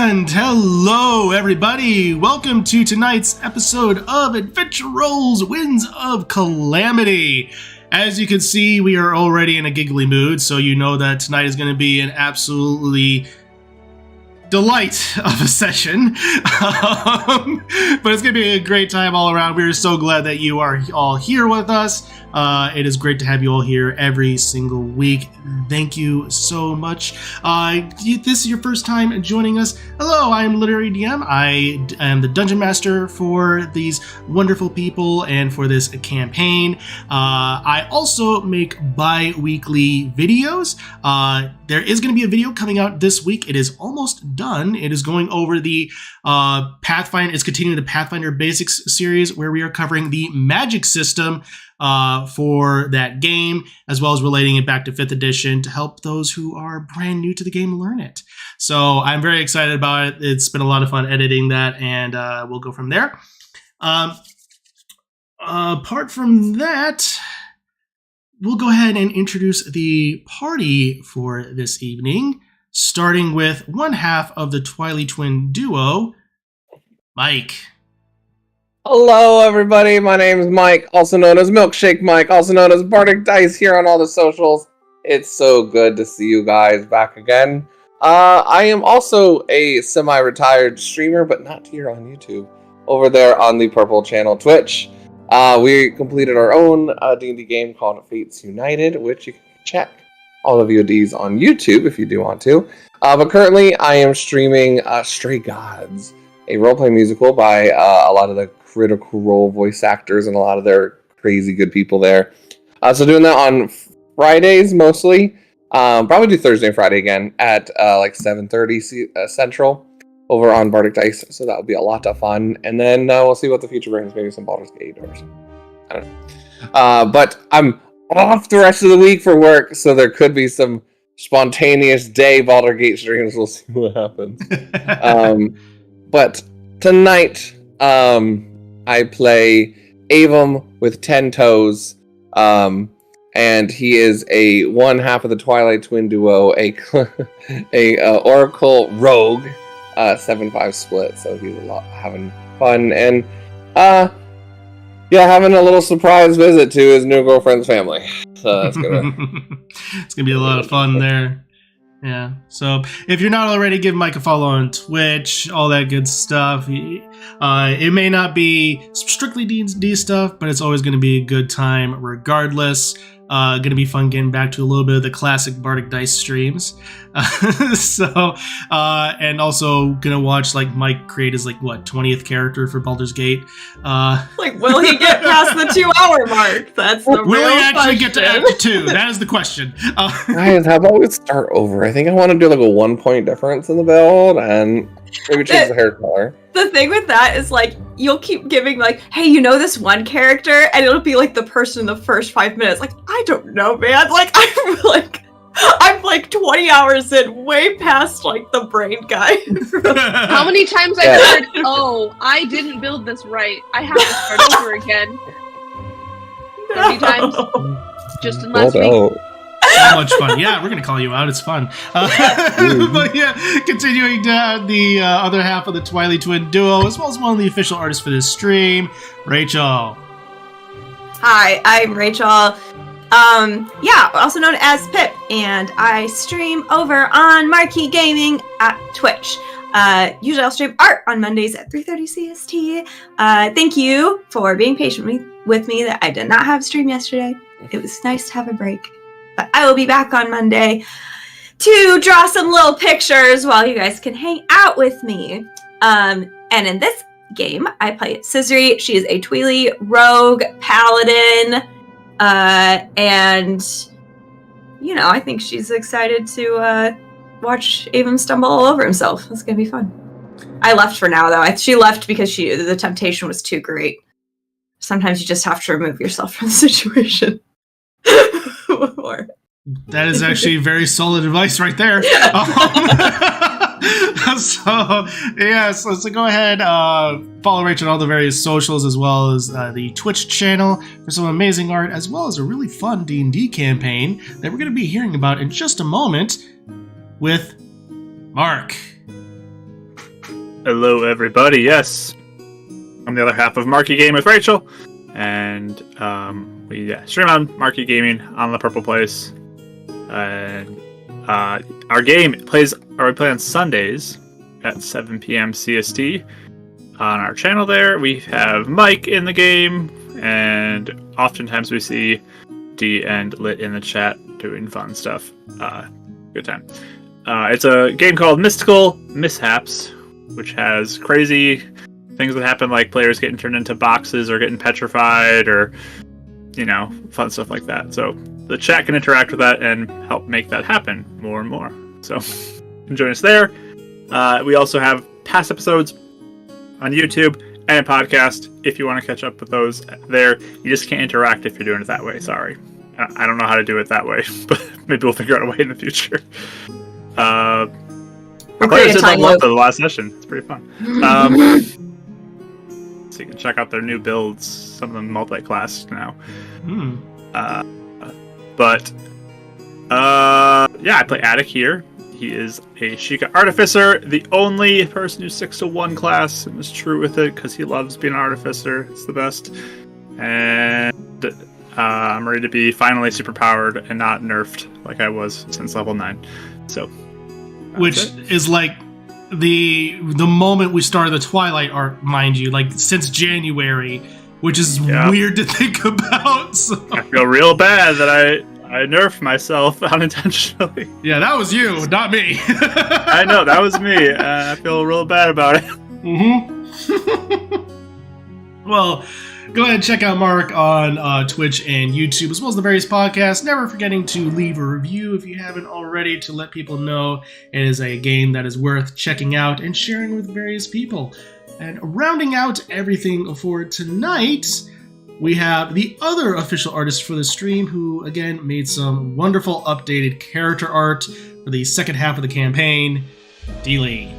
And hello everybody, welcome to tonight's episode of Adventure Rolls Winds of Calamity. As you can see, we are already in a giggly mood, so you know that tonight is going to be an absolutely delight of a session. But it's going to be a great time all around. We are so glad that you are all here with us. It is great to have you all here every single week. Thank you so much. If this is your first time joining us, hello, I'm Literary DM. I am the Dungeon Master for these wonderful people and for this campaign. I also make bi-weekly videos. There is going to be a video coming out this week. It is almost done. It is going over the Pathfinder. It's continuing the Pathfinder Basics series where we are covering the magic system for that game, as well as relating it back to 5th edition to help those who are brand new to the game learn it. So I'm very excited about it. It's been a lot of fun editing that, and we'll go from there. Apart from that, we'll go ahead and introduce the party for this evening, starting with one half of the Twilight Twin duo, Mike. Hello, everybody. My name is Mike, also known as Milkshake Mike, also known as Bardic Dice here on all the socials. It's so good to see you guys back again. I am also a semi-retired streamer, but not here on YouTube. Over there on the Purple Channel Twitch. We completed our own D&D game called Fates United, which you can check all the VODs on YouTube if you do want to. But currently, I am streaming Stray Gods, a role-playing musical by a lot of the Critical Role voice actors and a lot of their crazy good people there. So doing that on Fridays mostly. Probably do Thursday and Friday again at like 7:30 Central over on Bardic Dice. So that will be a lot of fun. And then we'll see what the future brings. Maybe some Baldur's Gate or something. I don't know. But I'm off the rest of the week for work, so there could be some spontaneous day Baldur's Gate streams. We'll see what happens. But tonight, I play Avum with 10 toes, and he is a one half of the Twilight Twin duo, a Oracle Rogue, 7-5 split. So he's having fun and having a little surprise visit to his new girlfriend's family. So that's it's gonna be a lot of fun there. Yeah, so if you're not already, give Mike a follow on Twitch, all that good stuff. It may not be strictly D&D stuff, but it's always going to be a good time regardless. Going to be fun getting back to a little bit of the classic Bardic Dice streams. And also going to watch like Mike create his 20th character for Baldur's Gate. Will he get past the 2-hour mark? That's the will he actually question. get to Act 2? That is the question. Guys, how about we start over? I think I want to do like a 1-point difference in the build and maybe change the hair color. The thing with that is you'll keep giving hey, you know this one character, and it'll be the person in the first 5 minutes. I don't know, man. I'm 20 hours in, way past the brain guy. How many times I've heard, oh, I didn't build this right. I have to start over again. 30 times. Just in last week. So much fun. Yeah, we're going to call you out. It's fun. But yeah, continuing down the other half of the Twilight Twin duo, as well as one of the official artists for this stream, Rachel. Hi, I'm Rachel. Also known as Pip, and I stream over on Marquee Gaming at Twitch. Usually I'll stream art on Mondays at 3:30 CST. Thank you for being patient with me that I did not have a stream yesterday. It was nice to have a break. But I will be back on Monday to draw some little pictures while you guys can hang out with me. And in this game, I play Cizris. She is a Tweely rogue paladin. And, I think she's excited to watch Avum stumble all over himself. It's going to be fun. I left for now, though. She left because the temptation was too great. Sometimes you just have to remove yourself from the situation. That is actually very solid advice right there. So go ahead, follow Rachel on all the various socials, as well as the Twitch channel for some amazing art, as well as a really fun D&D campaign that we're going to be hearing about in just a moment with Mark. Hello, everybody. Yes, I'm the other half of Marky Game with Rachel, and we stream on Marky Gaming on the Purple Place. And our game we play on Sundays at 7 p.m. CST on our channel. There, we have Mike in the game, and oftentimes we see D and Lit in the chat doing fun stuff. Good time. It's a game called Mystical Mishaps, which has crazy things that happen, like players getting turned into boxes or getting petrified, or fun stuff like that. So the chat can interact with that and help make that happen more and more. So join us there. We also have past episodes on YouTube and a podcast if you want to catch up with those there. You just can't interact if you're doing it that way. Sorry. I don't know how to do it that way, but maybe we'll figure out a way in the future. Our players did level up for the last session. It's pretty fun. So you can check out their new builds. Some of them multi-class now. I play Attic here. He is a Sheikah Artificer, the only person who's 6-1 class, and is true with it because he loves being an Artificer. It's the best. And I'm ready to be finally superpowered and not nerfed like I was since level 9. So, which is like the moment we started the Twilight arc, mind you, like since January, which is weird to think about. So. I feel real bad that I nerfed myself unintentionally. Yeah, that was you, not me. I know, that was me. I feel real bad about it. Well, go ahead and check out Mark on Twitch and YouTube, as well as the various podcasts. Never forgetting to leave a review if you haven't already, to let people know it is a game that is worth checking out and sharing with various people. And rounding out everything for tonight, we have the other official artist for the stream, who again made some wonderful updated character art for the second half of the campaign, Dealey.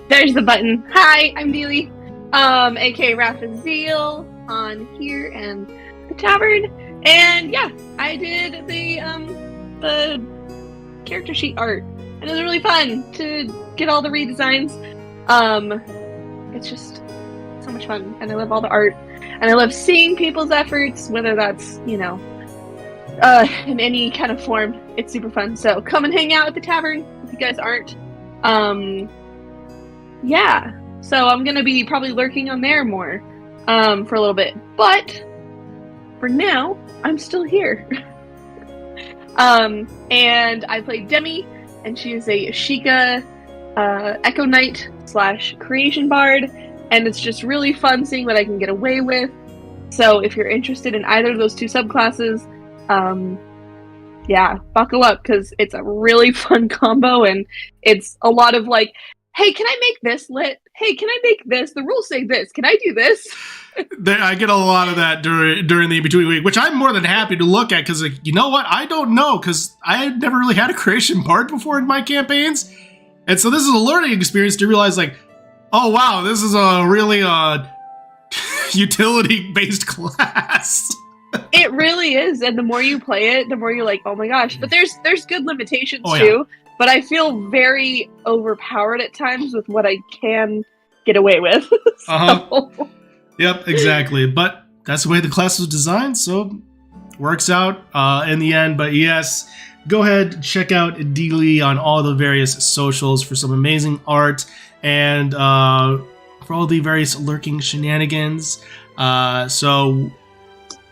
There's the button. Hi, I'm Dealey, aka Raphael on here and the tavern. And yeah, I did the character sheet art, and it was really fun to get all the redesigns. It's just so much fun, and I love all the art, and I love seeing people's efforts, whether that's in any kind of form. It's super fun. So come and hang out at the tavern if you guys aren't. So I'm gonna be probably lurking on there more for a little bit, but for now I'm still here. And I play Demi, and she is a Sheikah Echo Knight / Creation Bard, and it's just really fun seeing what I can get away with. So if you're interested in either of those two subclasses, buckle up, because it's a really fun combo, and it's a lot of like, hey, can I make this lit? Hey, can I make this? The rules say this. Can I do this? I get a lot of that during the in-between week, which I'm more than happy to look at, because you know what? I don't know, because I had never really had a creation bard before in my campaigns. And so this is a learning experience to realize, like, oh wow, this is a really utility-based class. It really is, and the more you play it, the more you're like, oh my gosh. But there's good limitations too. But I feel very overpowered at times with what I can get away with. Yep, exactly. But that's the way the class was designed, so works out in the end. But yes, go ahead, check out Dealey on all the various socials for some amazing art and for all the various lurking shenanigans. And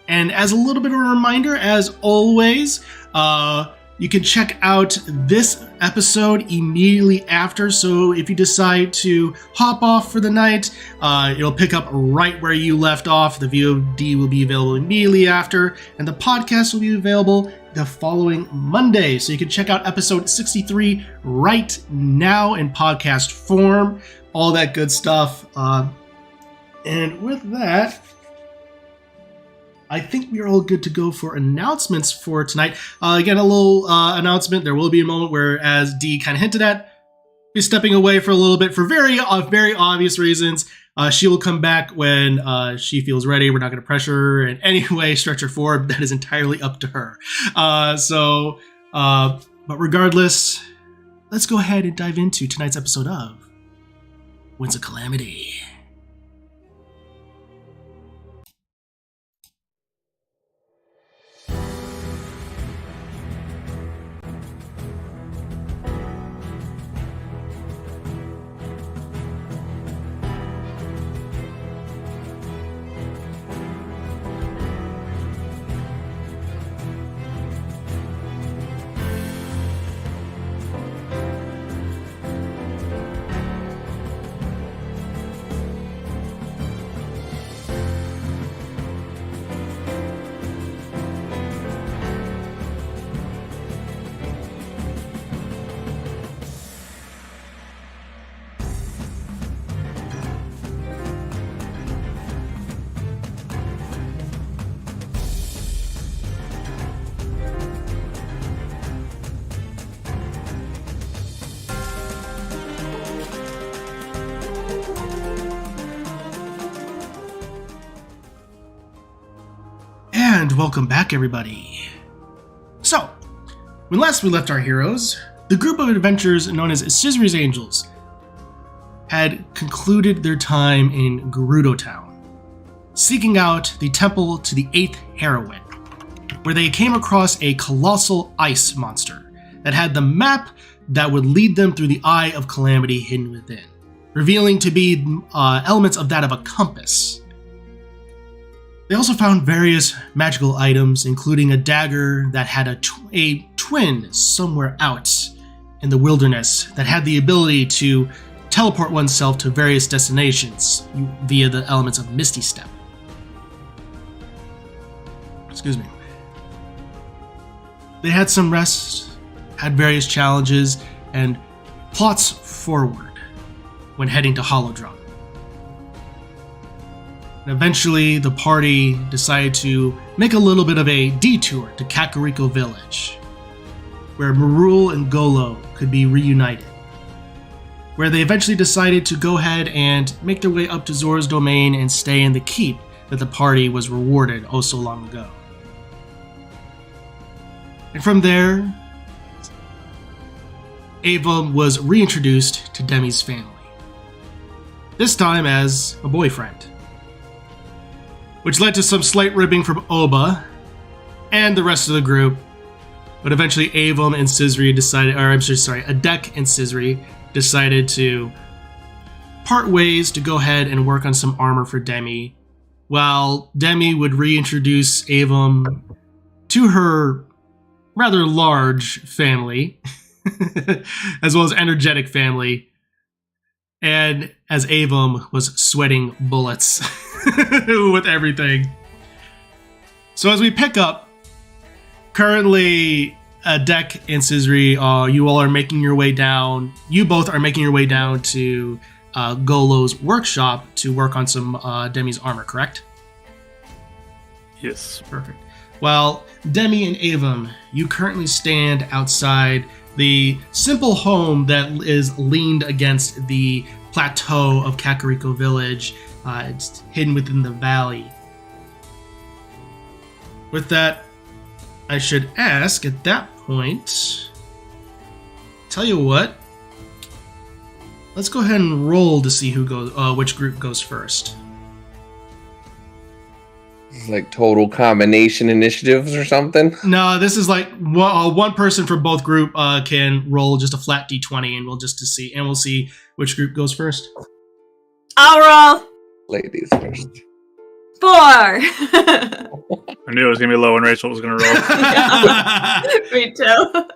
as a little bit of a reminder, as always, you can check out this episode immediately after, so if you decide to hop off for the night, it'll pick up right where you left off. The VOD will be available immediately after, and the podcast will be available the following Monday. So you can check out episode 63 right now in podcast form, all that good stuff. And with that, I think we are all good to go for announcements for tonight. Again, a little announcement. There will be a moment where, as Dee kind of hinted at, be stepping away for a little bit for very obvious reasons. She will come back when she feels ready. We're not going to pressure her in any way, stretch or form. That is entirely up to her. But regardless, let's go ahead and dive into tonight's episode of Winds of Calamity. And welcome back, everybody. So, when last we left our heroes, the group of adventurers known as Cizris Angels had concluded their time in Gerudo Town, seeking out the temple to the 8th heroine, where they came across a colossal ice monster that had the map that would lead them through the Eye of Calamity hidden within, revealing to be elements of that of a compass. They also found various magical items, including a dagger that had a twin somewhere out in the wilderness that had the ability to teleport oneself to various destinations via the elements of Misty Step. Excuse me. They had some rest, had various challenges, and plots forward when heading to Holodrum. And eventually, the party decided to make a little bit of a detour to Kakariko Village, where Marul and Golo could be reunited, where they eventually decided to go ahead and make their way up to Zora's domain and stay in the keep that the party was rewarded oh so long ago. And from there, Ava was reintroduced to Demi's family, this time as a boyfriend, which led to some slight ribbing from Oba and the rest of the group. But eventually Avum and Cizri decided, Adek and Cizri decided to part ways to go ahead and work on some armor for Demi, while Demi would reintroduce Avum to her rather large family, as well as energetic family, and as Avum was sweating bullets with everything. So as we pick up, currently Adek and Cizri, you all are making your way down. You both are making your way down to Golo's workshop to work on some Demi's armor, correct? Yes. Perfect. Well, Demi and Avum, you currently stand outside the simple home that is leaned against the plateau of Kakariko Village. It's hidden within the valley. With that, I should ask at that point, tell you what, let's go ahead and roll to see who goes, which group goes first. It's like total combination initiatives or something. No, this is like one person from both group can roll just a flat d20, and we'll see which group goes first. I'll roll. Ladies first. 4. I knew it was going to be low when Rachel was going to roll. Me too.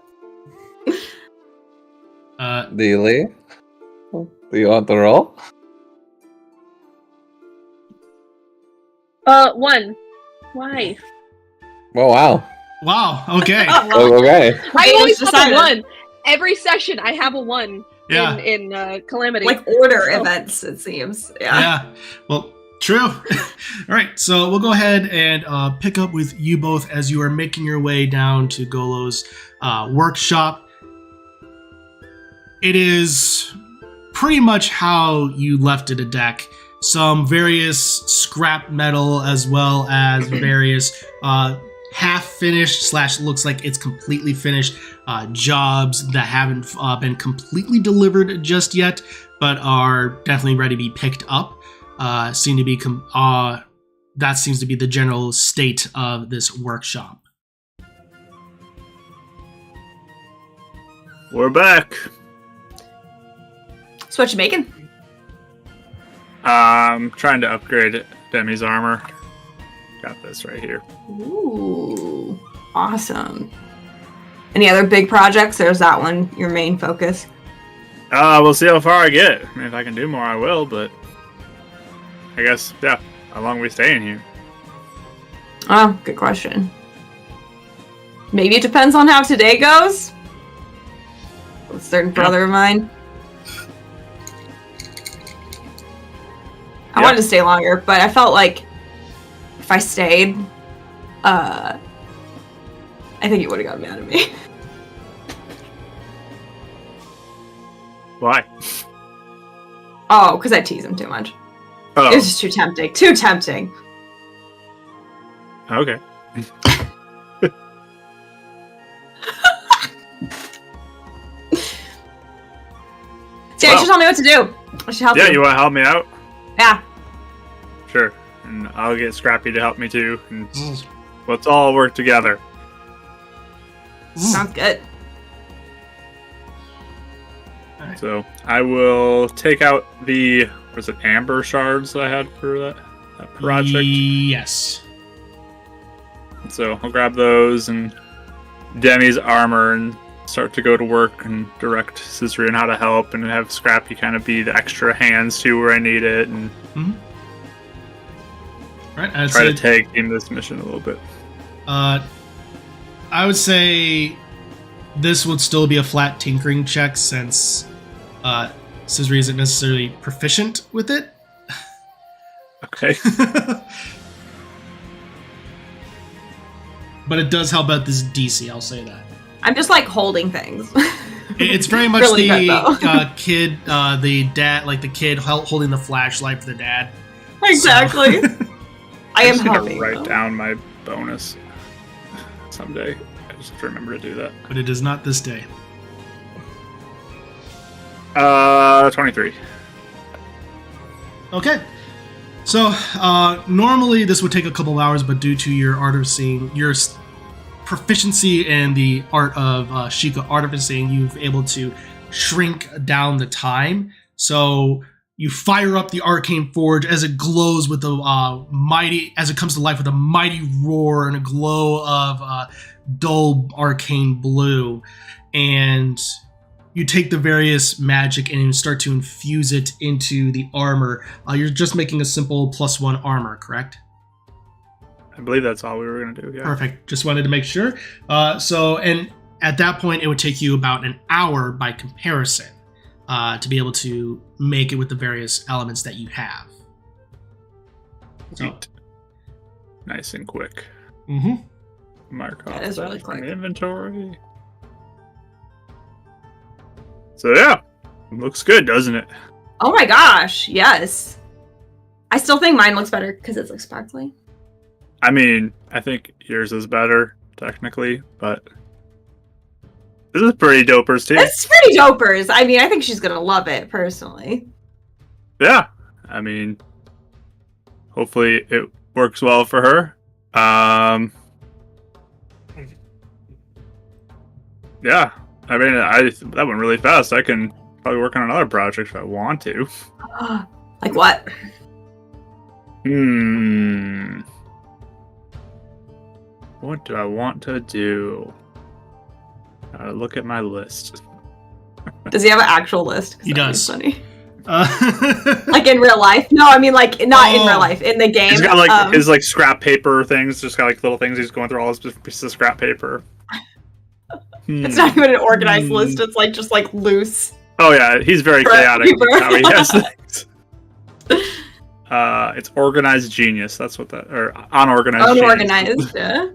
Dealey, do you want the roll? 1. Why? Oh, wow. Wow, okay. Oh, well, Oh, okay. I always have decided. a 1. Every session I have a 1 Yeah. in Calamity. like order So- events, it seems. Yeah. Yeah, well, true. All right, so we'll go ahead and pick up with you both as you are making your way down to Golo's workshop. It is pretty much how you left it, a deck. Some various scrap metal as well as various half finished / looks like it's completely finished jobs that haven't been completely delivered just yet, but are definitely ready to be picked up. Seem to be that seems to be the general state of this workshop. We're back. So what you making? Trying to upgrade Demi's armor. Got this right here. Ooh, awesome. Any other big projects, or is that one your main focus? We'll see how far I get. I mean, if I can do more, I will, but I guess, yeah, how long are we staying here? Oh, good question. Maybe it depends on how today goes. A certain brother of mine. I wanted to stay longer, but I felt like if I stayed, I think he would have got mad at me. Why? Oh, because I tease him too much. Oh, It was just too tempting. Too tempting. okay. See, you should tell me what to do. I should help Yeah, you. you want to help me out? Yeah. Sure. And I'll get Scrappy to help me too. And let's all work together. Sounds good. So I will take out the, was it amber shards that I had for that project? Yes. So I'll grab those and Demi's armor and start to go to work and direct Cizris on how to help, and have Scrappy kind of be the extra hands too where I need it, and Right. I'd try say, to tag team this mission a little bit. I would say this would still be a flat tinkering check since Cizris isn't necessarily proficient with it. Okay. But it does help out this DC, I'll say that. I'm just like holding things. It's very much Really good, the kid, the dad, like the kid holding the flashlight for the dad. Exactly. I am just gonna helping. write though. down my bonus someday. I just have to remember to do that. But it is not this day. 23. Okay. So, normally this would take a couple of hours, but due to your artificing, your proficiency in the art of Sheikah artificing, you've able to shrink down the time. So you fire up the arcane forge as it glows with a mighty, as it comes to life with a mighty roar and a glow of dull arcane blue, and you take the various magic and you start to infuse it into the armor. You're just making a simple +1 armor, correct? I believe that's all we were going to do. Yeah. Perfect. Just wanted to make sure. And at that point, it would take you about an hour by comparison to be able to make it with the various elements that you have. So, Sweet. Nice and quick. Mark off That is really from quick. the inventory. So yeah, looks good, doesn't it? Oh my gosh, yes. I still think mine looks better because it looks sparkly. I mean, I think yours is better technically, but this is pretty dopers too. It's pretty dopers. I mean, I think she's gonna love it personally. Yeah, I mean, hopefully it works well for her. Yeah, I mean, that went really fast. I can probably work on another project if I want to. Like what? What do I want to do? Gotta look at my list. Does he have an actual list? 'Cause He that'd be does. Funny. Like in real life? No, I mean like not in real life. In the game. He's got like his like scrap paper things. Just got like little things. He's going through all his different pieces of scrap paper. It's not even an organized list. It's like just like loose. Oh yeah, he's very Scrap chaotic. paper. With how he has things. It's organized genius. That's what that, or unorganized. Unorganized. Yeah.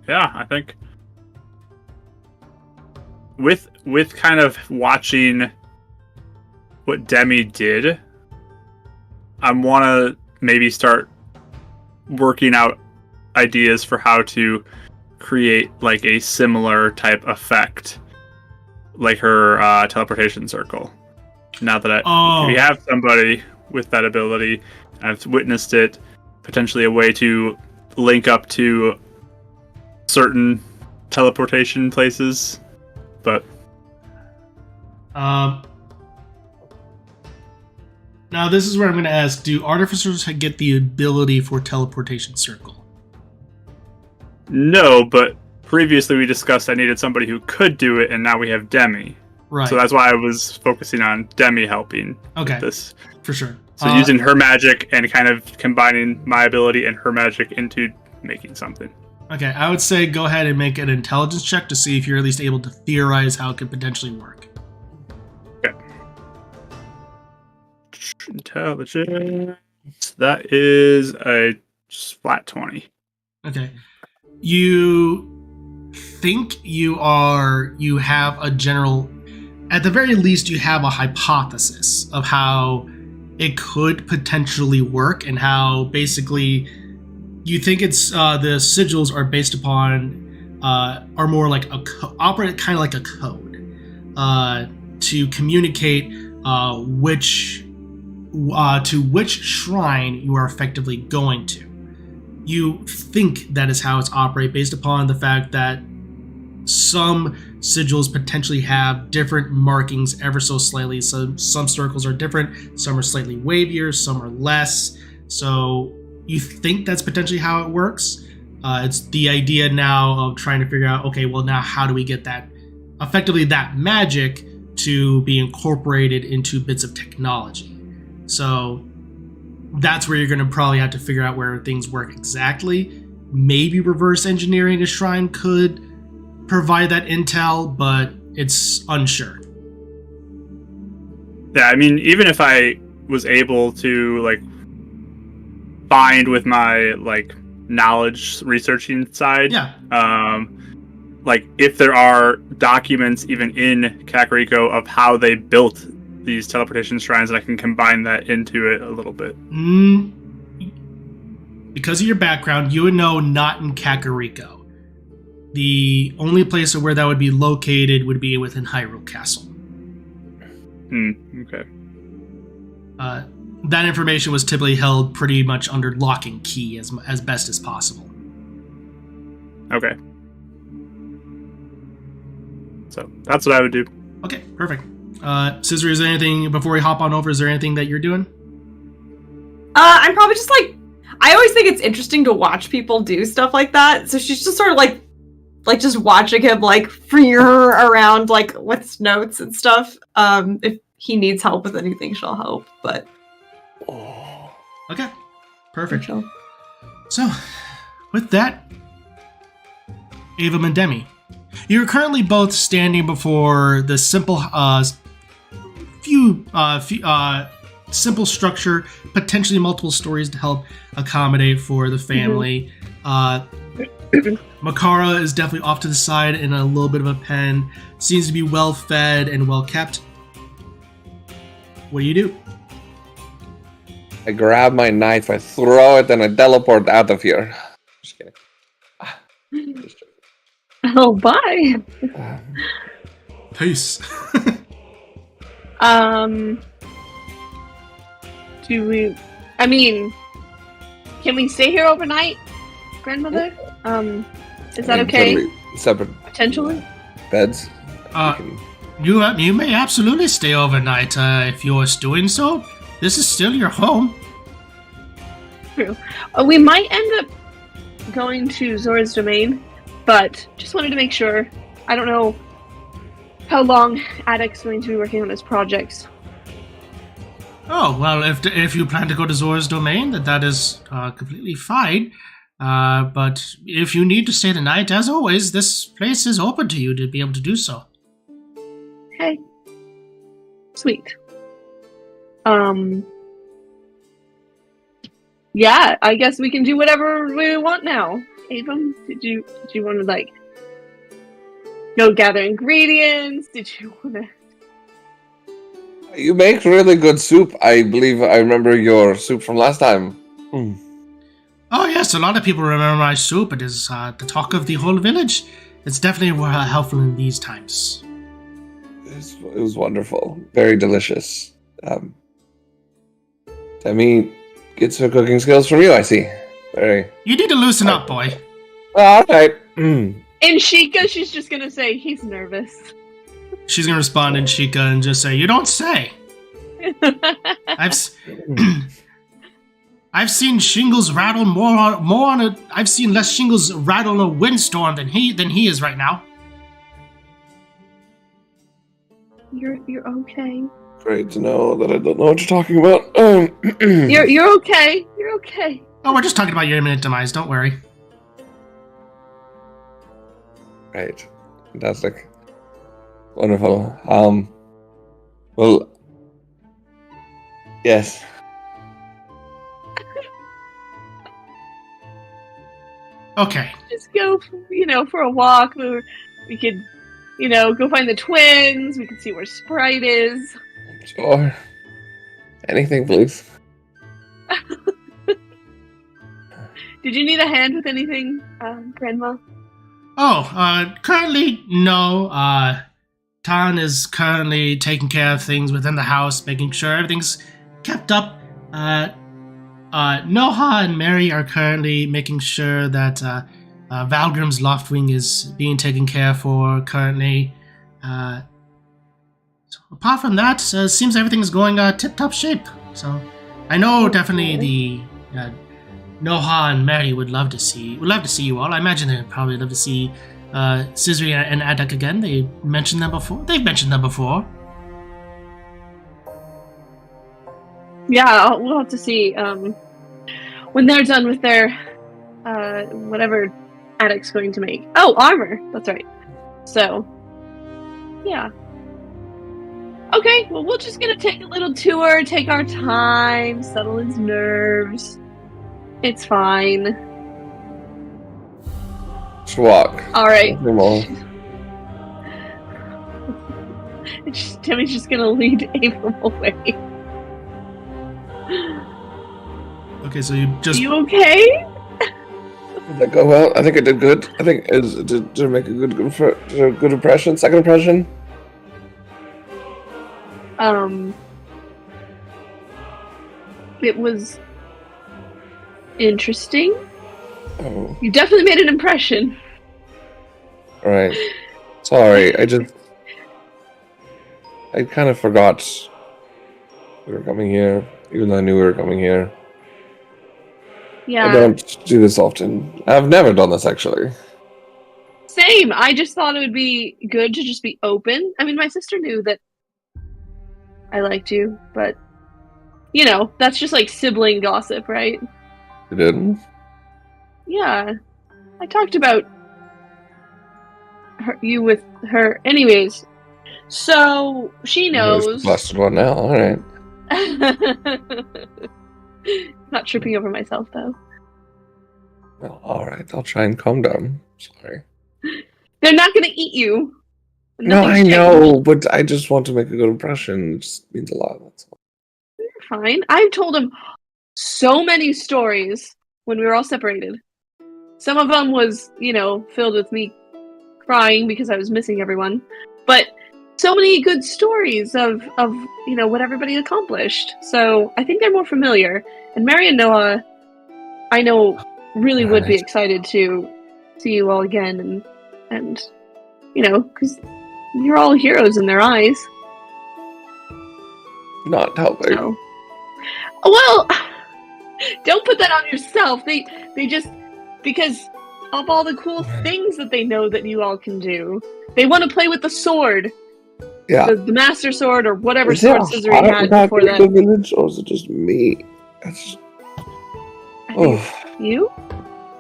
Yeah, I think with kind of watching what Demi did, I want to maybe start working out ideas for how to create like a similar type effect, like her teleportation circle. Now that we have somebody with that ability, I've witnessed it, potentially a way to link up to certain teleportation places, but now this is where I'm going to ask, do artificers get the ability for teleportation circle? No, but previously we discussed I needed somebody who could do it, and now we have Demi. Right. So that's why I was focusing on Demi helping with this. For sure. So using her magic and kind of combining my ability and her magic into making something. Okay, I would say go ahead and make an intelligence check to see if you're at least able to theorize how it could potentially work. Okay. Intelligence. That is a flat 20. Okay. You think you have a general, at the very least, you have a hypothesis of how it could potentially work and how basically you think it's the sigils are based upon are more like operate kind of like a code to communicate to which shrine you are effectively going to. You think that is how it's operate based upon the fact that some sigils potentially have different markings ever so slightly. So some circles are different, some are slightly wavier, some are less. So you think that's potentially how it works. It's the idea now of trying to figure out, okay, well now how do we get that, effectively that magic to be incorporated into bits of technology. So that's where you're going to probably have to figure out where things work exactly. Maybe reverse engineering a shrine could provide that intel, but it's unsure. Yeah, I mean, even if I was able to like find with my like knowledge researching side, like if there are documents even in Kakariko of how they built these teleportation shrines, and I can combine that into it a little bit. Because of your background, you would know not in Kakariko. The only place where that would be located would be within Hyrule Castle. Okay. That information was typically held pretty much under lock and key as best as possible. Okay. So that's what I would do. Okay, perfect. Cizris, is there anything, before we hop on over, is there anything that you're doing? I'm probably just like, I always think it's interesting to watch people do stuff like that. So she's just sort of like just watching him like freer around like with notes and stuff. If he needs help with anything, she'll help. But okay, perfect. She'll... So, with that, Ava and Demi, you're currently both standing before the simple simple structure, potentially multiple stories to help accommodate for the family. Makara is definitely off to the side in a little bit of a pen. Seems to be well fed and well kept. What do you do? I grab my knife, I throw it, and I teleport out of here. Just kidding. Oh, bye. Peace. Do we... I mean, can we stay here overnight, grandmother? Is that okay? Totally separate Potentially? beds. You may absolutely stay overnight if you're doing so. This is still your home. True. We might end up going to Zora's Domain, but just wanted to make sure. I don't know how long Addict's going to be working on his projects. Oh, well, if you plan to go to Zora's Domain, that is completely fine. But if you need to stay the night, as always, this place is open to you to be able to do so. Okay. Sweet. Yeah, I guess we can do whatever we want now. Avon, did you want to like go gather ingredients? Did you want to? You make really good soup. I believe I remember your soup from last time. Oh yes, a lot of people remember my soup. It is the talk of the whole village. It's definitely helpful in these times. It was wonderful. Very delicious. Demi gets her cooking skills from you, I see. Very. You need to loosen up, boy. All right. In Sheikah, she's just gonna say he's nervous. She's gonna respond in Sheikah and just say, "You don't say." I've seen shingles rattle more on a. I've seen less shingles rattle in a windstorm than he is right now. You're okay. Great to know that I don't know what you're talking about. You're okay. You're okay. Oh, we're just talking about your imminent demise. Don't worry. Right. Fantastic. Wonderful. Well. Yes. Okay. Just go, for a walk. We could, go find the twins. We could see where Sprite is. Sure. Anything, please. Did you need a hand with anything, Grandma? Oh, currently, no. Tan is currently taking care of things within the house, making sure everything's kept up. Noha and Mary are currently making sure that Valgrim's Loftwing is being taken care for currently. So apart from that, seems everything is going tip-top shape. So I know definitely the Noha and Mary would love to see you all. I imagine they'd probably love to see Cizris and Adek again. They've mentioned them before. Yeah, we'll have to see when they're done with their whatever Adek's going to make. Oh, armor. That's right. So, yeah. Okay, well, we're just gonna take a little tour, take our time, settle his nerves. It's fine. Just walk. All right. Nothing more. Timmy's just gonna lead Abram away. Okay, so you just... Are you okay? Did that go well? I think I did good. I think did I make a good impression? Second impression? It was interesting. Oh, You definitely made an impression. alright. Sorry, I kind of forgot we were coming here, even though I knew we were coming here. Yeah. I don't do this often. I've never done this, actually. Same. I just thought it would be good to just be open. I mean, my sister knew that I liked you, but that's just like sibling gossip, right? You didn't? Yeah. I talked about you with her. Anyways, so she knows. Busted one now, alright. Not tripping over myself, though. Well, alright, I'll try and calm down. Sorry. They're not going to eat you. No, Nothing's I changed. know, but I just want to make a good impression. It just means a lot. That's all. You're fine. I've told him so many stories when we were all separated. Some of them was, filled with me crying because I was missing everyone. But so many good stories of what everybody accomplished. So I think they're more familiar. And Mary and Noah, I know, really would be excited to see you all again and because you're all heroes in their eyes. Not helping. So. Well, don't put that on yourself. They just, because of all the cool things that they know that you all can do, they want to play with the sword. Yeah. The Master Sword or whatever Is sword there a Cizris heart had without before the that. village, or is it just me? That's I think you?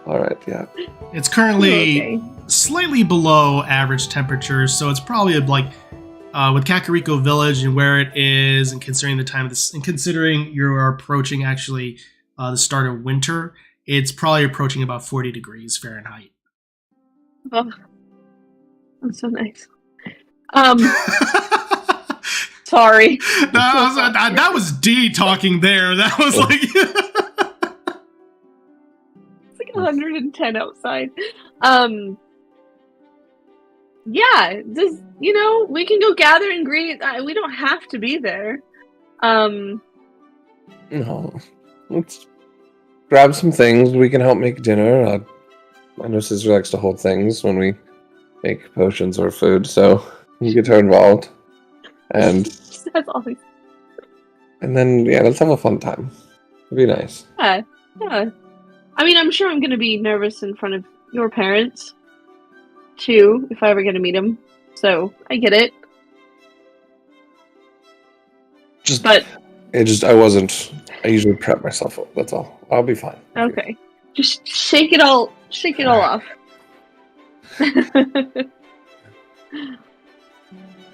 Alright, yeah. It's currently Okay. slightly below average temperature, so it's probably like with Kakariko Village and where it is, and considering the time of this, and considering you're approaching actually the start of winter, it's probably approaching about 40 degrees Fahrenheit. Oh, that's so nice. Sorry. That was D talking there. That was like 110 outside. Yeah, just, we can go gather ingredients. We don't have to be there. No. Let's grab some things. We can help make dinner. I know Cizris likes to hold things when we make potions or food, so you get her involved. And That's always. And then, let's have a fun time. It'd be nice. Yeah. I mean, I'm sure I'm going to be nervous in front of your parents, too, if I ever get to meet them. So, I get it. I usually prep myself up, that's all. I'll be fine. Okay. Just shake it all off.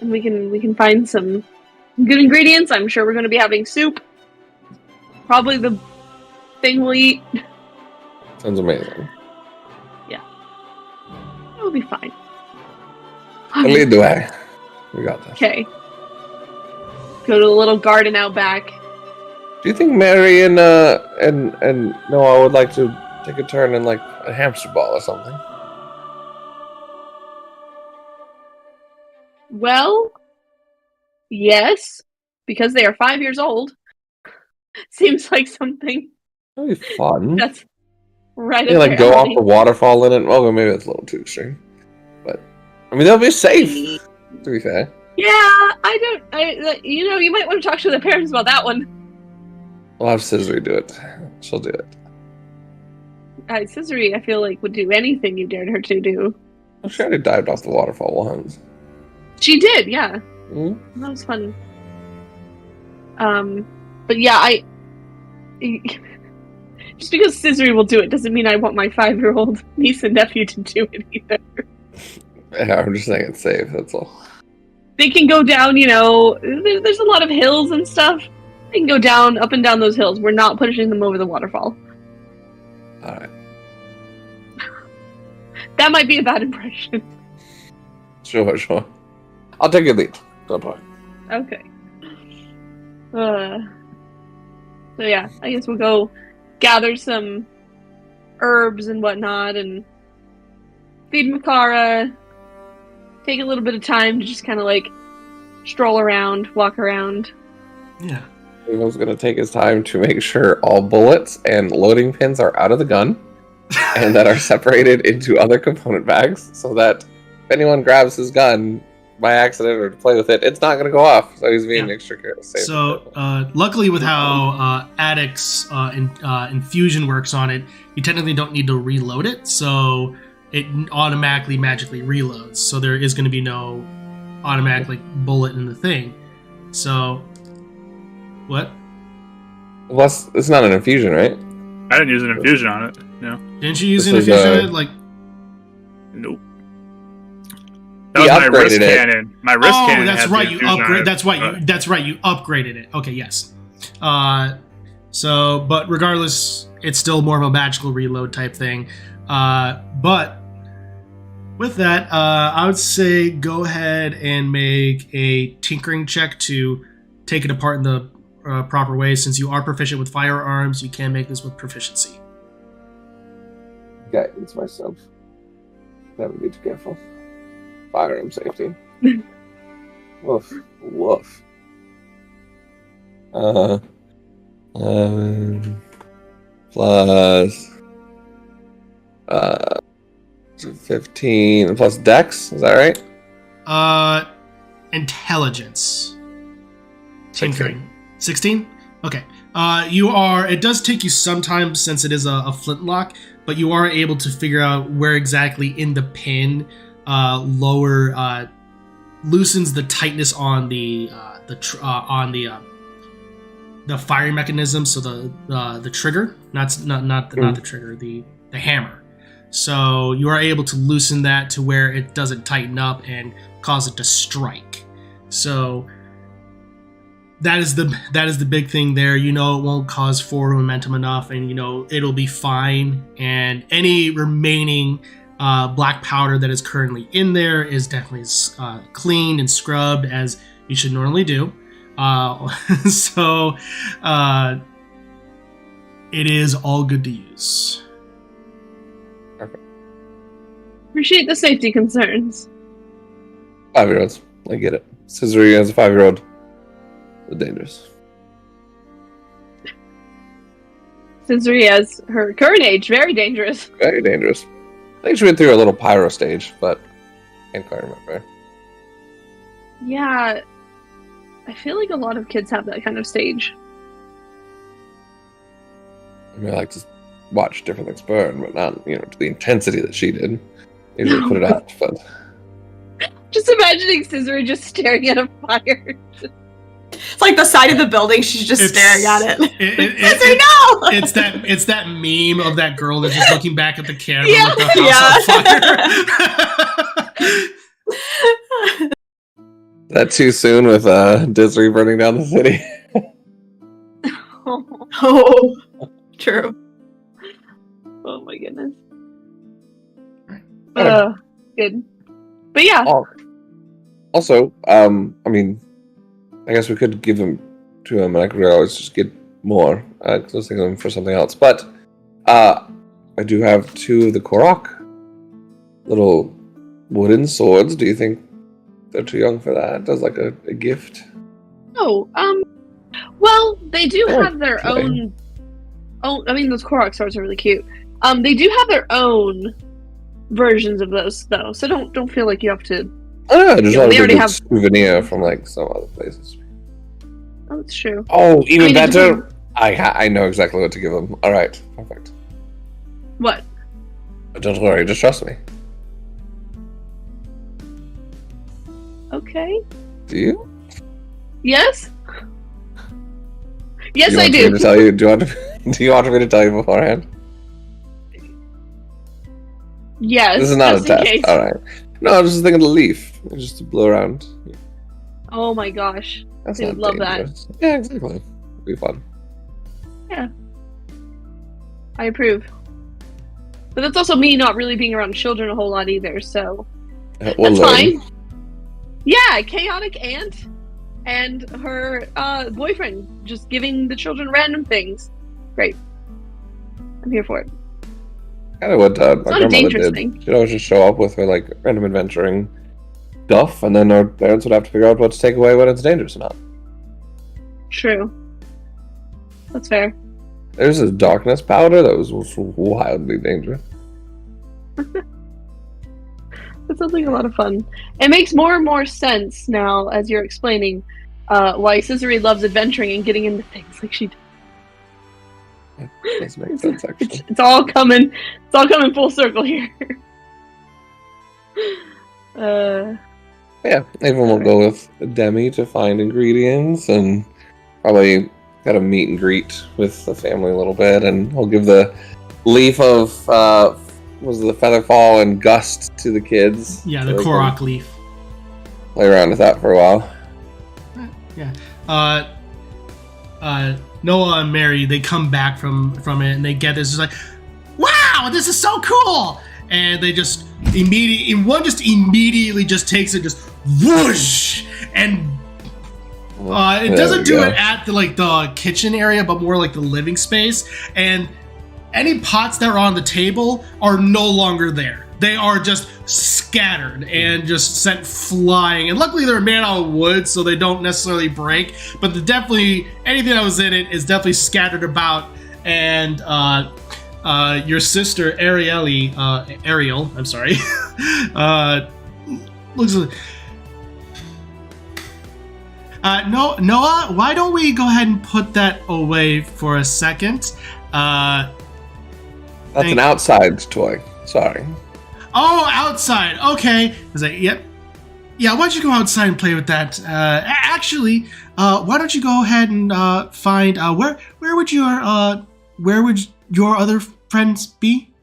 And we can find some good ingredients. I'm sure we're going to be having soup. Probably the thing we'll eat. Sounds amazing. Yeah. It'll be fine. I'll lead the way. We got this. Okay. Go to the little garden out back. Do you think Mary and Noah would like to take a turn in like a hamster ball or something? Well, yes, because they are 5 years old. Seems like something That'd be fun. that's right They up like their go off alley. the waterfall in it. Well, maybe that's a little too extreme. But I mean, they'll be safe. To be fair. Yeah, you might want to talk to the parents about that one. We'll have Cizris do it. She'll do it. Cizris, I feel like, would do anything you dared her to do. Well, she already dived off the waterfall once. She did, yeah. Mm-hmm. That was fun. But yeah, just because Cizris will do it doesn't mean I want my 5-year-old niece and nephew to do it either. Yeah, I'm just saying it's safe, that's all. They can go down, there's a lot of hills and stuff. They can go down, up and down those hills. We're not pushing them over the waterfall. Alright. That might be a bad impression. Sure. I'll take your lead. Don't worry. Okay. So yeah, I guess we'll go gather some herbs and whatnot and feed Makara. Take a little bit of time to just kind of like stroll around, walk around. Yeah. Everyone's gonna take his time to make sure all bullets and loading pins are out of the gun and that are separated into other component bags so that if anyone grabs his gun by accident or to play with it, it's not gonna go off. So he's being extra careful. So, luckily with how Addict's infusion works on it, you technically don't need to reload it, so it automatically magically reloads. So there is going to be no automatic bullet in the thing. So, what? Well, it's not an infusion, right? I didn't use an infusion on it. No. Didn't you use This an is, infusion on it? Nope. That was my wrist cannon. My wrist cannon. That's had right. the You infusion on upgrade. it. That's right. You upgraded it. Okay. Yes. But regardless, it's still more of a magical reload type thing. But with that, I would say go ahead and make a tinkering check to take it apart in the proper way. Since you are proficient with firearms, you can make this with proficiency. Guidance myself. Never be too careful. Firearm safety. Woof. 11 plus 15 plus Dex. Is that right? Intelligence. Tinkering. 16? Okay. It does take you some time since it is a flintlock, but you are able to figure out where exactly in the pin loosens the tightness on the firing mechanism. So the trigger, not the trigger, the hammer. So you are able to loosen that to where it doesn't tighten up and cause it to strike. So that is the big thing there. It won't cause forward momentum enough, and it'll be fine. And any remaining black powder that is currently in there is definitely cleaned and scrubbed as you should normally do. It is all good to use. Appreciate the safety concerns. 5-year-olds. I get it. Cizris as a 5-year-old. It's dangerous. Cizris as her current age, very dangerous. Very dangerous. I think she went through a little pyro stage, but I can't quite remember. Yeah, I feel like a lot of kids have that kind of stage. I mean, I like to watch different things burn, but not, to the intensity that she did. Usually put it out, but... Just imagining Cizris just staring at a fire. It's like the side of the building. She's just staring at it. Cizris, no! It's that meme of that girl that's just looking back at the camera Yeah. with the house on fire. That too soon with Disney burning down the city. Oh, true. Oh my goodness. Okay. Good. But yeah. Also, I mean, I guess we could give them to him, and I could always just get more. Because I was thinking of them for something else. But I do have 2 of the Korok little wooden swords. Do you think they're too young for that? As like a gift? Oh, well, they do have their okay. own. Oh, I mean, those Korok swords are really cute. They do have their own versions of those, though. So don't feel like you have to. Oh, no, just they already a have souvenir from like some other places. Oh, that's true. Oh, even I mean, better. I know exactly what to give them. All right, perfect. What? Don't worry, just trust me. Okay. Do you? Yes. Yes, Do you I want do. me to tell you? Do you want me to tell you beforehand? Yes. This is not a just in test. case. All right. No, I'm just thinking of the leaf, just to blow around. Oh my gosh. That's I not love that. dangerous. Yeah, exactly. It'll be fun. I approve. But that's also me not really being around children a whole lot either, so We'll that's learn. fine. Yeah, chaotic aunt and her boyfriend just giving the children random things. Great. I'm here for it. Kind of what my not a grandmother dangerous did. thing. She'd always just show up with her like random adventuring stuff, and then our parents would have to figure out what to take away when it's dangerous or not. True. That's fair. There's a darkness powder that was wildly dangerous. That sounds like a lot of fun. It makes more and more sense now as you're explaining why Cizris loves adventuring and getting into things like she does. That does make sense, actually. It's all coming full circle here. Yeah, everyone will go with Demi to find ingredients and probably got a meet and greet with the family a little bit, and we'll give the leaf of was it the Featherfall and Gust to the kids. Yeah, so the they can Korok leaf. play around with that for a while. Yeah. Noah and Mary, they come back from it and they get this. It's like, wow, this is so cool! And they just immediately just takes it, just whoosh, and it doesn't do it at the kitchen area, but more like the living space. And any pots that are on the table are no longer there. They are just scattered and just sent flying. And luckily they're made out of wood, so they don't necessarily break. But anything that was in it is definitely scattered about. And your sister Ariel, I'm sorry, looks like. Noah, why don't we go ahead and put that away for a second? That's an outside toy. Sorry. Oh, outside. Okay. I was like, yep. Yeah, why don't you go outside and play with that? Actually, why don't you go ahead and find where would your other friends be?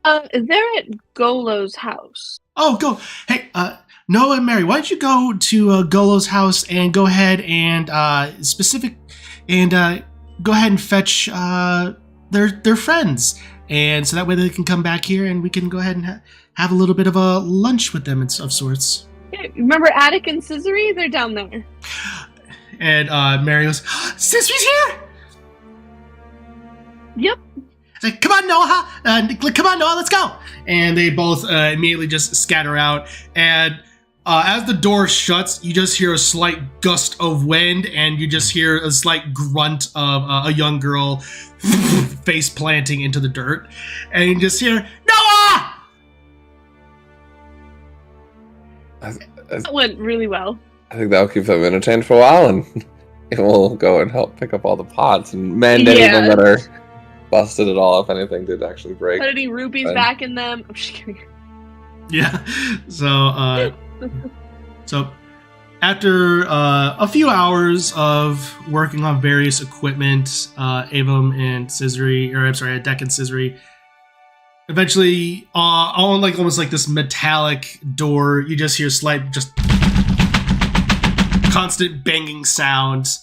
They're at Golo's house. Oh, go. Hey, Noah and Mary, why don't you go to Golo's house and go ahead and go ahead and fetch their friends, and so that way they can come back here and we can go ahead and have a little bit of a lunch with them of sorts. Yeah, remember Attic and Cizris? They're down there. And Mary goes, Cizris here? Yep. Say, come on, Noah, let's go. And they both immediately just scatter out. And as the door shuts, you just hear a slight gust of wind, and you just hear a slight grunt of a young girl face planting into the dirt. And you just hear, Noah! That went really well. I think that'll keep them entertained for a while, and we'll go and help pick up all the pots and mend any of them that are busted at all, if anything did actually break. Put any rupees back in them. I'm just kidding. Yeah. So after a few hours of working on various equipment, Avum and Deck and Cizri, eventually on like almost like this metallic door, you just hear slight, just constant banging sounds.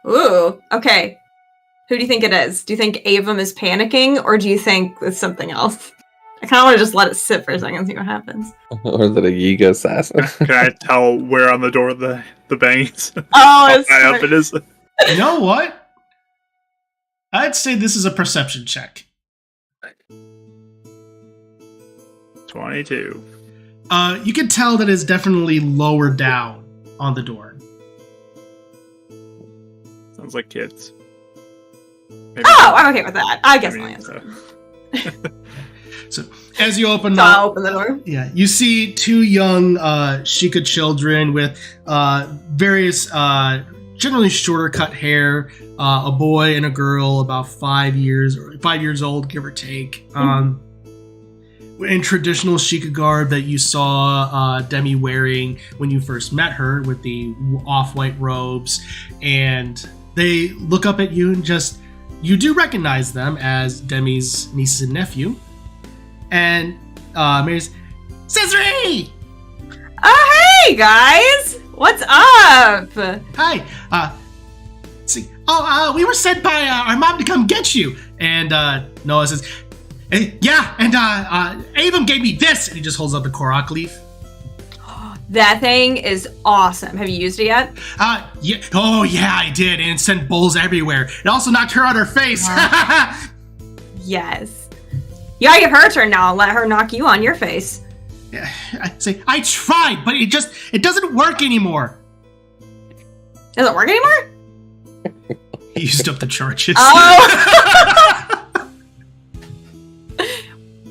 Ooh, okay. Who do you think it is? Do you think Avum is panicking, or do you think it's something else? I kind of want to just let it sit for a second and see what happens. Or is it a Yiga assassin? Can I tell where on the door the bang is? Oh, it's How high up it is? You know what? I'd say this is a perception check. 22. You can tell that it's definitely lower down on the door. Sounds like kids. Maybe Oh, I'm okay with that. I guess my answer. So as you open I'll open the door. Yeah, you see two young Sheikah children with various generally shorter cut hair, a boy and a girl about 5 years old, give or take. In traditional Sheikah garb that you saw Demi wearing when you first met her, with the off-white robes, and they look up at you and you do recognize them as Demi's niece and nephew. And Mary's, Cizri! Oh, hey, guys! What's up? Hi. See, we were sent by our mom to come get you. And Noah says, yeah, and Avum gave me this. And he just holds up the Korok leaf. That thing is awesome. Have you used it yet? Yeah. Oh, yeah, I did. And it sent bowls everywhere. It also knocked her on her face. Yes. You gotta give her a turn now and let her knock you on your face. Yeah, I tried, but it doesn't work anymore. Doesn't work anymore? He used up the charges. Oh!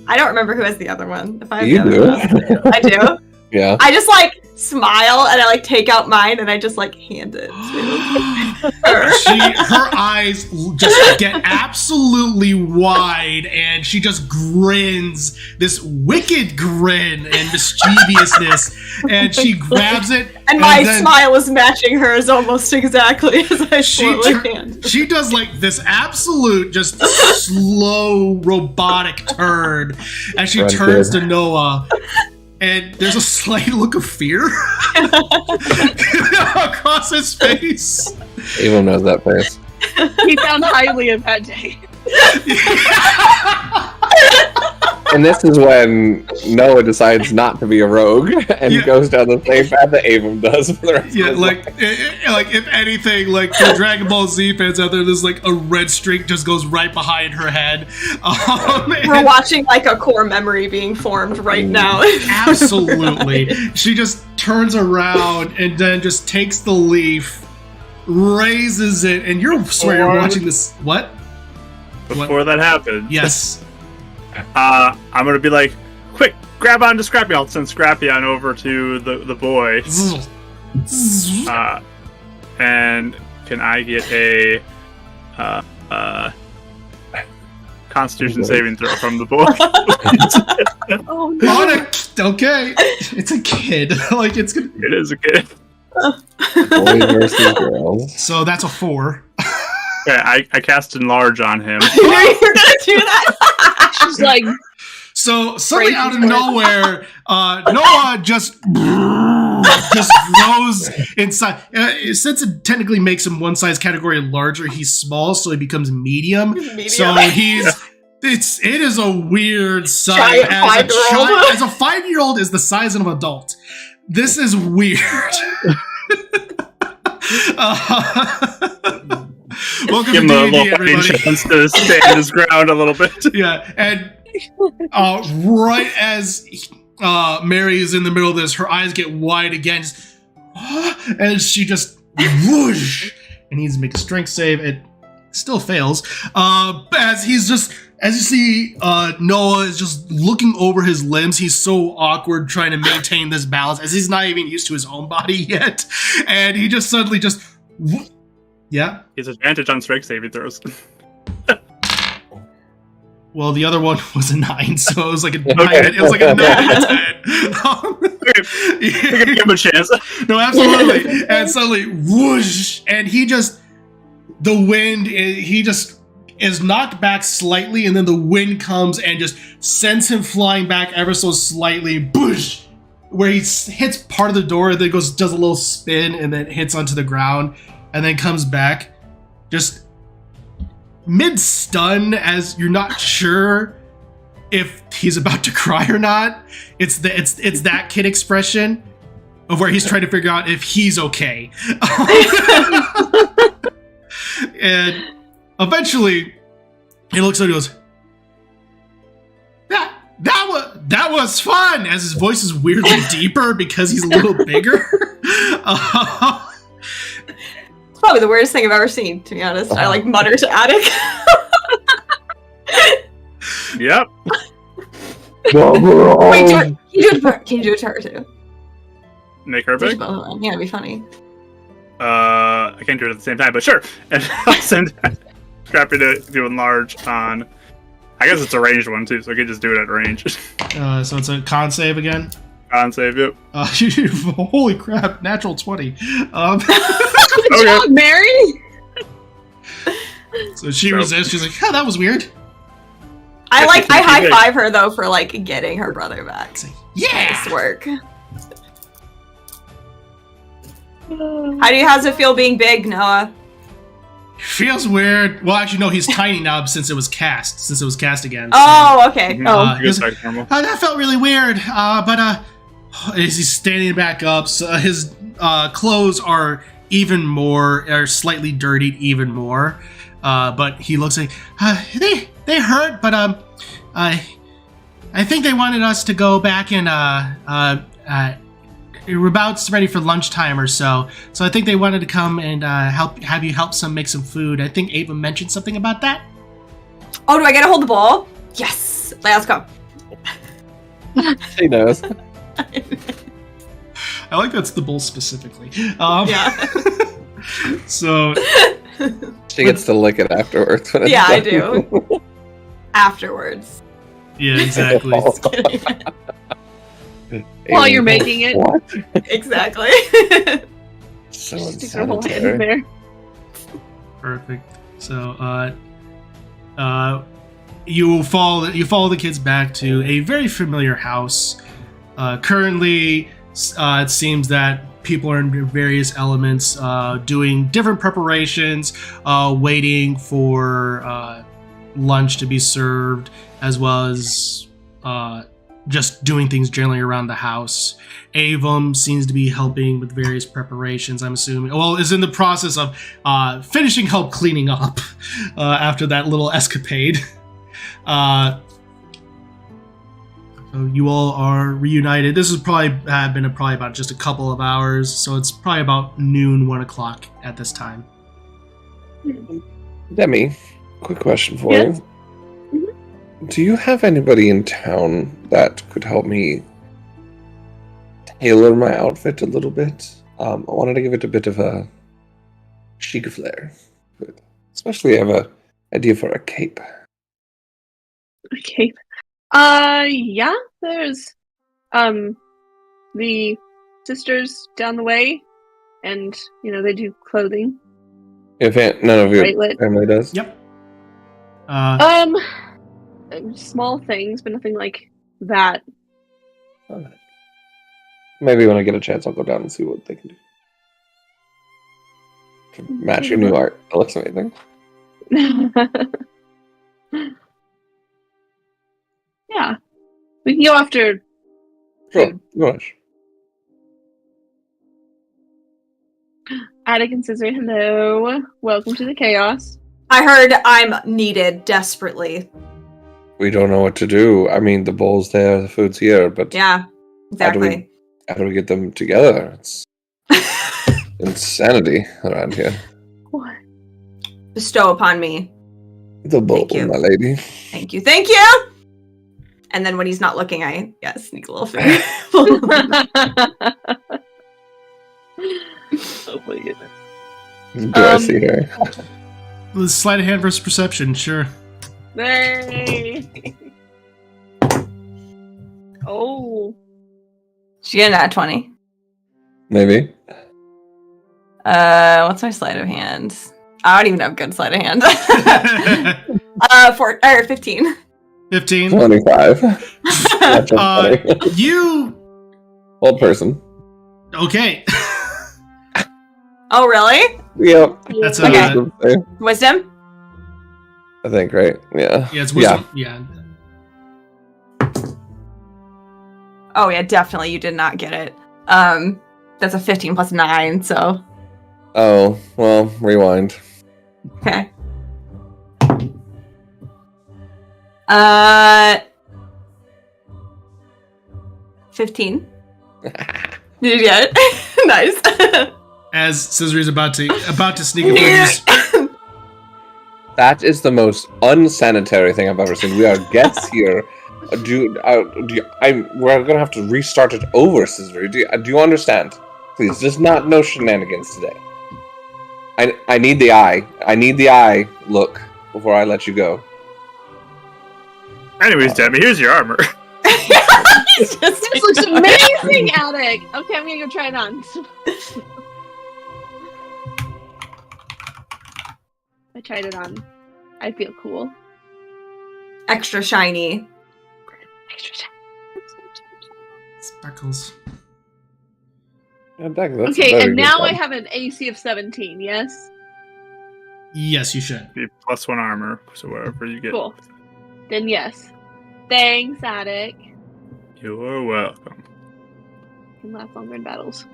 I don't remember who has the other one. If I have You the do. other one. I do. Yeah. I just smile and I take out mine and I just hand it to her. Her eyes just get absolutely wide, and she just grins this wicked grin and mischievousness, and she grabs it. And my smile is matching hers almost exactly as I slowly hand. She does this absolute just slow robotic turn as she turns to Noah. And there's a slight look of fear across his face. Avum knows that face. He found highly of that day. And this is when Noah decides not to be a rogue and goes down the same path that Avum does for the rest of his life. If anything, the Dragon Ball Z fans out there, there's a red streak just goes right behind her head. We're watching a core memory being formed right now. Absolutely. She just turns around and then just takes the leaf, raises it, and you're watching this. What? Before that happened. Yes. I'm gonna be quick, grab onto Scrappy. I'll send Scrappy on over to the boy. And can I get a Constitution saving throw from the boy? Oh no! Okay, it's a kid. It's gonna. It is a kid. Boys versus girls. So that's a 4. Okay, I cast Enlarge on him. You're gonna do that? She's So suddenly out of nowhere, Noah just grows inside. Since it technically makes him one size category larger, he's small, so he becomes medium. So it is a weird size. Giant 5-year-old. As a 5-year-old is the size of an adult. This is weird. Welcome Give to him a D&D, little fighting everybody. chance to stand his ground a little bit. Yeah, and right as Mary is in the middle of this, her eyes get wide again, and she just whoosh, and he needs to make a strength save. It still fails. As you see, Noah is just looking over his limbs. He's so awkward trying to maintain this balance, as he's not even used to his own body yet, and he just suddenly just. Yeah. His advantage on strength saving throws. Well, the other one was a 9, so it was like a 9. It was like a 9 We're gonna give him a chance. No, absolutely. And suddenly, whoosh, and he just is knocked back slightly, and then the wind comes and just sends him flying back ever so slightly, boosh, where he hits part of the door, and then does a little spin, and then hits onto the ground, and then comes back, just mid-stun, as you're not sure if he's about to cry or not. It's that kid expression of where he's trying to figure out if he's okay. And eventually he looks up and goes, that was fun, as his voice is weirdly deeper because he's a little bigger. It's probably the weirdest thing I've ever seen, to be honest. I like mutter to Attic. Yep. Wait, can you do it to her too? Make her big? Yeah, it'd be funny. I can't do it at the same time, but sure. And I'll send Scrappy to do enlarge on. I guess it's a ranged one too, so I could just do it at range. So it's a con save again. Con save, yep. Holy crap! Natural 20. Good job, Mary. So she resists. She's like, "Oh, that was weird." I high five her though for like getting her brother back. Like, yeah. Nice work. How's it feel being big, Noah? Feels weird. Well, actually, no, he's tiny now since it was cast. again. So, Oh, okay. He goes back to normal. that felt really weird. But as he's standing back up, so his clothes are slightly dirtied even more. But he looks like they hurt, but I think they wanted us to go back and we're about ready for lunchtime or so. So I think they wanted to come and have you help make some food. I think Ava mentioned something about that. Oh, do I get to hold the ball? Yes. Let's go. She knows. I like that's the bull specifically. Yeah. So She gets to lick it afterwards. When it's yeah, I done. do. Afterwards. yeah, exactly. While you're making it. What? Exactly. So Stick her whole hand in unsanitary. there. Perfect. So you follow the kids back to a very familiar house. Currently, it seems that people are in various elements, doing different preparations, waiting for lunch to be served, as well as just doing things generally around the house. Avum seems to be helping with various preparations, I'm assuming. Well, is in the process of finishing help cleaning up after that little escapade. So you all are reunited. This has probably been probably about just a couple of hours, so it's probably about noon, 1 o'clock at this time. Demi, quick question for Yes? you. Do you have anybody in town that could help me tailor my outfit a little bit? I wanted to give it a bit of a chic flair. But especially I have an idea for a cape. A cape. Yeah, there's the sisters down the way, and they do clothing. If none of your Rightlet. family does? Yep. Small things, but nothing like that. Alright. Maybe when I get a chance, I'll go down and see what they can do. To match your new art. That looks amazing. Yeah, we can go after. Sure. No rush. Attic and Scissor, hello. Welcome to the chaos. I heard I'm needed desperately. We don't know what to do. I mean, the bowl's there, the food's here, but Yeah, exactly. how do we get them together? It's insanity around here. What? Bestow upon me. The bowl, Thank you. my lady. Thank you. Thank you! And then when he's not looking, I sneak a little food. Oh my goodness. Do I see her? Let's sleight of hand versus perception, sure. Hey. Oh. She got an 20. Maybe. What's my sleight of hand? I don't even have good sleight of hand. 15. 15. 25. That's funny. You. Old person. Okay. Oh, really? Yep. That's Okay. Wisdom? I think, right? Yeah. Yeah, it's wisdom. Yeah. Oh, yeah, definitely. You did not get it. That's a 15 plus 9, so. Oh, well, rewind. Okay. 15. Did you get it? Nice. As Cizris about to sneak up on you. That is the most unsanitary thing I've ever seen. We are guests here. We're gonna have to restart it over, Cizri. Do you understand? Please, just no shenanigans today. I need the eye. I need the eye look before I let you go. Anyways, Debbie, here's your armor. He's just This looks amazing, Attic. Okay, I'm gonna go try it on. I tried it on. I feel cool. extra shiny. Extra shiny. Speckles. Yeah, that's Okay, very and good now one. I have an AC of 17, yes? Yes, you should. Be +1 armor, so whatever you get. Cool. Then yes. Thanks, Attic. You're welcome. Can last longer in battles.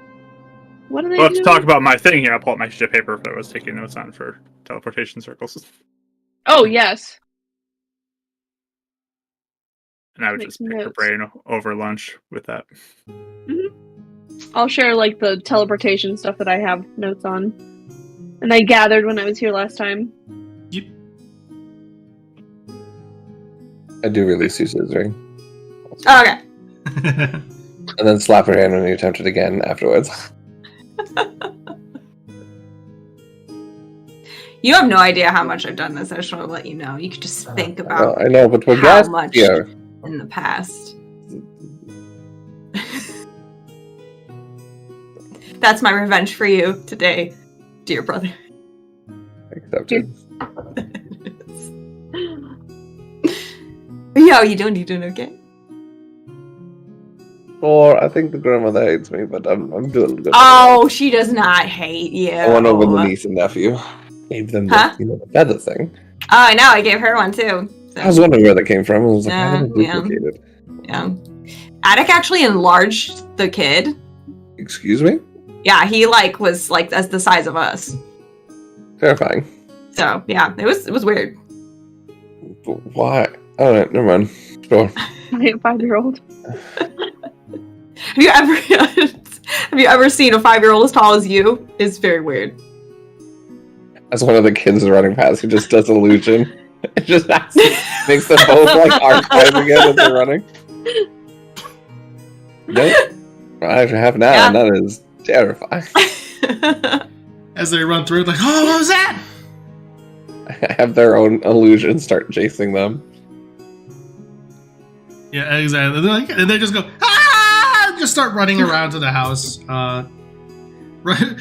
What are they Well, let's doing? talk about my thing here. I'll pull up my sheet of paper that I was taking notes on for teleportation circles. Oh, yes. And I would Make just some pick your notes. brain over lunch with that. I'll share, like, the teleportation stuff that I have notes on. And I gathered when I was here last time. I do release you, Scissoring. Oh, okay. And then slap her hand when you attempt it again afterwards. You have no idea how much I've done this. I just want to let you know. You could just think about I know, but we're how guests much here. in the past. That's my revenge for you today, dear brother. Accepted. Yo, you doing okay? Or I think the grandmother hates me, but I'm doing good. Oh, she does not hate you. I went over the niece and nephew. Gave them Huh? the feather thing. Oh, I know. I gave her one too. So, I was wondering where that came from. I was like, how did it Yeah. duplicate it? yeah. Attic actually enlarged the kid. Excuse me? Yeah, he was as the size of us. Terrifying. So yeah, it was weird. But why? Alright, never mind. Sure. I am 5-year-old. Have you ever seen a 5-year-old as tall as you? It's very weird. As one of the kids is running past, he just does illusion. It just makes them both like archive again as they're running. Nope. I have now, Yeah. and that is terrifying. As they run through, like, oh, what was that? Have their own illusion start chasing them. Yeah, exactly. They're like, and they just go, ah! Just start running around to the house. Right.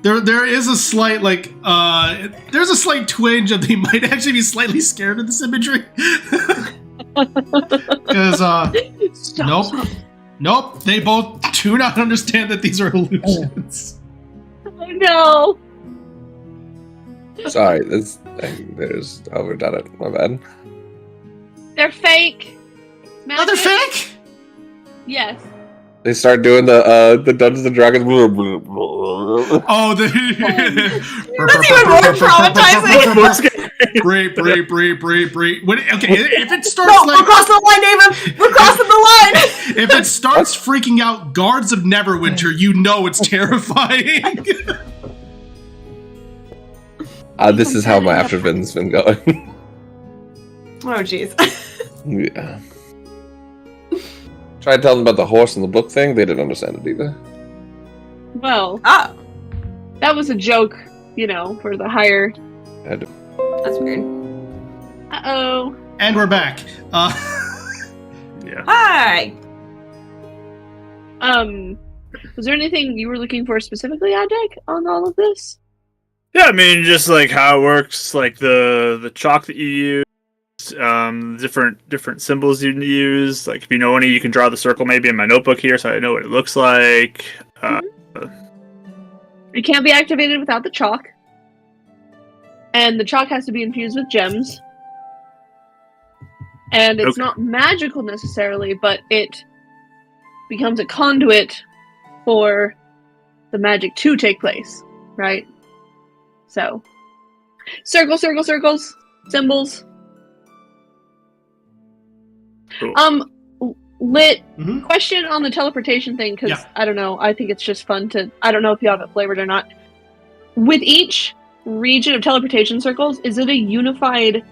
There is a slight there's a slight twinge of they might actually be slightly scared of this imagery. Because nope, they both do not understand that these are illusions. Oh no! Sorry, there's overdone it. My bad. They're fake! Oh, they're Magic? fake? Yes. They start doing the Dungeons and Dragons. Oh, the That's even more traumatizing. Break. Okay, if it starts No, like we're crossing the line, David. We're crossing the line. if it starts freaking out guards of Neverwinter, you know it's terrifying. This is how my aftervin's been going. Oh, jeez. Yeah. Tried telling them about the horse and the book thing. They didn't understand it either. Well, Oh, that was a joke, for the higher. that's weird. Uh-oh. And we're back. Yeah. Hi. Was there anything you were looking for specifically, Adek, on all of this? Yeah, I mean, just like how it works, like the chalk that you use, different symbols you use. Like if you know any, you can draw the circle maybe in my notebook here, so I know what it looks like. It can't be activated without the chalk, and the chalk has to be infused with gems. And it's not magical necessarily, but it becomes a conduit for the magic to take place, right? So, circles, symbols. Cool. Lit, Mhm. question on the teleportation thing, because Yeah. I don't know, I think it's just fun to, I don't know if you have it flavored or not. With each region of teleportation circles, is it a unified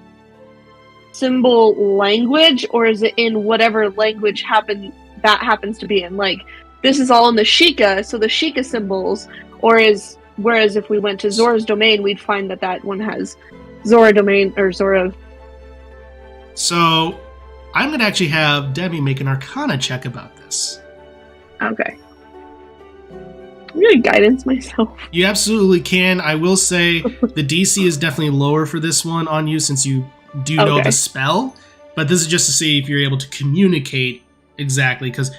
symbol language, or is it in whatever language happens to be in? Like, this is all in the Sheikah, so the Sheikah symbols, whereas if we went to Zora's Domain, we'd find that one has Zora Domain, or Zora. So, I'm going to actually have Debbie make an Arcana check about this. Okay. I'm gonna guidance myself. You absolutely can. I will say the DC is definitely lower for this one on you since you do know Okay. the spell, but this is just to see if you're able to communicate exactly, because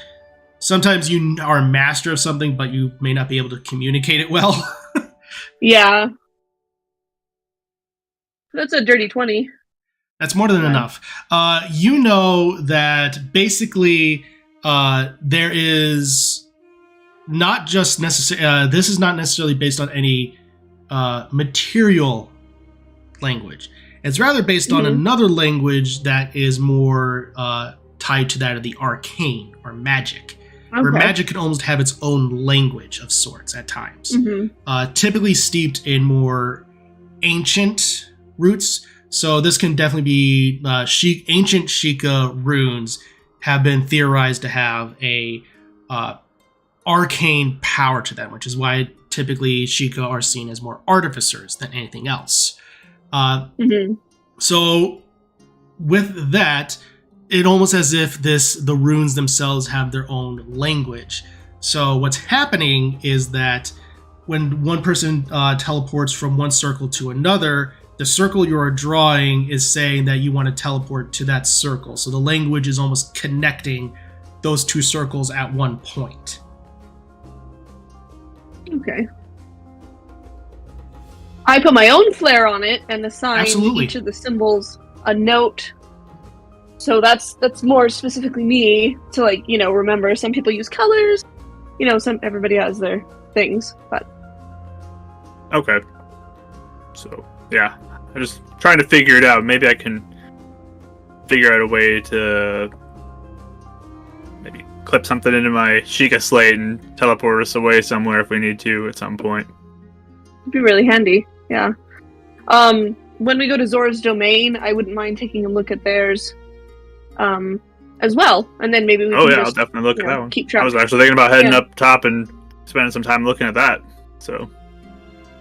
sometimes you are a master of something, but you may not be able to communicate it well. Yeah. That's a dirty 20. That's more than Okay. enough. You know that basically there is not just necessarily, this is not necessarily based on any material language. It's rather based on another language that is more tied to that of the arcane or magic, where magic can almost have its own language of sorts at times. Typically steeped in more ancient roots. So this can definitely be ancient Sheikah runes have been theorized to have a arcane power to them, which is why typically Sheikah are seen as more artificers than anything else. So with that, it almost as if the runes themselves have their own language. So what's happening is that when one person teleports from one circle to another, the circle you are drawing is saying that you want to teleport to that circle. So the language is almost connecting those two circles at one point. Okay. I put my own flair on it and assign Absolutely. each of the symbols a note. So that's more specifically me to remember. Some people use colors. Everybody has their things, but Okay. So, yeah. I'm just trying to figure it out. Maybe I can figure out a way to maybe clip something into my Sheikah slate and teleport us away somewhere if we need to at some point. it'd be really handy. Yeah. When we go to Zora's Domain, I wouldn't mind taking a look at theirs as well. And then maybe we can I'll just definitely look at that one. keep track. I was actually thinking about heading Yeah. up top and spending some time looking at that. So,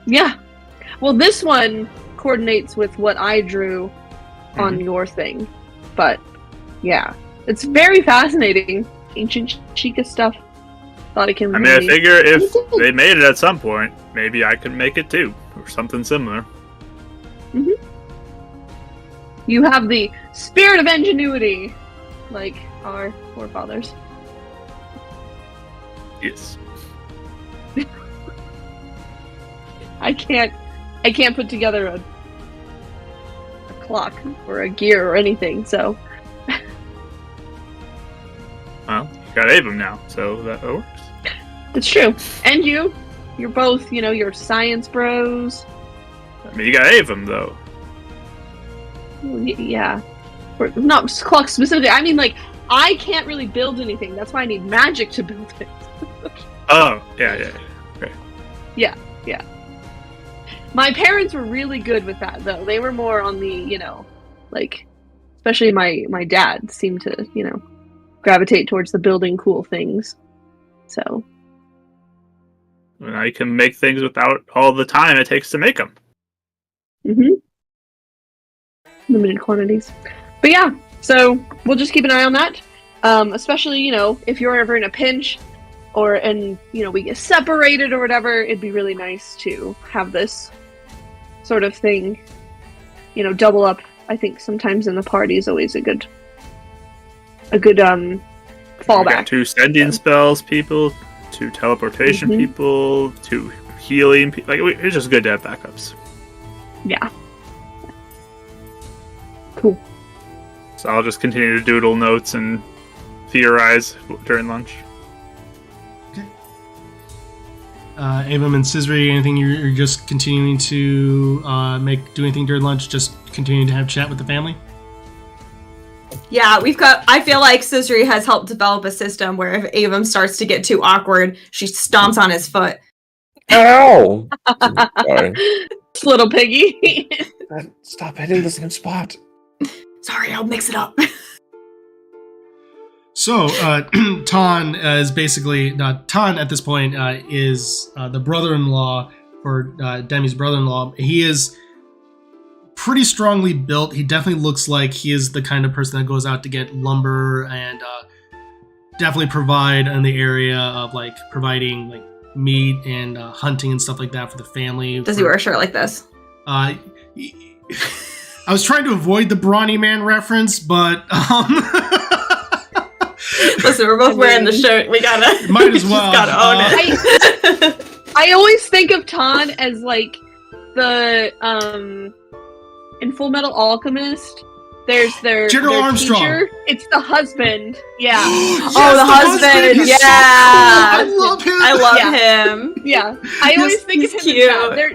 Yeah. Well, this one coordinates with what I drew on your thing. But, yeah. It's very fascinating. Ancient Sheikah stuff. Thought it can I mean, I really... figure if they made it at some point, maybe I could make it too, or something similar. You have the spirit of ingenuity, like our forefathers. Yes. I can't put together a clock or a gear or anything, so Well, got Avum now, so that works. That's true. And you're both, you're science bros. I mean, you got Avum though. Yeah. Or not Clock specifically. I mean, like, I can't really build anything. That's why I need magic to build it. Oh, yeah. Okay. Yeah. My parents were really good with that, though. They were more on the, like, especially my dad seemed to, gravitate towards the building cool things. So. Now you can make things without all the time it takes to make them. Mm-hmm. Limited quantities. But yeah, so we'll just keep an eye on that. Especially, if you're ever in a pinch and we get separated or whatever, it'd be really nice to have this sort of thing, double up. I think sometimes in the party is always a good fallback. Got 2 sending spells people, 2 teleportation people, 2 healing people. Like, it's just good to have backups. Yeah. Cool. So I'll just continue to doodle notes and theorize during lunch. Avum and Cizris, anything you're just continuing to do anything during lunch? Just continuing to have chat with the family? Yeah, I feel like Cizris has helped develop a system where if Avum starts to get too awkward, she stomps on his foot. Ow! Sorry. Little piggy. Stop hitting the same spot. Sorry, I'll mix it up. So, Ton is basically... Ton, at this point, is the brother-in-law for Demi's brother-in-law. He is pretty strongly built. He definitely looks like he is the kind of person that goes out to get lumber and definitely provide in the area of, like, providing, like, meat and hunting and stuff like that for the family. Does he wear a shirt like this? I was trying to avoid the brawny man reference, but... Listen, we're both wearing the shirt. We gotta... Might as well. Gotta own it. I always think of Ton as, like, the, in Full Metal Alchemist, there's their General their Armstrong. teacher. It's the husband. Yeah. Yes, the husband. He's Yeah. so cool. I love him. I love him. Yeah. I always think of he's him cute. as that.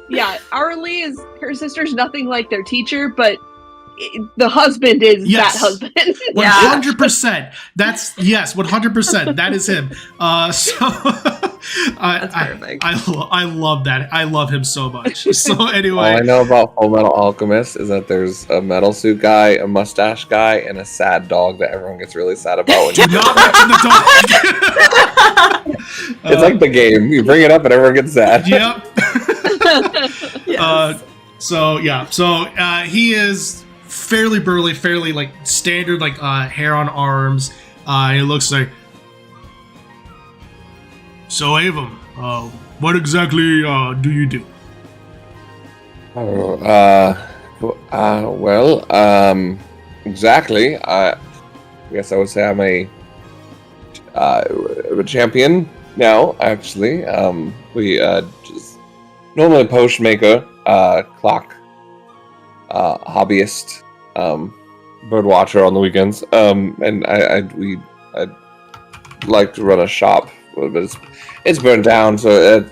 Yeah, Arlie is her sister's nothing like their teacher, but the husband is Yes. that husband. 100%. That's 100%. That is him. That's perfect. I love that. I love him so much. So All anyway, I know about Full Metal Alchemist is that there's a metal suit guy, a mustache guy, and a sad dog that everyone gets really sad about. When do not mention the dog. It's like the game. You bring it up and everyone gets sad. Yep. Yes. So he is fairly burly, fairly like standard, like hair on arms. He looks like. So Avum, what exactly do you do? Exactly. I guess I would say I'm a champion now. Actually, we just normally potion maker, clock, hobbyist, bird watcher on the weekends. And I'd like to run a shop, but it's burned down, so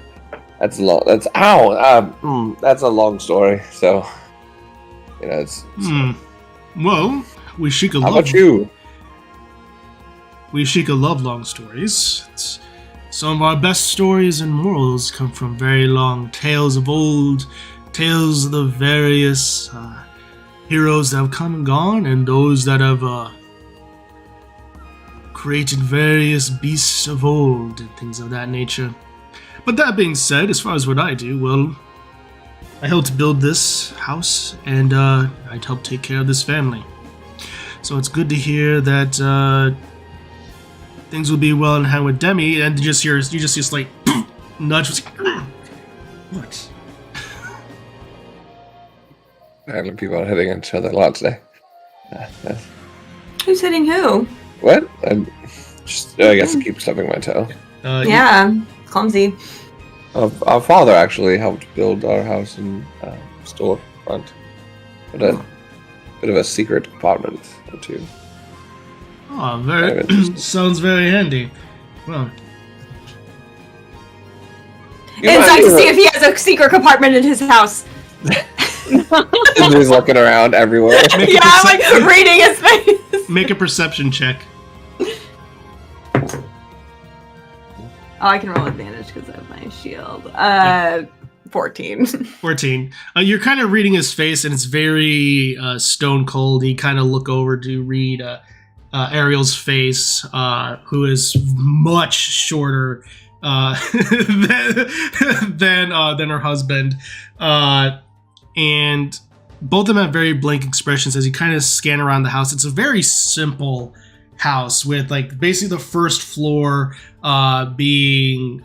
that's a long. That's a long story. So it's. Well, we Sheikah How love. about you? We Sheikah love long stories. Some of our best stories and morals come from very long tales of old, tales of the various heroes that have come and gone, and those that have created various beasts of old and things of that nature. But that being said, as far as what I do, well, I helped build this house, and I'd help take care of this family. So it's good to hear that things will be well in hand with Demi, and you just hear this like nudge. What? Apparently people are hitting each other a lot today. Who's hitting who? What? I guess I keep stubbing my toe. Yeah, clumsy. Our father actually helped build our house and storefront. But a bit of a secret apartment or two. Oh, very sounds very handy. Well, Inside to see if he has a secret compartment in his house. He's looking around everywhere. Yeah, I'm like reading his face. Make a perception check. Oh, I can roll advantage because of my shield. 14. 14. You're kind of reading his face, and it's very stone cold. You kind of look over to read Ariel's face, who is much shorter than her husband, and both of them have very blank expressions as you kind of scan around the house. It's a very simple house with like basically the first floor being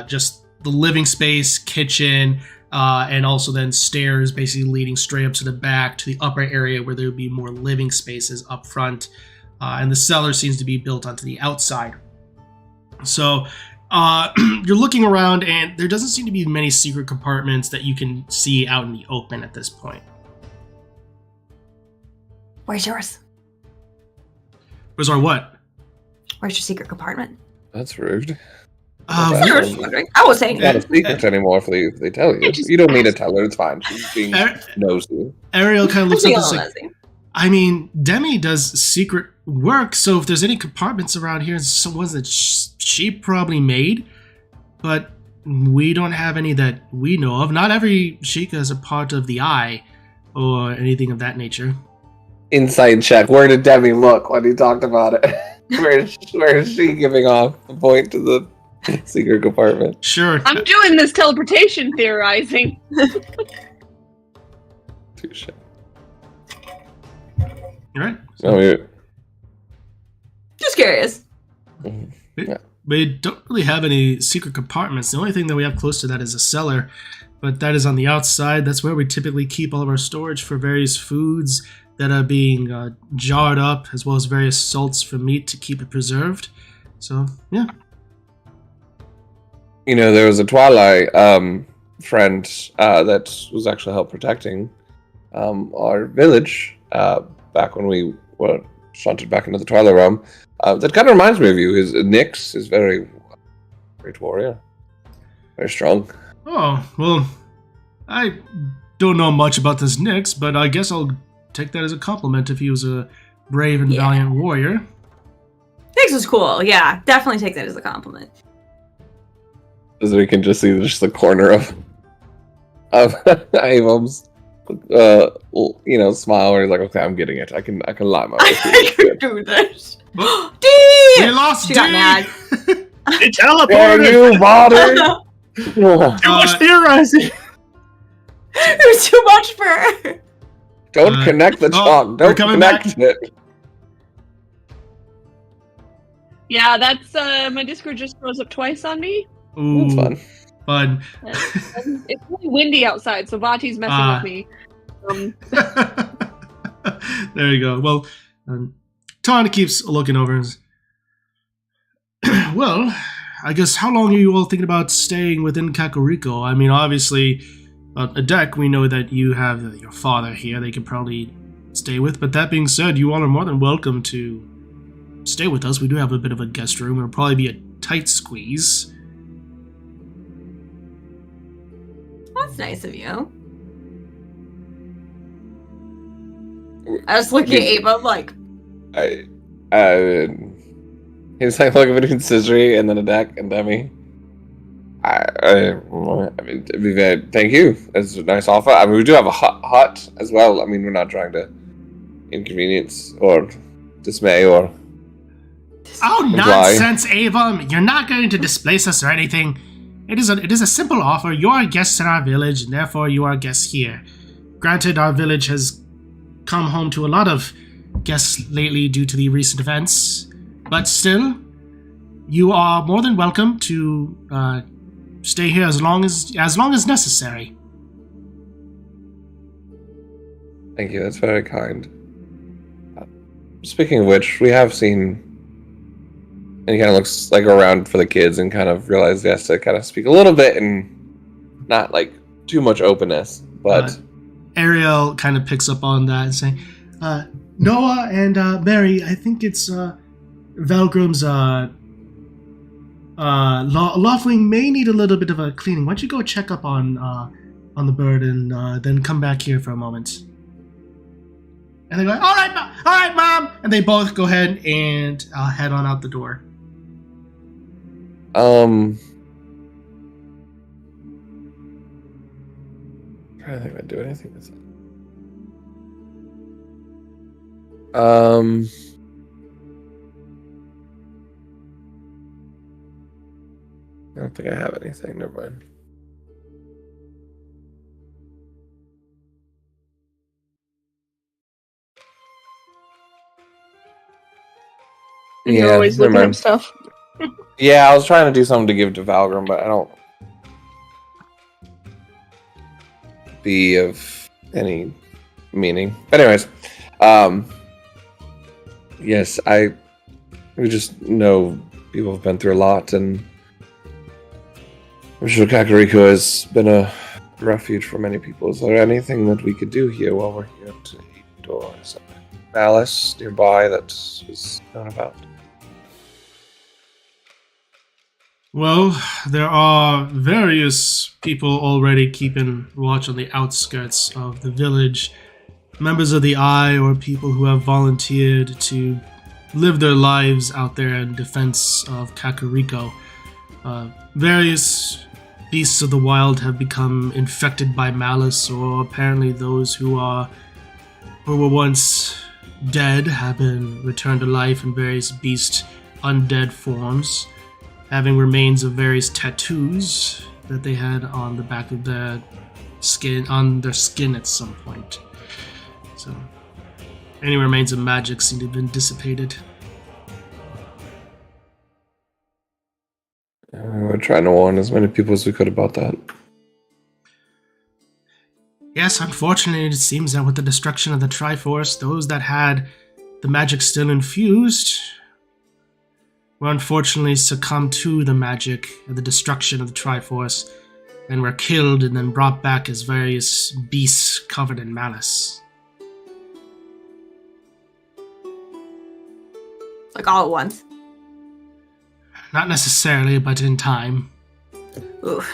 just the living space, kitchen, and also then stairs basically leading straight up to the back to the upper area where there would be more living spaces up front, and the cellar seems to be built onto the outside. So you're looking around and there doesn't seem to be many secret compartments that you can see out in the open at this point. Where's yours? Where's our what? Where's your secret compartment? That's rude. I was wondering. I was saying. It's not a secret anymore if they tell you. You don't need to tell her. It's fine. She's being nosy. Ariel kind of looks up and says, Nosy. I mean, Demi does secret work, so if there's any compartments around here, it's some ones that she probably made, but we don't have any that we know of. Not every Sheikah is a part of the Eye or anything of that nature. Inside check. Where did Demi look when he talked about it? Where is she giving off the point to the secret compartment? Sure. I'm doing this teleportation theorizing. Touche. You're right. Just curious. We don't really have any secret compartments. The only thing that we have close to that is a cellar, but that is on the outside. That's where we typically keep all of our storage for various foods that are being jarred up, as well as various salts for meat to keep it preserved. So, yeah. You know, there was a Twilight friend that was actually help protecting our village back when we were shunted back into the Twilight Realm. That kind of reminds me of you. Nyx is very great warrior. Very strong. Oh, well, I don't know much about this Nyx, but I guess I'll take that as a compliment if he was a brave and valiant warrior. Nyx was cool. Yeah, definitely take that as a compliment. As we can just see just the corner of Avon's smile where he's like, okay, I'm getting it. I can lie my way. I could do this. We D! lost She D! got mad. It Are teleported! you bothered? Too much theorizing! There's too much for her. Don't connect the chalk. we're Don't coming connect it. Yeah, that's my Discord just rose up twice on me. Ooh, Fun. fun. And it's really windy outside, so Vati's messing with me. There you go. Well, Tana keeps looking over and says, well, I guess how long are you all thinking about staying within Kakariko? I mean, obviously, a deck, we know that you have your father here they could probably stay with, but that being said, you all are more than welcome to stay with us. We do have a bit of a guest room. It'll probably be a tight squeeze. That's nice of you. I was looking at Ava like... He's like looking between Cizris and then a deck and Demi. I mean, thank you. It's a nice offer. I mean, we do have a hut as well. I mean, we're not trying to inconvenience or dismay or... Oh, imply. nonsense, Ava! You're not going to displace us or anything. It is a simple offer. You are guests in our village, and therefore you are guests here. Granted, our village has come home to a lot of guests lately due to the recent events, but still, you are more than welcome to stay here as long as necessary. Thank you, that's very kind. Speaking of which, we have seen... And he kind of looks like around for the kids and kind of realizes he has to kind of speak a little bit and not like too much openness, but... Ariel kind of picks up on that and saying, Noah and Mary, I think it's Valgrim's Loftwing may need a little bit of a cleaning. Why don't you go check up on the bird and then come back here for a moment? And they go, all right, Mom! And they both go ahead and head on out the door. I'm trying to think if I do anything with it. I don't think I have anything. Never mind. And you're always never looking up mind. stuff. Yeah, I was trying to do something to give to Valgrim, but I don't be of any meaning. But anyways, yes, we just know people have been through a lot, and I'm sure Kakariko has been a refuge for many people. Is there anything that we could do here while we're here to eat, or is there malice nearby that is known about? Well, there are various people already keeping watch on the outskirts of the village. Members of the Eye, or people who have volunteered to live their lives out there in defense of Kakariko. Various beasts of the wild have become infected by malice, or apparently those who were once dead have been returned to life in various beast undead forms, having remains of various tattoos that they had on the back of their skin, at some point. So, any remains of magic seem to have been dissipated. We're trying to warn as many people as we could about that. Yes, unfortunately, it seems that with the destruction of the Triforce, those that had the magic still infused were unfortunately succumbed to the magic and the destruction of the Triforce, and were killed and then brought back as various beasts covered in malice. Like all at once. Not necessarily, but in time. Oof.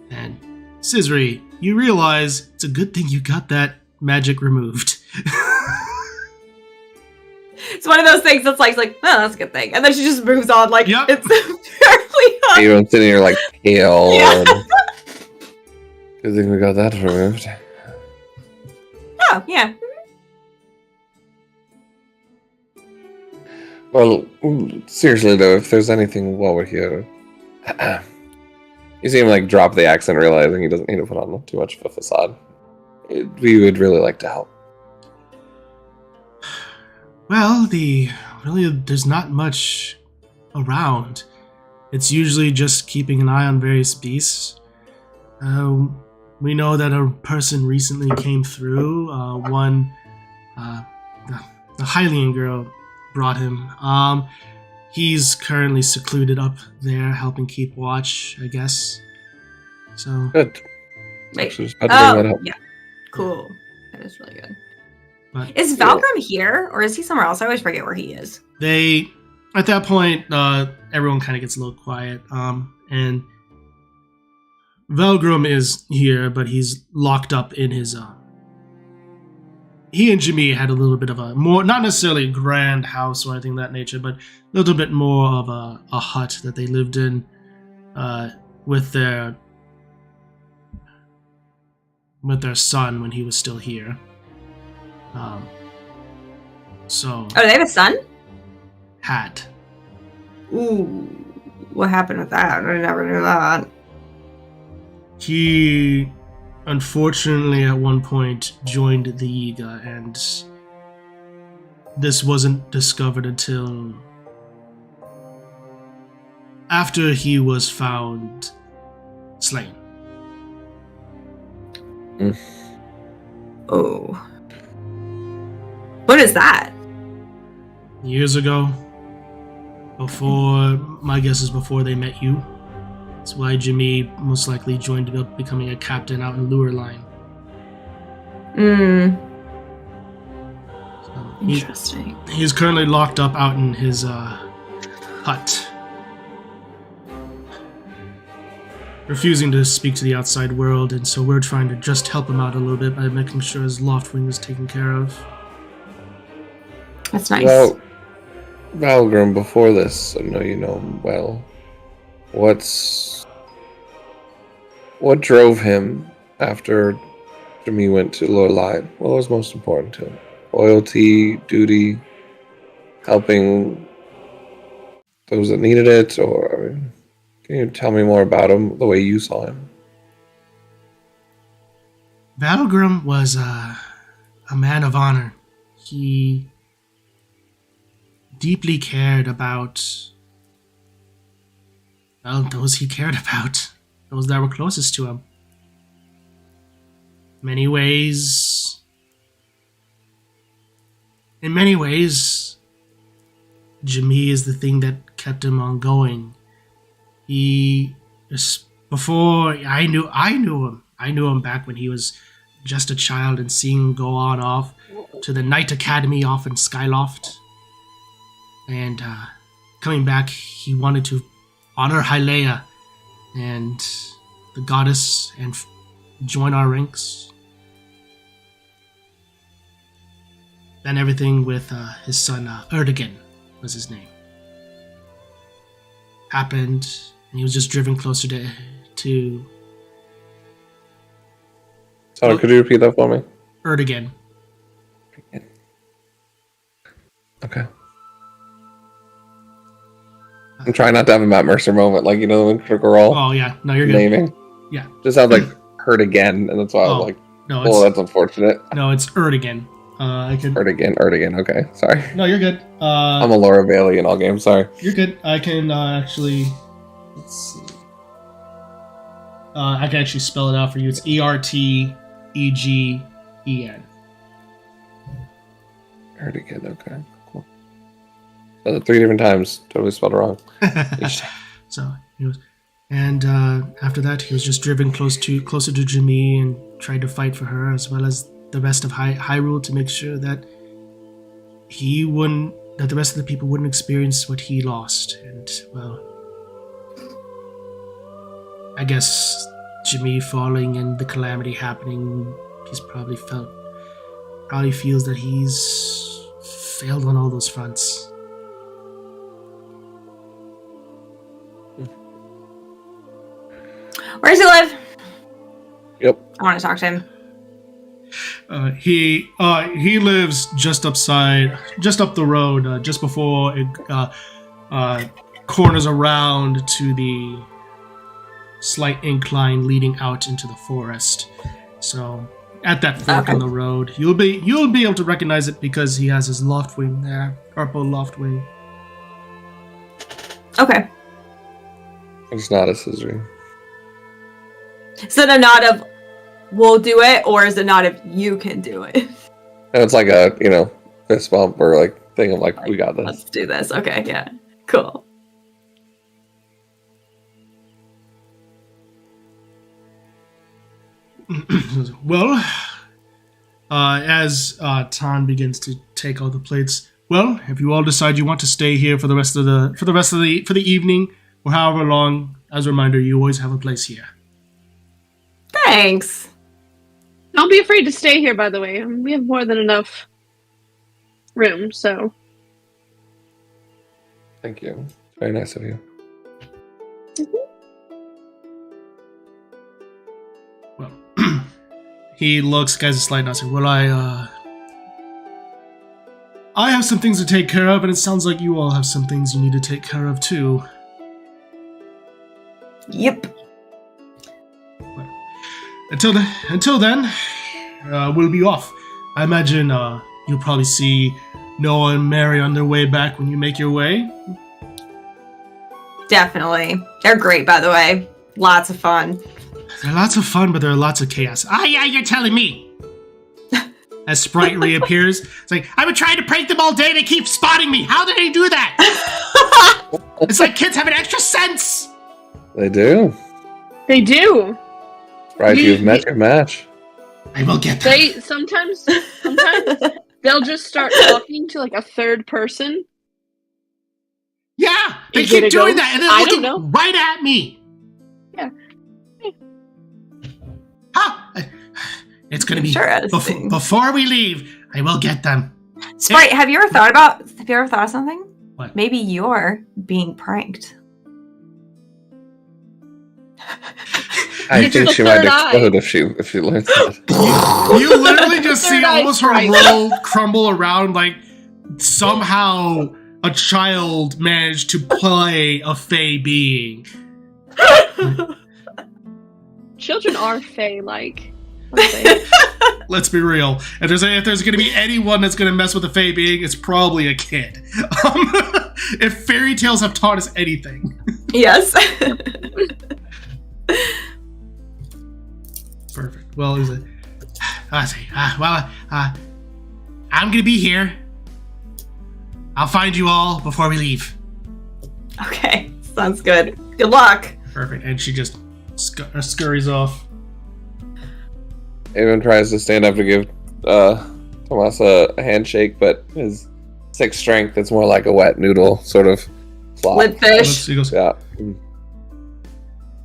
And Cizri, you realize it's a good thing you got that magic removed. It's one of those things that's like, oh, that's a good thing. And then she just moves on like Yep. it's fairly on. Everyone's sitting here like pale. Yeah. Good thing we got that removed. Oh, yeah. Well, seriously though, if there's anything while we're here, you see him like drop the accent, realizing he doesn't need to put on too much of a facade. We would really like to help. Well, there's not much around. It's usually just keeping an eye on various beasts. We know that a person recently came through. The Hylian girl brought him. He's currently secluded up there, helping keep watch, I guess. So Good. Wait. Actually, just about to bring that up. Yeah. Cool. That is really good. but Is Valgrim here, or is he somewhere else? I always forget where he is. they, at that point, everyone kind of gets a little quiet. And Valgrim is here, but he's locked up in his. He and Jimmy had a little bit of a more, not necessarily a grand house or anything of that nature, but a little bit more of a hut that they lived in with their son when he was still here. So Oh, do they have a son? had. Ooh. What happened with that? I never knew that. He unfortunately at one point joined the Yiga, and this wasn't discovered until after he was found slain. Oh. What is that? Years ago, my guess is before they met you. That's why Jimmy most likely joined up becoming a captain out in Lure Line. Hmm. So, Interesting. He's currently locked up out in his hut, refusing to speak to the outside world, and so we're trying to just help him out a little bit by making sure his loft wing is taken care of. That's nice. Well, Valgrim, before this, I know you know him well. What drove him after Jimmy went to Lorelei? What was most important to him? Loyalty, duty, helping those that needed it, or I mean, can you tell me more about him, the way you saw him? Valgrim was a man of honor. He deeply cared about, well, those he cared about, those that were closest to him. In many ways, Jimmy is the thing that kept him on going. Before I knew him back when he was just a child, and seeing him go on off to the Knight Academy off in Skyloft. And coming back, he wanted to honor Hyleia and the goddess and join our ranks. Then everything with his son, Erdogan was his name, happened, and he was just driven closer to Sorry, could you repeat that for me? Erdogan. Okay. I'm trying not to have a Matt Mercer moment, like, you know, when Critical Role Oh yeah, no, you're good. naming. Yeah. Just sounds like Hurt Again, and that's why I was like, No, oh, that's unfortunate. it's Erdogan. Hurt Again, okay, sorry. No, you're good. I'm a Laura Bailey in all games, sorry. You're good. I can actually. Let's see. I can actually spell it out for you. It's Ertegen. Hurt Again, okay, cool. So 3 different times, totally spelled it wrong. So he was, and after that, he was just driven closer to Jimmy and tried to fight for her, as well as the rest of Hyrule, to make sure that the rest of the people wouldn't experience what he lost. And well, I guess Jimmy falling and the Calamity happening, he's probably feels that he's failed on all those fronts. Where does he live? Yep. I want to talk to him. He lives just up the road, just before it corners around to the slight incline leading out into the forest. So at that fork in the road, you'll be able to recognize it because he has his loft wing there, purple loft wing. Okay. It's not a scissoring. Is it a nod of we'll do it, or is it not if you can do it? And it's like a, you know, fist bump or like thing of like, we got this. Let's do this. Okay, yeah. Cool. Well, as Tan begins to take all the plates, well, if you all decide you want to stay here for the evening or however long, as a reminder, you always have a place here. Thanks. Don't be afraid to stay here, by the way. We have more than enough room, so. Thank you. Very nice of you. Well, he looks, guys, a slight nod, saying, well, I have some things to take care of, and it sounds like you all have some things you need to take care of, too. Yep. Until then, we'll be off. I imagine you'll probably see Noah and Mary on their way back when you make your way. Definitely. They're great, by the way. Lots of fun. They're lots of fun, but there are lots of chaos. Ah, yeah, you're telling me. As Sprite reappears, it's like, I've been trying to prank them all day. They keep spotting me. How did they do that? It's like kids have an extra sense. They do. They do. Right, you've met your match. I will get them. Sometimes they'll just start talking to like a third person. Yeah, they Is it keep a doing ghost? that, and they're I don't looking know. right at me. Yeah. Ha! It's gonna be Sure is. before we leave. I will get them. Sprite, have you ever thought of something? What? Maybe you're being pranked. I It's think the she might third eye. explode if she learns that. You literally just see Third eye almost her strike. world crumble around like somehow a child managed to play a fey being. Children are fey-like. Let's be real. If there's going to be anyone that's going to mess with a fey being, it's probably a kid. If fairy tales have taught us anything. Yes. Perfect. Well, is it? Let's see. I'm going to be here. I'll find you all before we leave. Okay, sounds good. Good luck. Perfect. And she just scurries off. Avon tries to stand up to give Tomas a handshake, but his 6 strength, it's more like a wet noodle sort of flop. Lip fish. He goes, Yeah.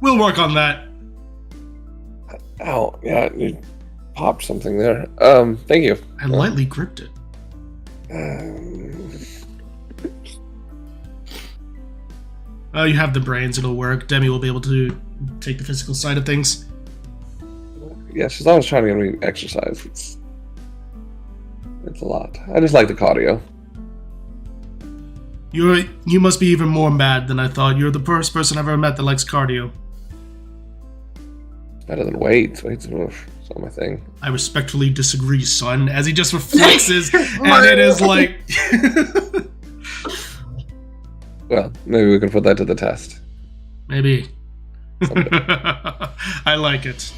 we'll work on that. Ow. Yeah, you popped something there. Thank you. I lightly gripped it. You have the brains, it'll work. Demi will be able to take the physical side of things. Yeah, she's always trying to get me exercise. It's a lot. I just like the cardio. You must be even more mad than I thought. You're the first person I've ever met that likes cardio. Better than weights. Weights are not my thing. I respectfully disagree, son, as he just reflexes, and it is like... Well, maybe we can put that to the test. Maybe. Someday. I like it.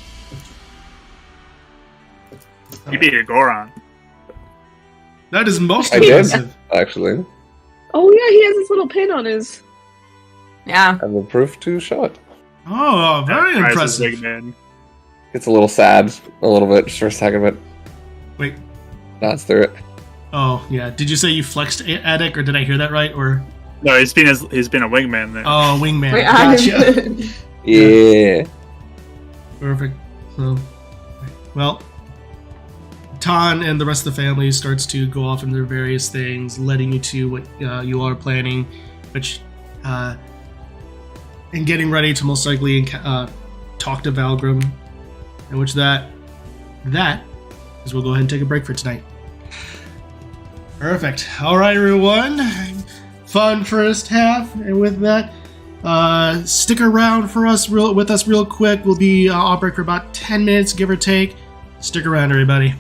You beat a Goron. That is most I did. impressive. Actually, Oh yeah, he has this little pin on his. Yeah. I have the proof to show it. Oh, very That prize is impressive. big, man. It's a little sad, a little bit, just for a second, but Wait. nods through it. Oh, yeah. Did you say you flexed Attic, or did I hear that right? Or No, he's been a wingman there. oh, wingman. Wait, Gotcha. Yeah. Perfect. So, well, Tan and the rest of the family starts to go off in their various things, letting you to what you all are planning, which, and getting ready to most likely talk to Valgrim, in which that is we'll go ahead and take a break for tonight. Perfect. All right, everyone. Fun first half, and with that, stick around for us real quick. We'll be off break for about 10 minutes, give or take. Stick around, everybody.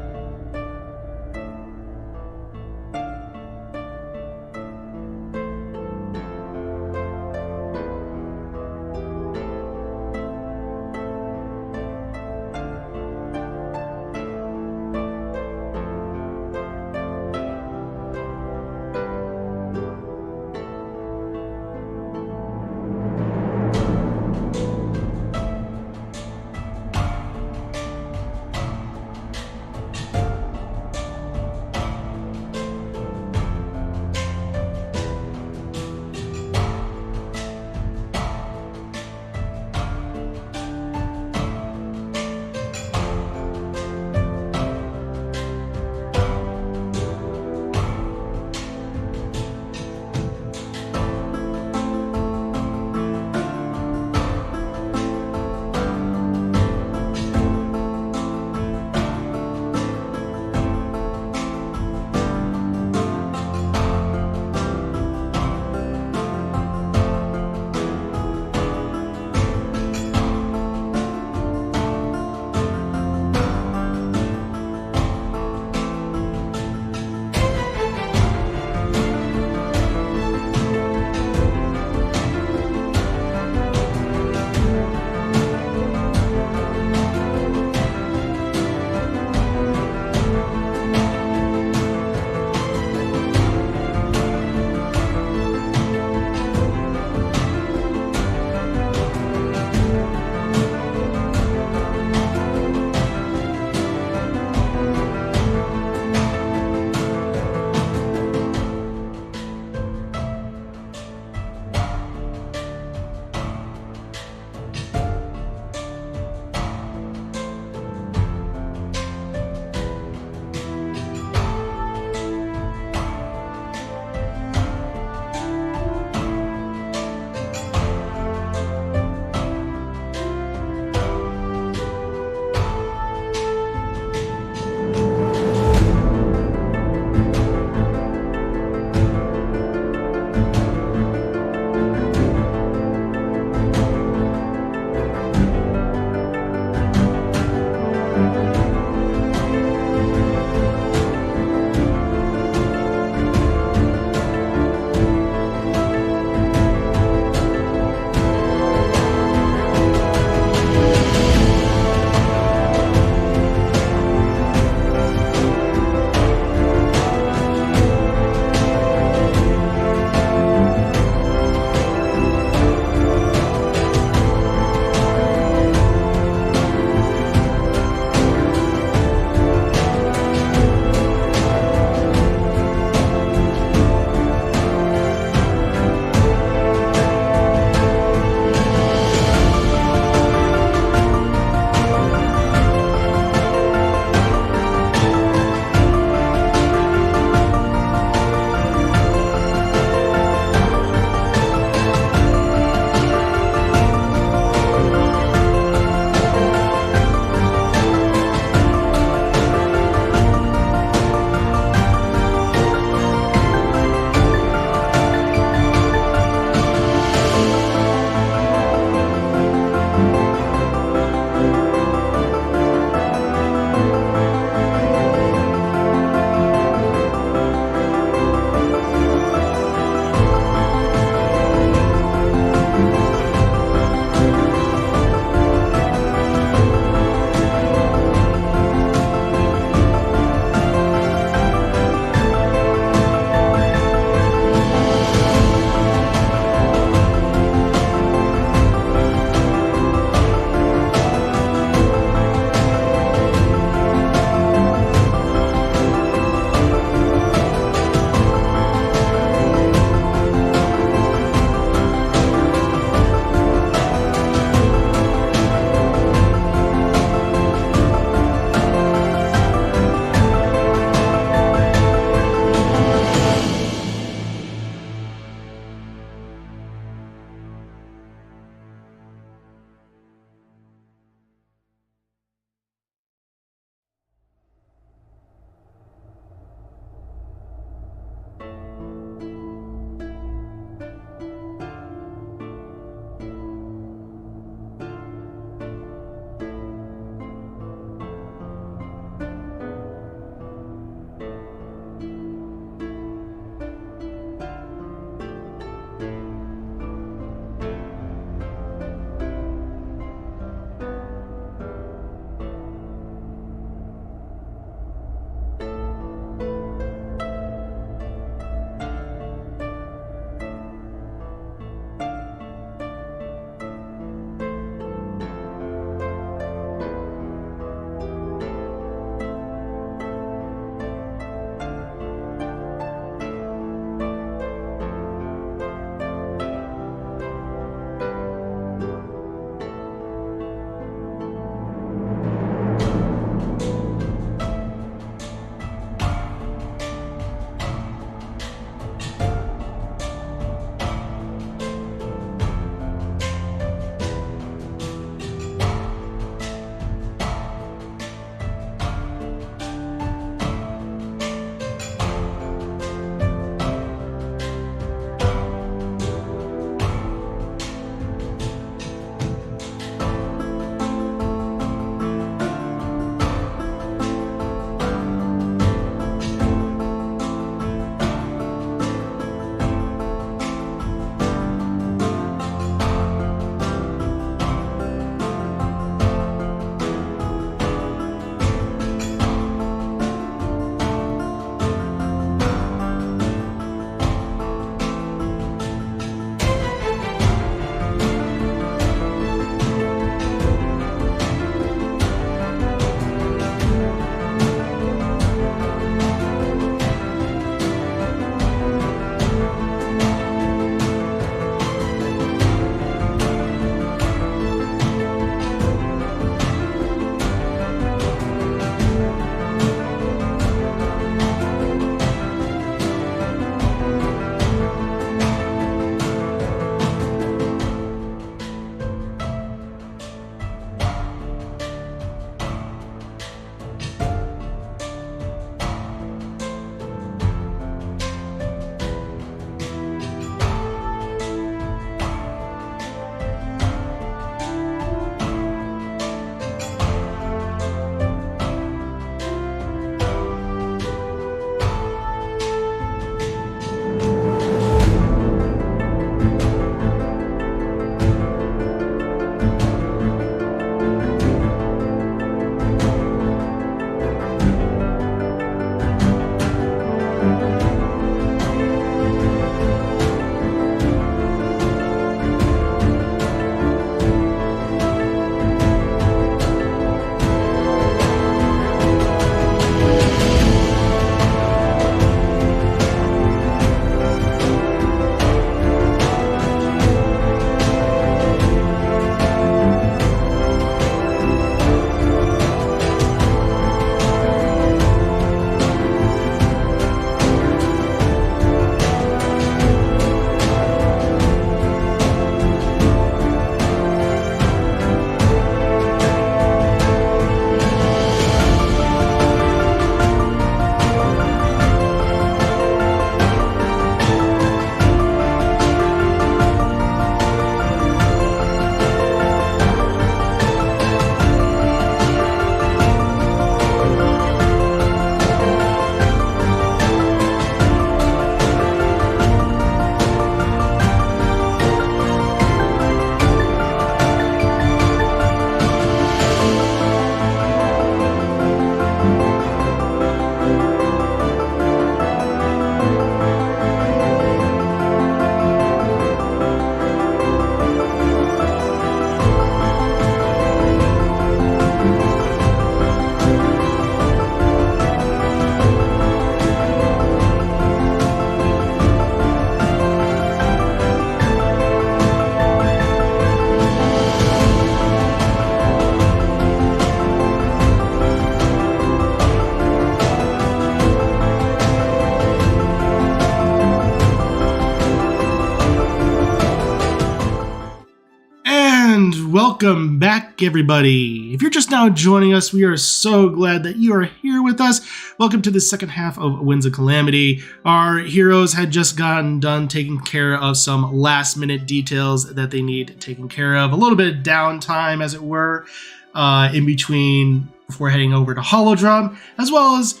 And welcome back, everybody. If you're just now joining us, we are so glad that you are here with us. Welcome to the second half of Winds of Calamity. Our heroes had just gotten done taking care of some last-minute details that they need taken care of. A little bit of downtime, as it were, in between before heading over to Holodrum, as well as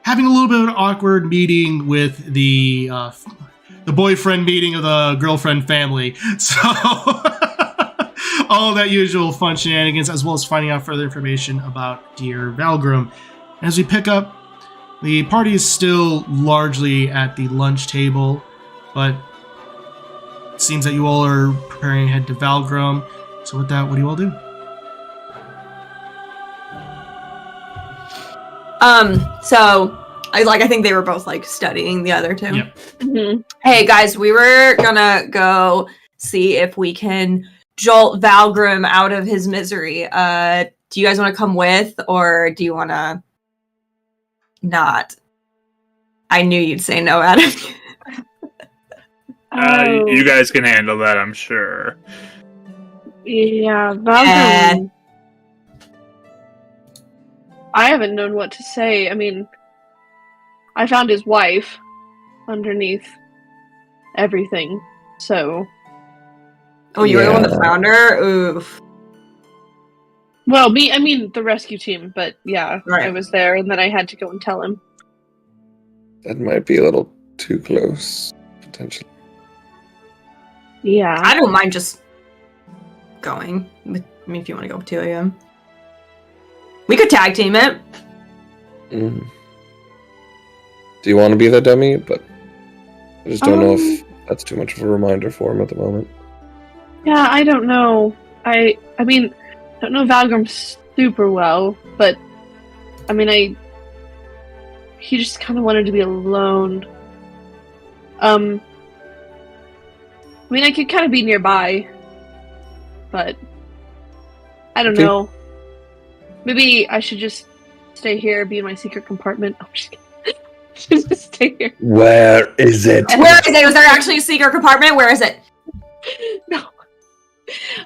having a little bit of an awkward meeting with the boyfriend meeting of the girlfriend family. So all that usual fun shenanigans, as well as finding out further information about dear Valgrim. As we pick up, the party is still largely at the lunch table, but it seems that you all are preparing to head to Valgrim. So with that, what do you all do? So I think they were both like studying the other two. Yep. Mm-hmm. Hey guys, we were gonna go see if we can jolt Valgrim out of his misery. Do you guys want to come with, or do you want to not? I knew you'd say no, Adam. You guys can handle that, I'm sure. Yeah, Valgrim. I haven't known what to say. I mean, I found his wife underneath everything, so... Oh, you were the one that found her? Oof. Well, the rescue team, but yeah, Right. I was there, and then I had to go and tell him. That might be a little too close, potentially. Yeah. I don't mind just going. If you want to go too, yeah. We could tag team it. Mm. Do you want to be the dummy? But I just don't know if that's too much of a reminder for him at the moment. Yeah, I don't know. I don't know Valgrim super well, but he just kind of wanted to be alone. I could kind of be nearby, but I don't know. Maybe I should just stay here, be in my secret compartment. I'm just kidding. I should just stay here. Where is it? Where is it? Was there actually a secret compartment? Where is it? No.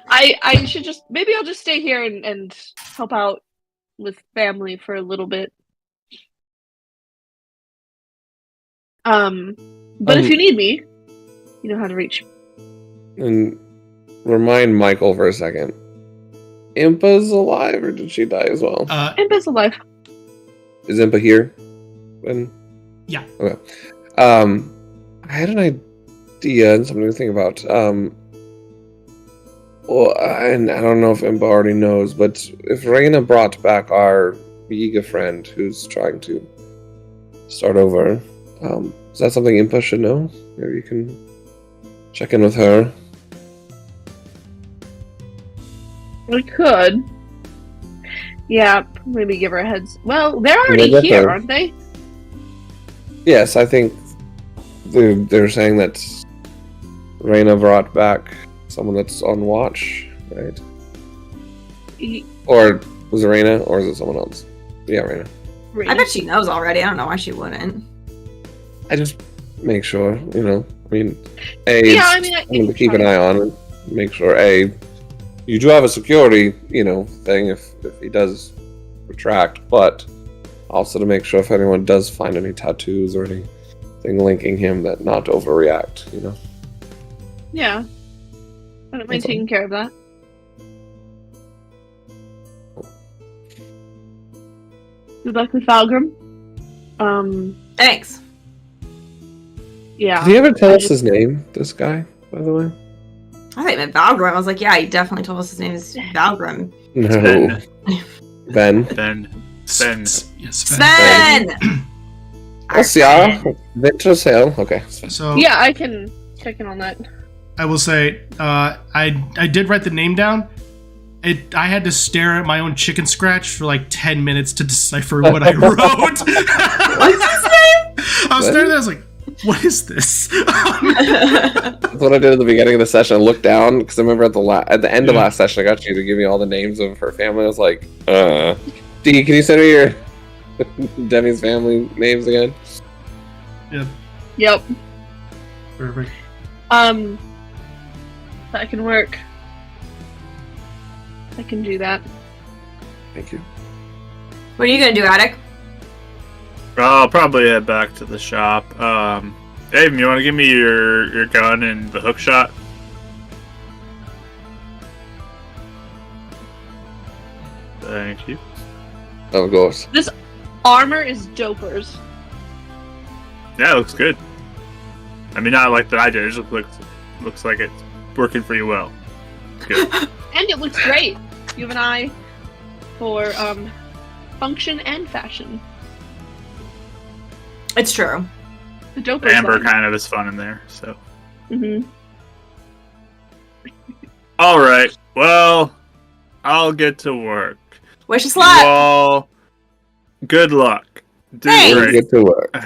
I should just... Maybe I'll just stay here and help out with family for a little bit. But if you need me, you know how to reach me. And remind Michael for a second. Impa's alive, or did she die as well? Impa's alive. Is Impa here? When? Yeah. Okay. I had an idea and something to think about. Well, and I don't know if Impa already knows, but if Reina brought back our Yiga friend who's trying to start over, is that something Impa should know? Maybe you can check in with her. We could. Yeah, maybe give her a heads. Well, they're already here, aren't they? Yes, I think they're saying that Reina brought back someone that's on watch, right? Or was it Reina, or is it someone else? Yeah, Reina. I bet she knows already. I don't know why she wouldn't. I just make sure, I'm going to keep an eye on and make sure, you do have a security, thing if he does retract, but also to make sure if anyone does find any tattoos or anything linking him, that not to overreact, Yeah. I don't mind taking care of that. Good luck with Valgrim. Thanks. Yeah. Did he ever tell us his name, this guy, by the way? I thought you meant Valgrim. I was like, yeah, he definitely told us his name is Valgrim. No. Ben. Yes, Sven! Ciara? Victor Sale. Okay. So Yeah, I can check in on that. I will say, I did write the name down. I had to stare at my own chicken scratch for like 10 minutes to decipher what I wrote. What's his name? I was staring there, I was like, what is this? That's what I did at the beginning of the session. I looked down, because I remember at the end of last session, I got you to give me all the names of her family. I was like, D, can you send me your Demi's family names again? Yep. Perfect. That can work. I can do that. Thank you. What are you gonna do, Attic? I'll probably head back to the shop. Aiden, you want to give me your gun and the hook shot? Thank you. Of course. This armor is dopers. Yeah, it looks good. I mean, not like that I did. It just looks like it's working for you well. It's good. And it looks great. You have an eye for function and fashion. It's true. The dopers. Amber kind of is fun in there, so. Mm-hmm. All right. Well, I'll get to work. Wish us You luck. all, good luck. Do Thanks. great. Get to work.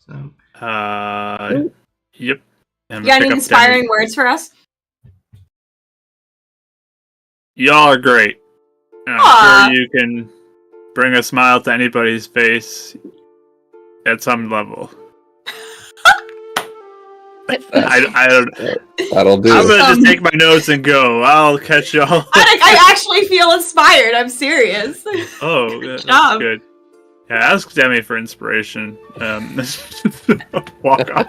So, Yep. You And got pick any up inspiring Demi. words for us? Y'all are great. And Aw. I'm sure you can bring a smile to anybody's face at some level. I don't. That'll do. I'm gonna just take my notes and go. I'll catch y'all. I actually feel inspired. I'm serious. Oh, yeah, that's job. good. Yeah, ask Demi for inspiration. Walk off.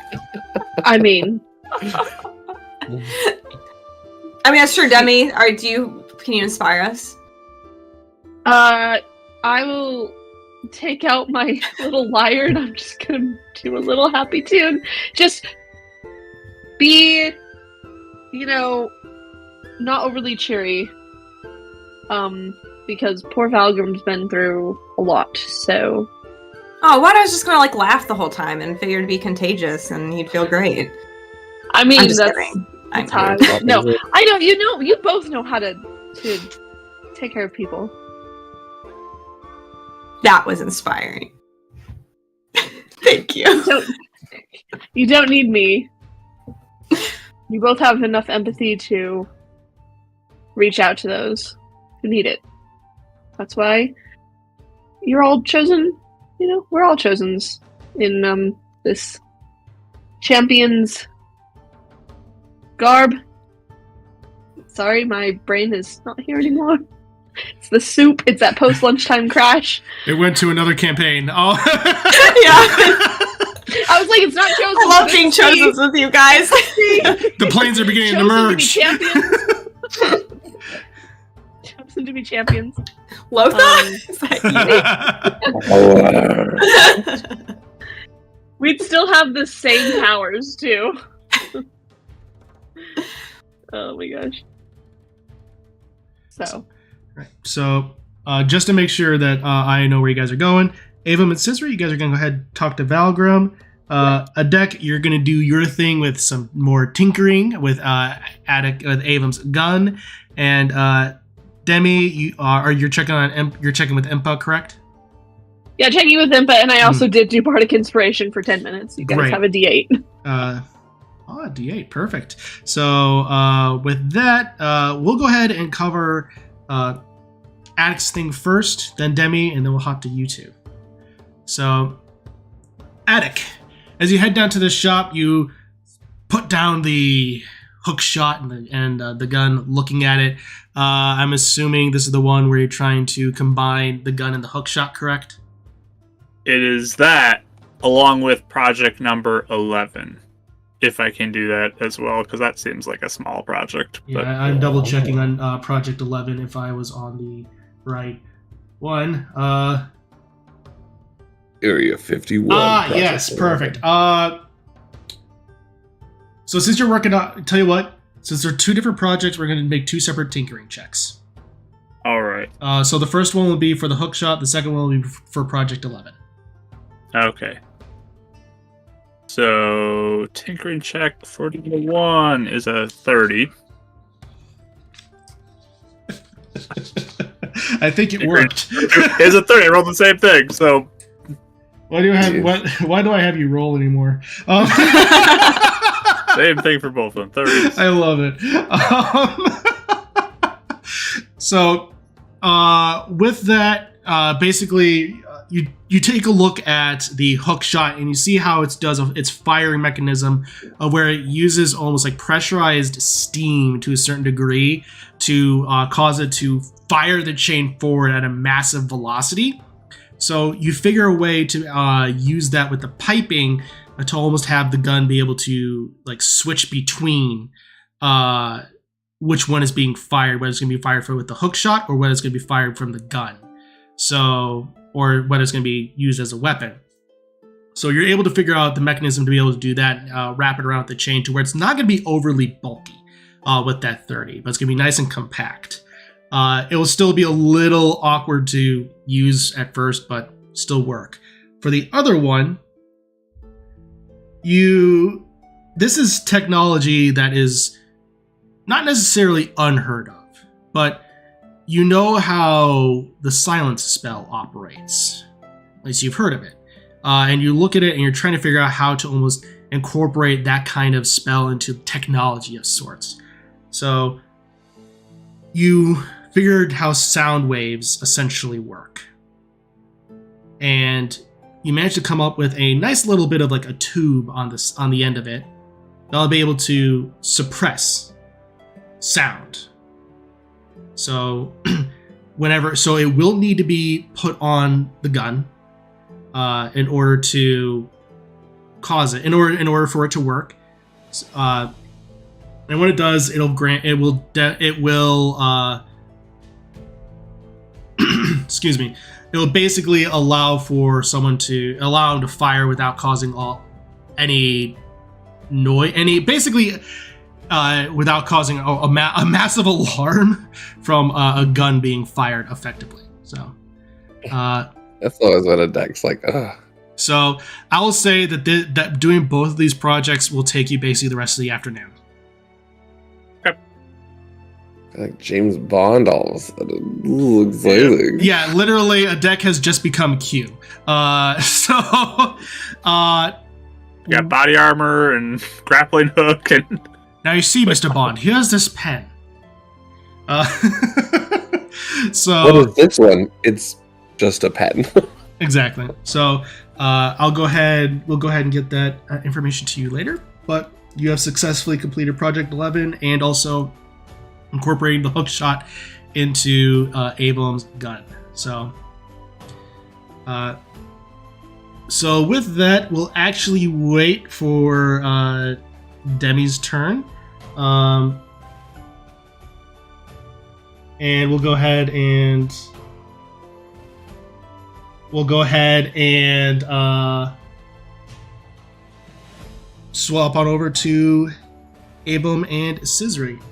I mean, I mean, that's true, Demi. Can you inspire us? I will take out my little lyre and I'm just gonna do a little happy tune. Just be, not overly cheery. Because poor Valgrim's been through a lot, so. Oh, what? I was just gonna laugh the whole time and figure it'd be contagious and he'd feel great. I mean, I'm just that's kidding. that's I how know. no, I know, you both know how to take care of people. That was inspiring. Thank you. You don't need me. You both have enough empathy to reach out to those who need it. That's why you're all chosen, we're all chosens in this champion's garb. Sorry, my brain is not here anymore. It's the soup, it's that post-lunchtime crash. it went to another campaign. Oh. Yeah. I was like, it's not chosen. I love being chosen with you guys. The planes are beginning to Chosen merge. to be champions. Chosen to be champions. Lotha? Is that you? We'd still have the same powers, too. Oh my gosh. So. Right. So, just to make sure that I know where you guys are going, Avum and Cizris, you guys are going to go ahead and talk to Valgrim. Adek, you're going to do your thing with some more tinkering with with Avum's gun, and Demi, you're checking with Impa, correct? Yeah, checking with Impa, and I also did do Bardic Inspiration for 10 minutes. You guys Great. have a D8. D8, perfect. So with that, we'll go ahead and cover Addict's thing first, then Demi, and then we'll hop to you two. So, Attic, as you head down to the shop, you put down the hook shot and the gun, looking at it. I'm assuming this is the one where you're trying to combine the gun and the hook shot, correct? It is that, along with project number 11. If I can do that as well, because that seems like a small project. Yeah, But I'm double checking on Project 11 if I was on the right one. Area 51. Yes, perfect. So since you're working on, tell you what, since they're two different projects, we're going to make two separate tinkering checks. all right, So the first one will be for the hook shot, the second one will be for Project 11. okay. So tinkering check 41 is a 30. I think it worked. It's a 30. I rolled the same thing. So Why do I have you roll anymore? same thing for both of them. 30. I love it. So with that, basically, you take a look at the hook shot and you see how it does its firing mechanism, where it uses almost like pressurized steam to a certain degree to cause it to fire the chain forward at a massive velocity. So you figure a way to use that with the piping to almost have the gun be able to like switch between which one is being fired, whether it's going to be fired with the hook shot or whether it's going to be fired from the gun. So, or whether it's going to be used as a weapon. So you're able to figure out the mechanism to be able to do that, wrap it around the chain to where it's not going to be overly bulky with that 30, but it's going to be nice and compact. It will still be a little awkward to use at first, but still work. For the other one, this is technology that is not necessarily unheard of, but you know how the silence spell operates. At least you've heard of it. And you look at it and you're trying to figure out how to almost incorporate that kind of spell into technology of sorts. So you figured how sound waves essentially work. And you managed to come up with a nice little bit of like a tube on the end of it that'll be able to suppress sound. So so it will need to be put on the gun in order to cause it, in order for it to work. And when it does, it will excuse me. It will basically allow them to fire without causing any noise, without causing a massive alarm from a gun being fired effectively. So, that's always what a deck's like. Ugh. So I will say that doing both of these projects will take you basically the rest of the afternoon. Like James Bond all of a sudden. Ooh, exciting. Yeah, literally a deck has just become Q. Got body armor and grappling hook and... Now you see, Mr. Bond, here's this pen. So what is this one? It's just a pen. Exactly. So we'll go ahead and get that information to you later. But you have successfully completed Project 11 and also incorporating the hook shot into Abel's gun. So with that, we'll actually wait for Demi's turn. And we'll go ahead and swap on over to Abel and Cizris.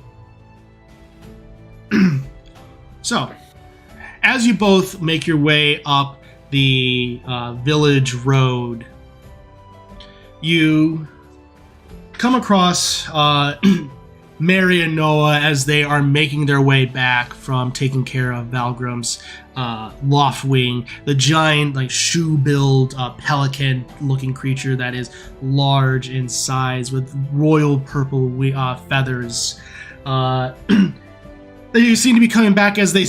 So, as you both make your way up the village road, you come across Mary and Noah as they are making their way back from taking care of Valgrim's Loftwing, the giant, like shoe-billed pelican-looking creature that is large in size with royal purple feathers. They seem to be coming back as they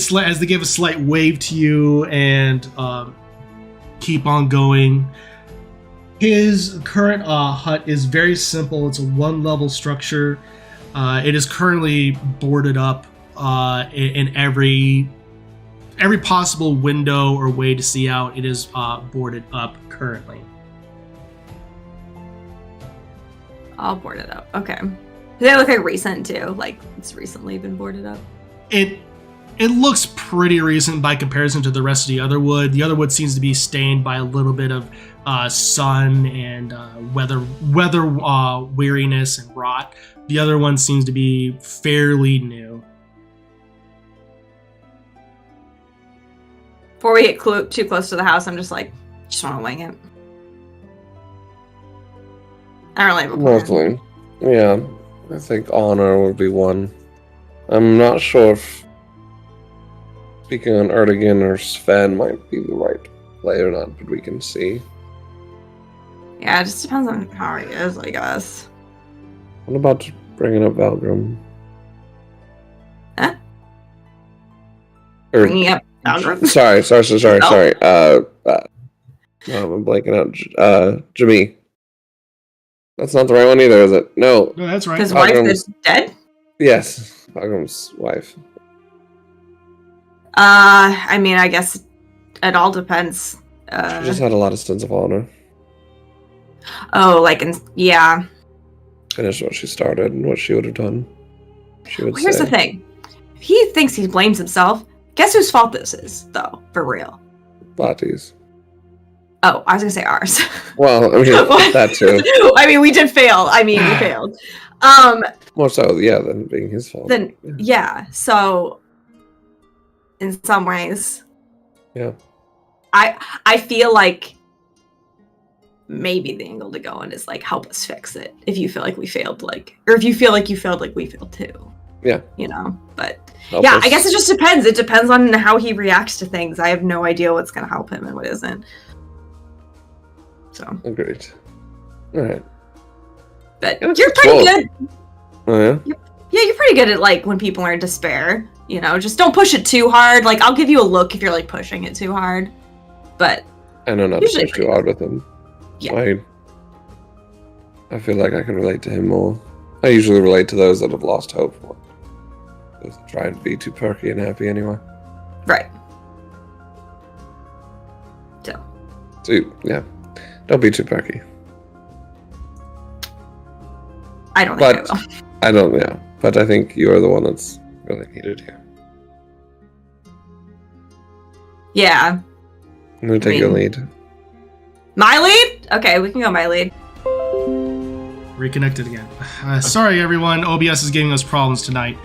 give a slight wave to you and keep on going. His current hut is very simple. It's a one-level structure. It is currently boarded up in every possible window or way to see out. It is boarded up currently. All boarded up. Okay. They look like recent too. Like it's recently been boarded up. It looks pretty recent by comparison to the rest of the other wood. The other wood seems to be stained by a little bit of sun and weather weariness and rot. The other one seems to be fairly new. Before we get too close to the house, I'm just want to wing it. I don't really have a plan. Mostly. Yeah, I think honor would be one. I'm not sure if speaking on Erdogan or Sven might be the right play or not, but we can see. Yeah, it just depends on how he is, I guess. What about bringing up Valgrim? Huh? Bringing up Valgrim? Sorry. I'm blanking out. Jimmy. That's not the right one either, is it? No. No, that's right. His wife is dead? Yes, Valgrim's wife. I mean, I guess it all depends. She just had a lot of sins of honor. Oh, yeah. Finished what she started and what she would have done. She would Here's say. the thing. If he thinks he blames himself, guess whose fault this is, though, for real? Lati's. Oh, I was gonna say ours. Well, I mean, that too. I mean, we did fail. I mean, we failed. More so, yeah, than being his fault. Then, yeah. So, in some ways, Yeah. I feel like maybe the angle to go in is like help us fix it. If you feel like we failed, or if you feel like you failed, like we failed too. Yeah. But Help yeah, us. I guess it just depends. It depends on how he reacts to things. I have no idea what's gonna help him and what isn't. So. Agreed. All right. But Yeah, you're pretty cool. good. Oh yeah. Yeah, you're pretty good at when people are in despair. Just don't push it too hard. I'll give you a look if you're pushing it too hard. But I know not to Usually push too hard with him. Yeah. I feel like I can relate to him more. I usually relate to those that have lost hope. Those that try and be too perky and happy anyway. right. So yeah, don't be too perky. I don't think But I will. I don't. Yeah, but I think you are the one that's really needed here. Yeah. I'm gonna take your mean- lead. My lead? Okay, we can go my lead. Reconnected again. Sorry, everyone. OBS is giving us problems tonight.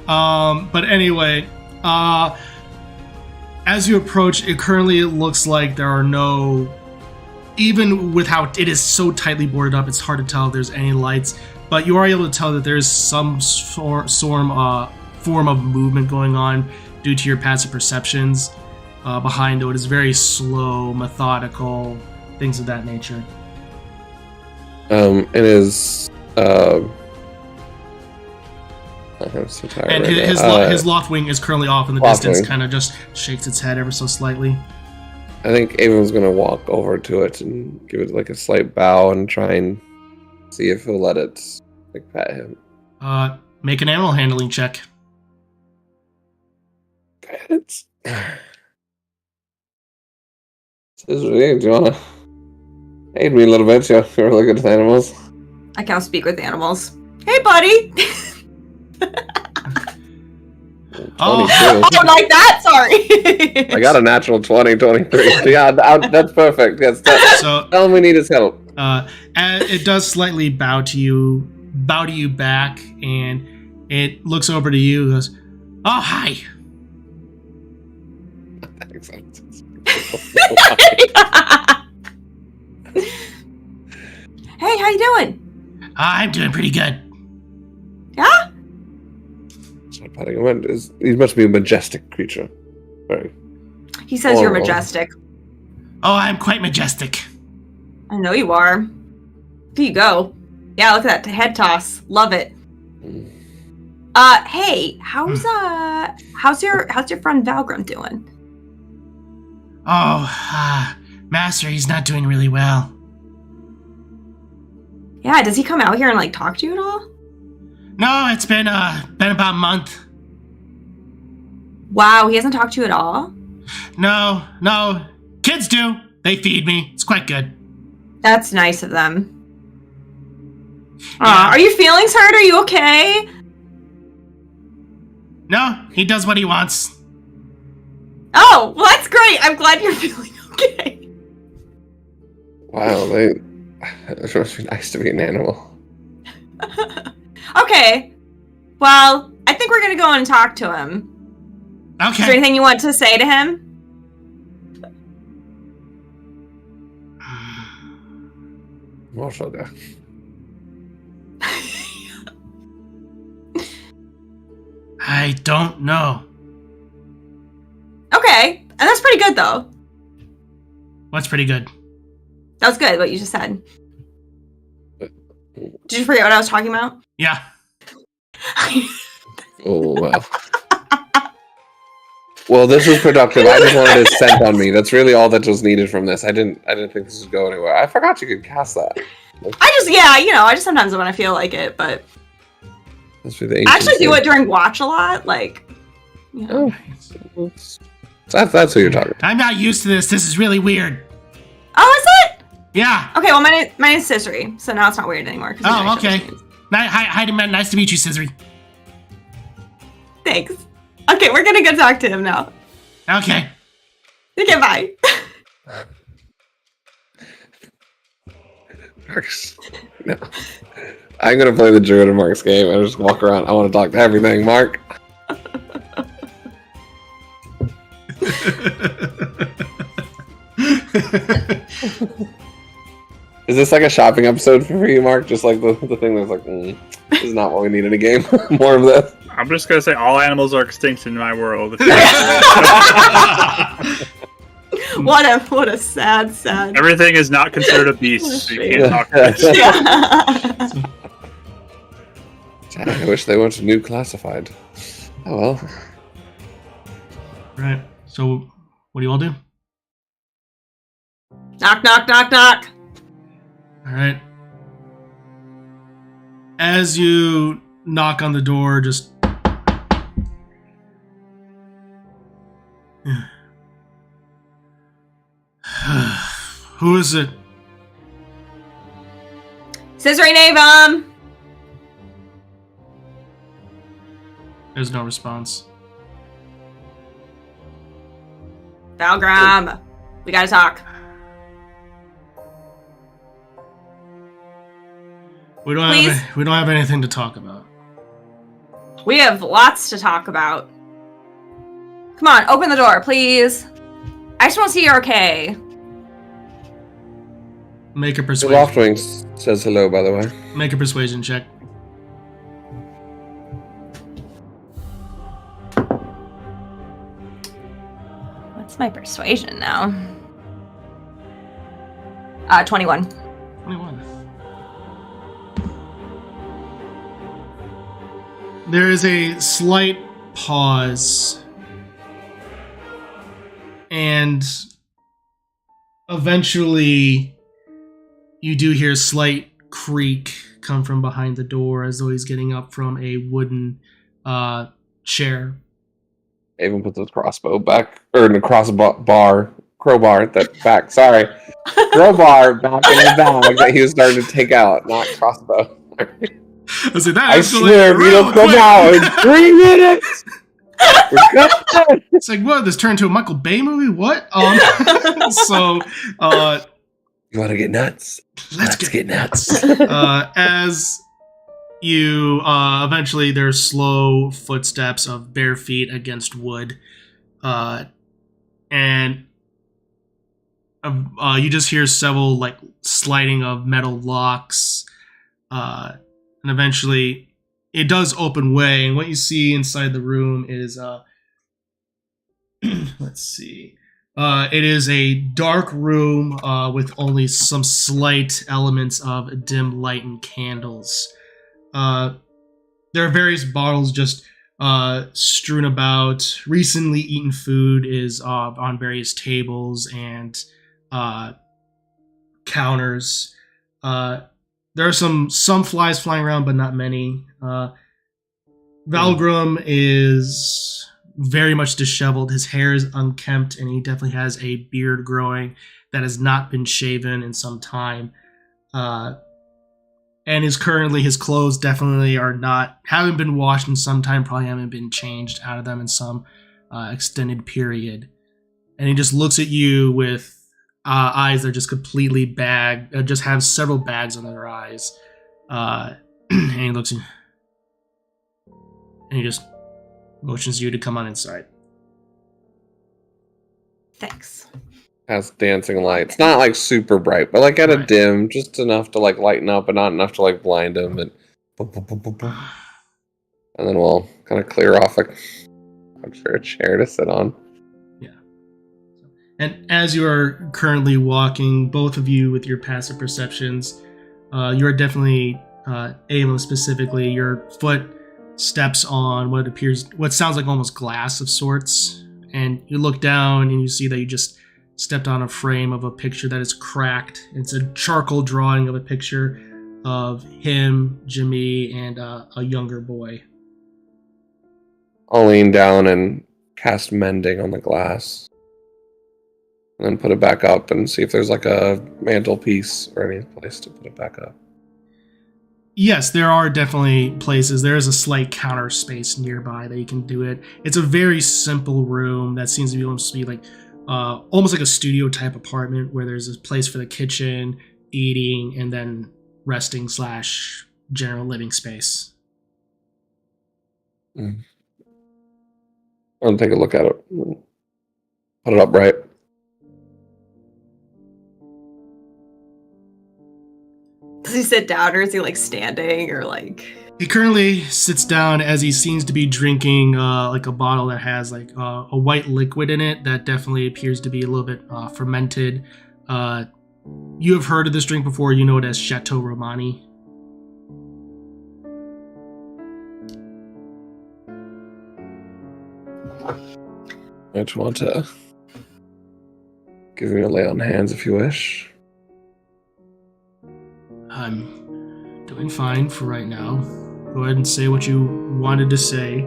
But anyway, as you approach, it currently looks like there are no. Even with how it is so tightly boarded up, it's hard to tell if there's any lights. But you are able to tell that there's some form of movement going on due to your passive perceptions behind, though it is very slow, methodical, things of that nature. It is. I'm so tired. And right his now. his loft wing is currently off in the Loft distance, wing. kind of just shakes its head ever so slightly. I think Avon's gonna walk over to it and give it a slight bow and try and see if he'll let it pet him. Make an animal handling check. Pets. Cizris, do you wanna aid me a little bit? You're really good with animals. I can't speak with animals. Hey, buddy! 22. I don't like that, sorry! I got a natural 20, 23. So yeah, that's perfect. Yes, So all we need is help. and it does slightly bow to you back, and it looks over to you and goes, "Oh, hi." Hey, how you doing? I'm doing pretty good. Yeah? Start petting him. He must be a majestic creature. Very. He says you're Oh. majestic. Oh, I'm quite majestic. I know you are. There you go. Yeah, look at that head toss. Love it. Hey, how's your friend Valgrim doing? Oh, Master, he's not doing really well. Yeah, does he come out here and talk to you at all? No, it's been about a month. Wow, he hasn't talked to you at all? No. Kids do. They feed me. It's quite good. That's nice of them. Yeah. Are your feelings hurt? Are you okay? No, he does what he wants. Oh, well, that's great. I'm glad you're feeling okay. Wow, it must be nice to be an animal. Okay. Well, I think we're gonna go and talk to him. Is there Okay. anything you want to say to him? Well, shall go. I don't know. Okay. And that's pretty good, though. What's pretty good? That was good, what you just said. Did you forget what I was talking about? Yeah. Oh wow. Well, this was productive. I just wanted it sent on me. That's really all that was needed from this. I didn't think this would go anywhere. I forgot you could cast that. I just sometimes when I feel like it, but Must be the I actually do agency. it during watch a lot. Yeah. Oh, that's who you're talking about. I'm not used to this. This is really weird. Oh, is it? Yeah. Okay, well, my name's Cizris, so now it's not weird anymore. 'Cause we know Oh, each other's okay. names. Hi, nice to meet you, Cizris. Thanks. Okay, we're gonna go talk to him now. Okay. Okay, bye. Mark's. No. I'm gonna play the druid in Mark's game and just walk around. I want to talk to everything, Mark. Is this like a shopping episode for you, Mark? Just like the thing that's like, this is not what we need in a game. More of this. I'm just gonna say all animals are extinct in my world. What a sad. Everything is not considered a beast, so you can't talk to it. Yeah. I wish they went to new classified. Oh well. Right. So, what do you all do? Knock, knock, knock, knock. All right. As you knock on the door, just who is it? Cizris Angel. There's no response. Valgram. We gotta talk. We don't Please? have anything to talk about. We have lots to talk about. Come on, open the door, please. I just want to see you're okay. Make a The persuasion. Loftwing says hello, by the way. Make a persuasion check. What's my persuasion now? 21. 21. There is a slight pause, and eventually you do hear a slight creak come from behind the door as though he's getting up from a wooden chair. Avon puts his crossbow back, or in the crowbar, that back, sorry. Crowbar back in the bag that he was starting to take out, not crossbow. I said that. I swear, if you don't come out in 3 minutes, we're good. It's like, what? This turned into a Michael Bay movie? What? So, You want to get nuts? let's get nuts. as you eventually there's slow footsteps of bare feet against wood, and you just hear several like sliding of metal locks, and eventually it does open way, and what you see inside the room is let's see. It is a dark room with only some slight elements of dim light and candles. There are various bottles just strewn about. Recently eaten food is on various tables and counters. There are some flies flying around, but not many. Valgrim is very much disheveled. His hair is unkempt, and he definitely has a beard growing that has not been shaven in some time. And his clothes definitely haven't been washed in some time, probably haven't been changed out of them in some extended period. And he just looks at you with eyes that are just completely bagged, just have several bags under their eyes. And he looks at you, and he just motions you to come on inside. Thanks. Has dancing lights. Not like super bright, but like at a Right. dim, just enough to like lighten up, but not enough to like blind him. And boom, boom, boom, boom, boom. And then we'll kind of clear off I'm sure a chair to sit on. And as you are currently walking, both of you with your passive perceptions, you are definitely able, specifically, your foot steps on what sounds like almost glass of sorts. And you look down and you see that you just stepped on a frame of a picture that is cracked. It's a charcoal drawing of a picture of him, Jimmy, and a younger boy. I'll lean down and cast Mending on the glass. And then put it back up and see if there's like a mantelpiece or any place to put it back up. Yes, there are definitely places. There is a slight counter space nearby that you can do it. It's a very simple room that seems to be almost be like almost like a studio type apartment where there's a place for the kitchen, eating, and then resting / general living space. I'll take a look at it. Put it upright. Does he sit down or is he like standing or like? He currently sits down as he seems to be drinking like a bottle that has like a white liquid in it that definitely appears to be a little bit fermented. You have heard of this drink before. You know it as Chateau Romani. I just want to give me a lay on hands if you wish. I'm doing fine for right now. Go ahead and say what you wanted to say.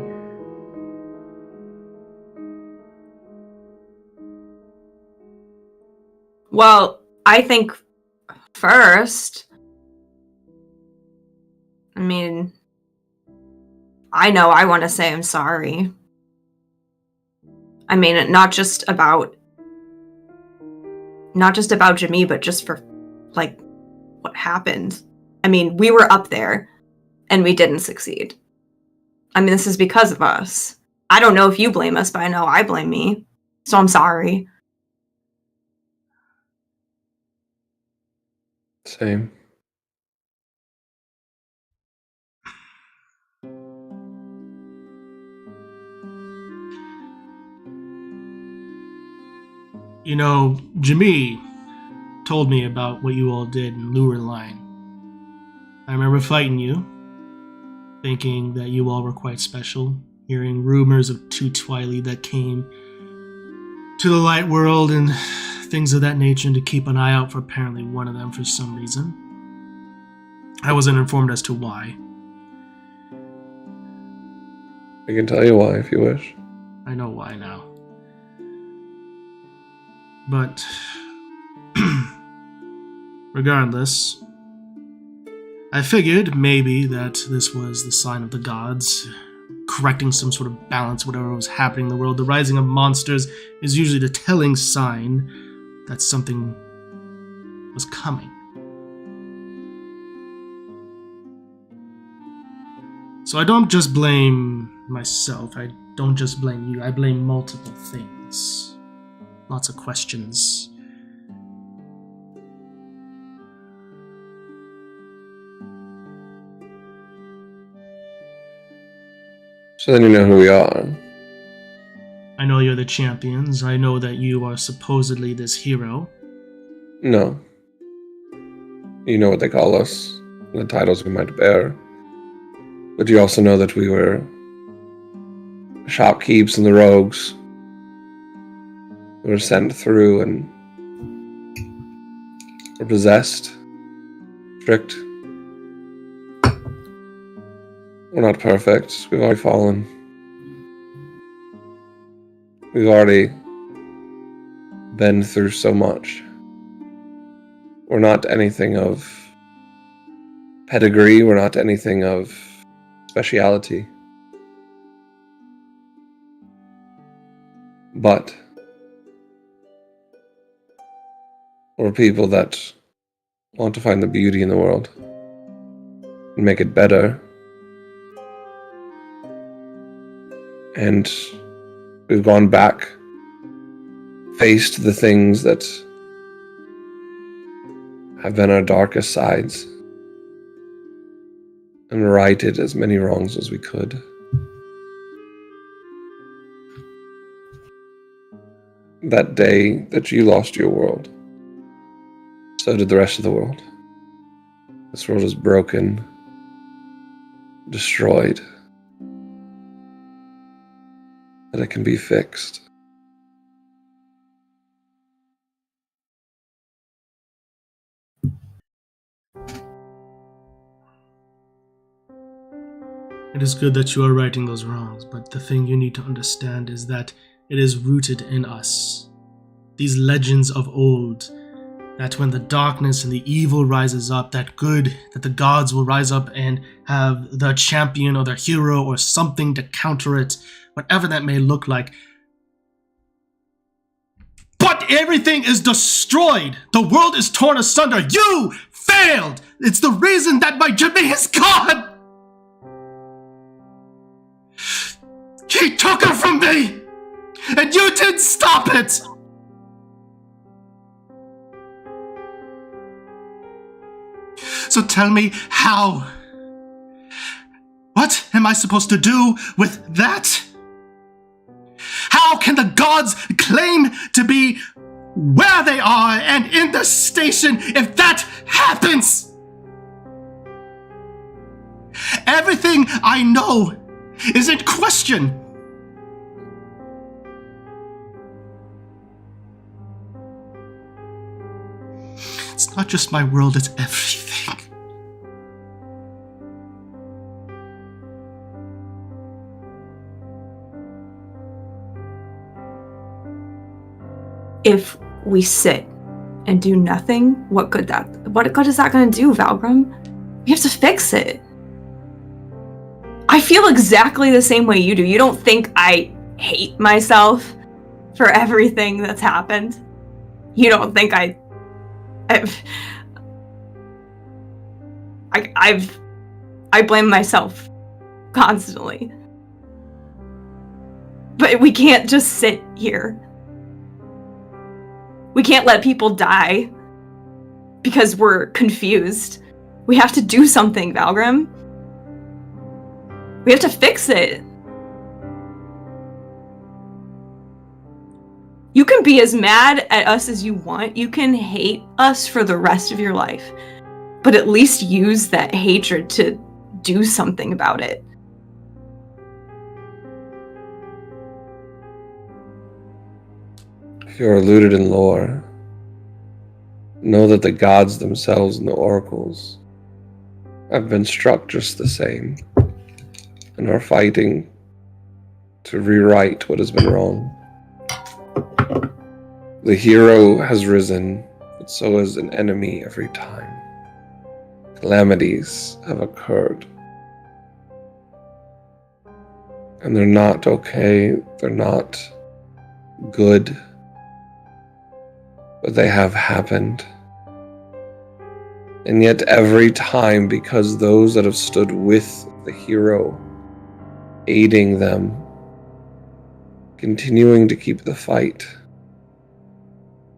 Well, I think first, I mean, I know I want to say I'm sorry. I mean, not just about Jimmy, but just for like what happened. I mean, we were up there and we didn't succeed. I mean, this is because of us. I don't know if you blame us, but I know I blame me. So I'm sorry. Same. You know, Jimmy told me about what you all did in Lurline. I remember fighting you, thinking that you all were quite special, hearing rumors of two Twilight that came to the light world and things of that nature, and to keep an eye out for apparently one of them for some reason. I wasn't informed as to why. I can tell you why if you wish. I know why now. But regardless, I figured maybe that this was the sign of the gods, correcting some sort of balance, whatever was happening in the world. The rising of monsters is usually the telling sign that something was coming. So I don't just blame myself, I don't just blame you, I blame multiple things. Lots of questions. So then you know who we are. I know you're the champions. I know that you are supposedly this hero. No. You know what they call us, the titles we might bear. But you also know that we were shopkeepers and the rogues. We were sent through and were possessed, tricked. We're not perfect. We've already fallen. We've already been through so much. We're not anything of pedigree. We're not anything of speciality. But we're people that want to find the beauty in the world and make it better. And we've gone back, faced the things that have been our darkest sides, and righted as many wrongs as we could. That day that you lost your world, so did the rest of the world. This world is broken, destroyed, but it can be fixed. It It is good that you are righting those wrongs, but the thing you need to understand is that it is rooted in us. These legends of old, that when the darkness and the evil rises up, that the gods will rise up and have the champion or the hero or something to counter it, whatever that may look like. But everything is destroyed. The world is torn asunder. You failed. It's the reason that my Jimmy is gone. He took her from me, and you didn't stop it. So tell me how. What am I supposed to do with that? How can the gods claim to be where they are and in the station if that happens? Everything I know is in question. It's not just my world, it's everything. If we sit and do nothing, what good is that going to do, Valgrim? We have to fix it. I feel exactly the same way you do. You don't think I hate myself for everything that's happened? You don't think I blame myself constantly. But we can't just sit here. We can't let people die because we're confused. We have to do something, Valgrim. We have to fix it. You can be as mad at us as you want. You can hate us for the rest of your life. But at least use that hatred to do something about it. If you are rooted in lore, know that the gods themselves and the oracles have been struck just the same and are fighting to rewrite what has been wrong. The hero has risen, but so has an enemy every time. Calamities have occurred. And they're not okay, they're not good. But they have happened. And yet every time, because those that have stood with the hero, aiding them, continuing to keep the fight,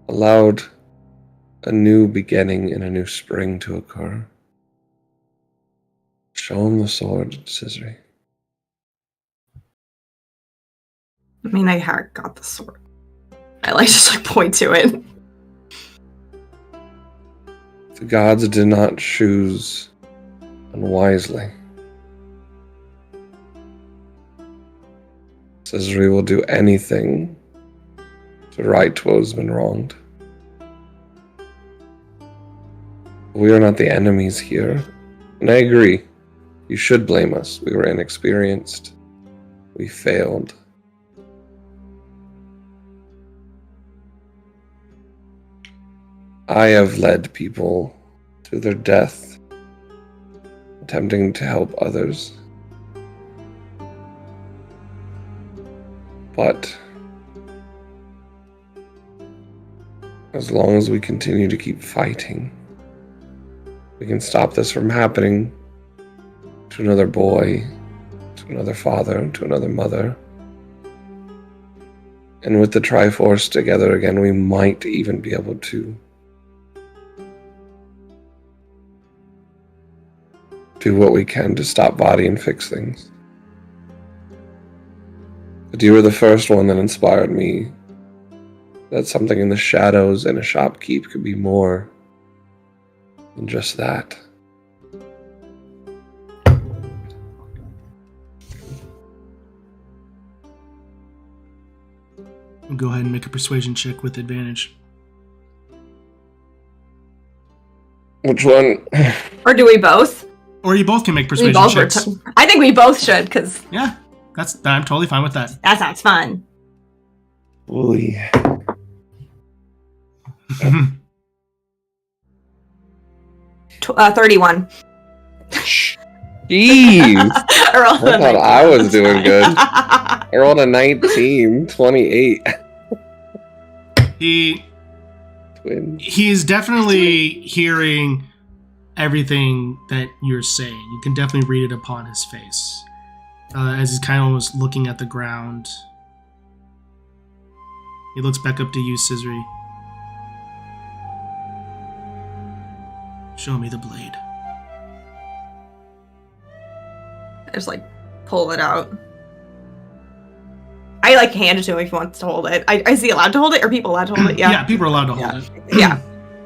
allowed a new beginning and a new spring to occur. Show him the sword, Cizris. I mean, I got the sword. I just point to it. The gods did not choose unwisely. Cizris will do anything to right what has been wronged. We are not the enemies here. And I agree. You should blame us. We were inexperienced. We failed. I have led people to their death, attempting to help others. But as long as we continue to keep fighting, we can stop this from happening to another boy, to another father, to another mother. And with the Triforce together again, we might even be able to do what we can to stop body and fix things. But you were the first one that inspired me that something in the shadows and a shopkeep could be more than just that. Go ahead and make a persuasion check with advantage. Which one? Or do we both? Or you both can make We persuasion both were. checks. I think we both should, because Yeah, I'm totally fine with that. that sounds fun. Ooh. 31. Jeez. I rolled I a thought 19. I was That's doing fine. good. I rolled a 19, 28. Twin. He's definitely hearing everything that you're saying. You can definitely read it upon his face. As he's kind of almost looking at the ground. He looks back up to you, Cizri. Show me the blade. I just like pull it out. I like hand it to him if he wants to hold it. Is he allowed to hold it? Are people allowed to hold it? Yeah. Yeah, people are allowed to hold it. Yeah.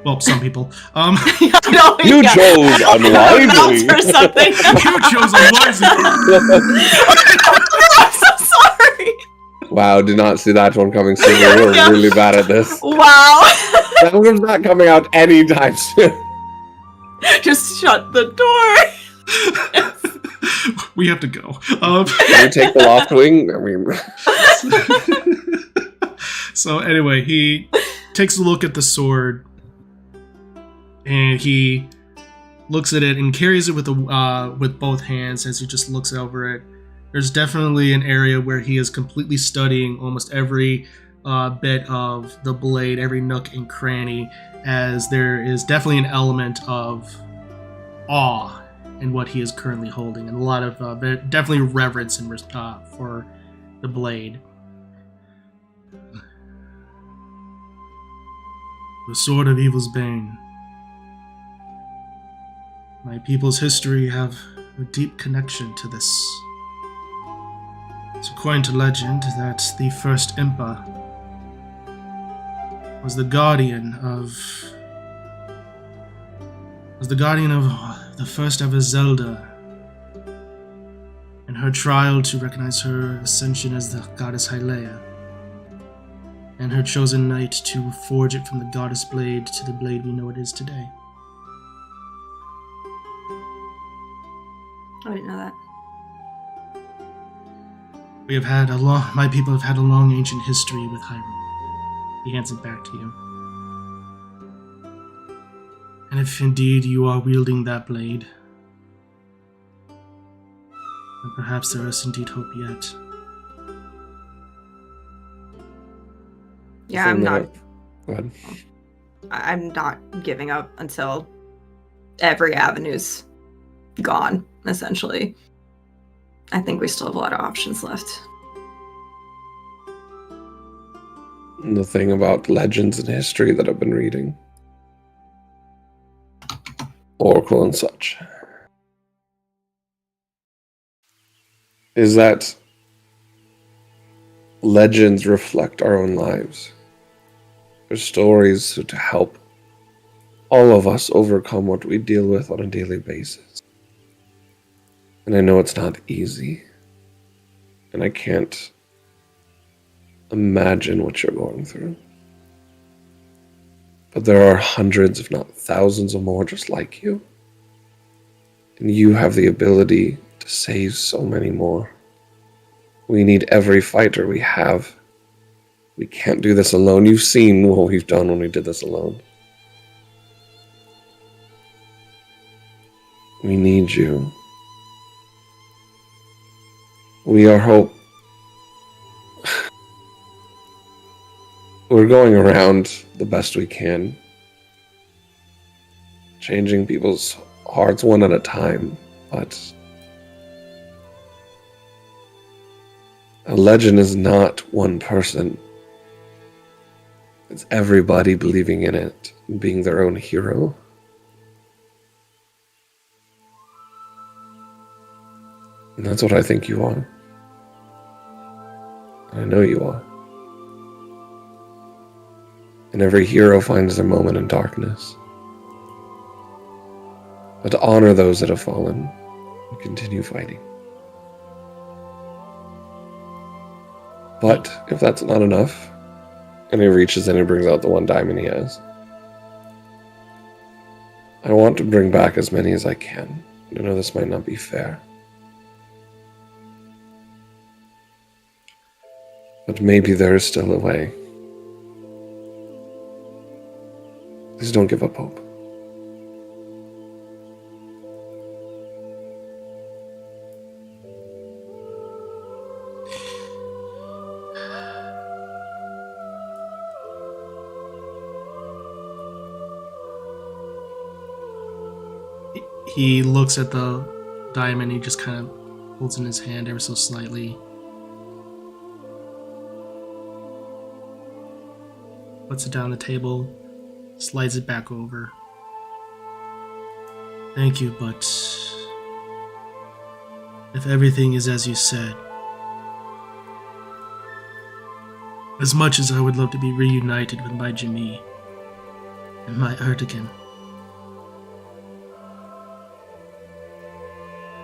Well, some people. No, You yeah. chose unwisely. Mounts or something. You chose unwisely. I'm so sorry. Wow, did not see that one coming soon. We're Yeah. really bad at this. Wow. That one's not coming out anytime soon. Just shut the door. We have to go. Can you take the loft wing? I mean, So anyway, he takes a look at the sword, and he looks at it and carries it with both hands as he just looks over it. There's definitely an area where he is completely studying almost every bit of the blade, every nook and cranny, as there is definitely an element of awe in what he is currently holding, and a lot of definitely reverence and for the blade. The Sword of Evil's Bane. My people's history have a deep connection to this. It's according to legend that the first Impa was the guardian of the first ever Zelda, in her trial to recognize her ascension as the goddess Hylia, and her chosen knight to forge it from the goddess blade to the blade we know it is today. I didn't know that. My people have had a long ancient history with Hyrule. He hands it back to you. And if indeed you are wielding that blade, then perhaps there is indeed hope yet. Yeah, I'm not. Go ahead. I'm not giving up until every avenue's gone. Essentially, I think we still have a lot of options left. The thing about legends and history that I've been reading, Oracle and such, is that legends reflect our own lives. They're stories to help all of us overcome what we deal with on a daily basis. And I know it's not easy. And I can't imagine what you're going through. But there are hundreds, if not thousands or more just like you. And you have the ability to save so many more. We need every fighter we have. We can't do this alone. You've seen what we've done when we did this alone. We need you. We are hope. We're going around the best we can, changing people's hearts one at a time, but a legend is not one person. It's everybody believing in it, and being their own hero. And that's what I think you are. I know you are. And every hero finds their moment in darkness. But to honor those that have fallen and continue fighting. But if that's not enough, and he reaches in and brings out the one diamond he has, I want to bring back as many as I can. I know this might not be fair. But maybe there is still a way. Please don't give up hope. He looks at the diamond. He just kind of holds in his hand ever so slightly. Puts it down on the table. Slides it back over. Thank you, but if everything is as you said, as much as I would love to be reunited with my Jimmy and my Erdogan,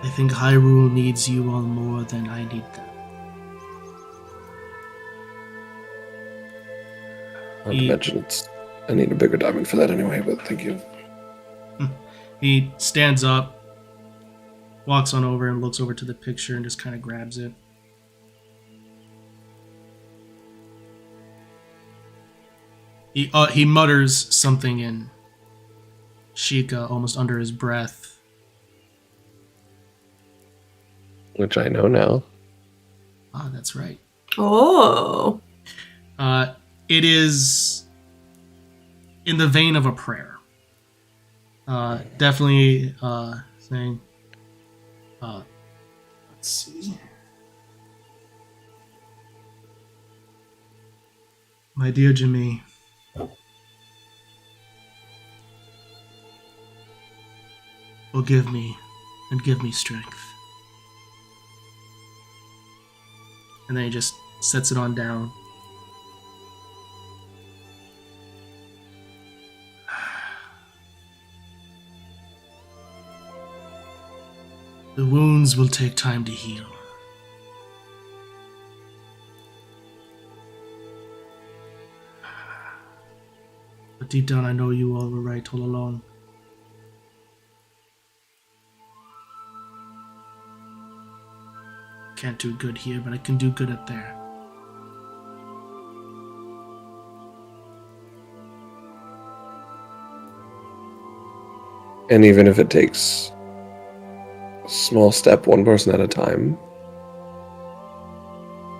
I think Hyrule needs you all more than I need them. Not to mention I need a bigger diamond for that anyway, but thank you. He stands up, walks on over and looks over to the picture and just kind of grabs it. He mutters something in Sheikah almost under his breath. Which I know now. Ah, that's right. Oh. It is in the vein of a prayer. Definitely saying, let's see. My dear Jimmy, forgive me and give me strength. And then he just sets it on down. The wounds will take time to heal. But deep down I know you all were right all along. Can't do good here, but I can do good up there. And even if it takes a small step, one person at a time.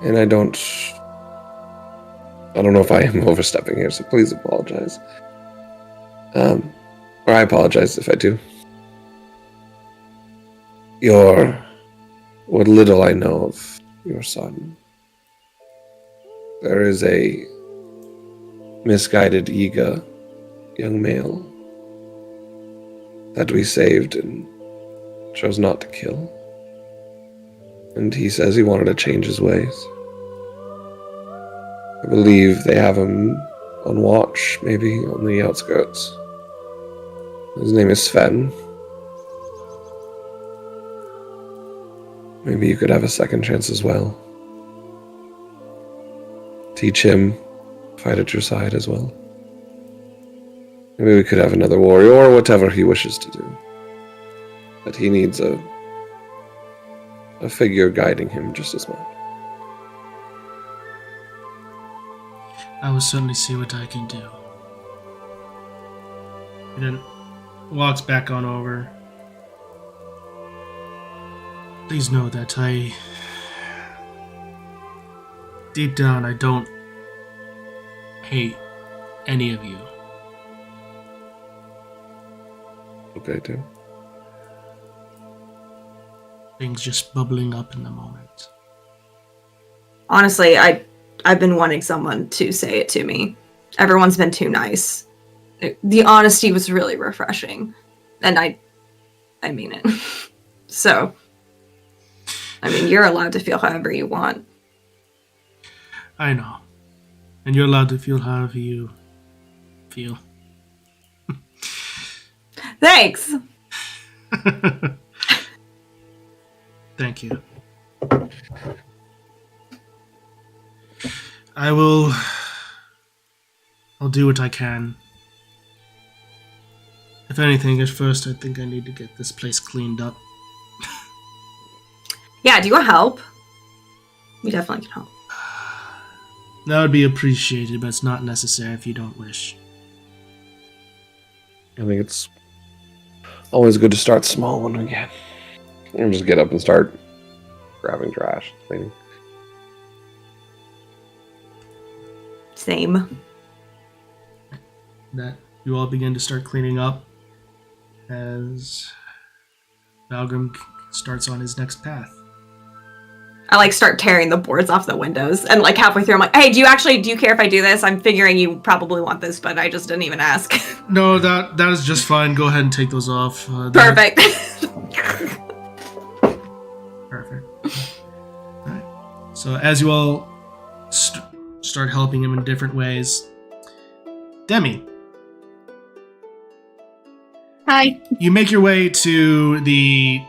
And I don't know if I am overstepping here, so please apologize. Or I apologize if I do. What little I know of your son. There is a misguided Yiga young male that we saved and chose not to kill. And he says he wanted to change his ways. I believe they have him on watch, maybe on the outskirts. His name is Sven. Maybe you could have a second chance as well. Teach him, fight at your side as well. Maybe we could have another warrior, or whatever he wishes to do. But he needs a figure guiding him just as much. I will certainly see what I can do. And then walks back on over. Please know that deep down, I don't hate any of you. Okay, too. Things just bubbling up in the moment. Honestly, I've been wanting someone to say it to me. Everyone's been too nice. The honesty was really refreshing. And I mean it. So, I mean, you're allowed to feel however you want. I know. And you're allowed to feel however you feel. Thanks! Thank you. I'll do what I can. If anything, at first I think I need to get this place cleaned up. Yeah, do you want help? We definitely can help. That would be appreciated, but it's not necessary if you don't wish. I think it's always good to start small when we can. And just get up and start grabbing trash, cleaning. Same. That you all begin to start cleaning up as Valgrim starts on his next path. I start tearing the boards off the windows, and halfway through I'm like, hey, do you care if I do this? I'm figuring you probably want this, but I just didn't even ask. No, that is just fine. Go ahead and take those off. Perfect. Perfect. Alright. So as you all start helping him in different ways, Demi, Hi. you make your way to the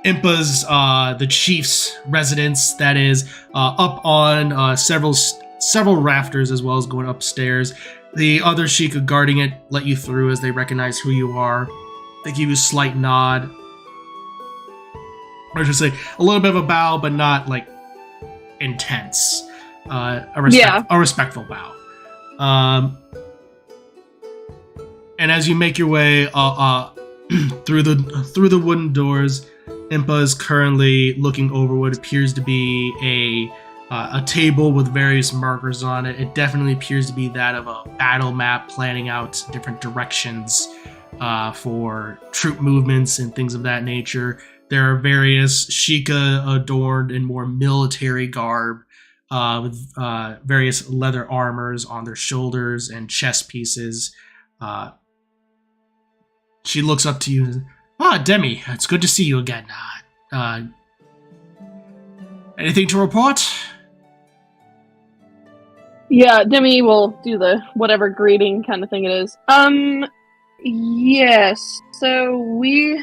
Impa's, the chief's residence that is up on several rafters, as well as going upstairs. The other Sheikah guarding it let you through as they recognize who you are. They give you a slight nod. Or just say a little bit of a bow, but not intense. A respectful bow. And as you make your way through the wooden doors, Impa is currently looking over what appears to be a table with various markers on it. It definitely appears to be that of a battle map planning out different directions for troop movements and things of that nature. There are various Sheikah adorned in more military garb with various leather armors on their shoulders and chest pieces. She looks up to you. Demi, it's good to see you again. Anything to report? Yeah, Demi will do the whatever greeting kind of thing it is. Yes. So we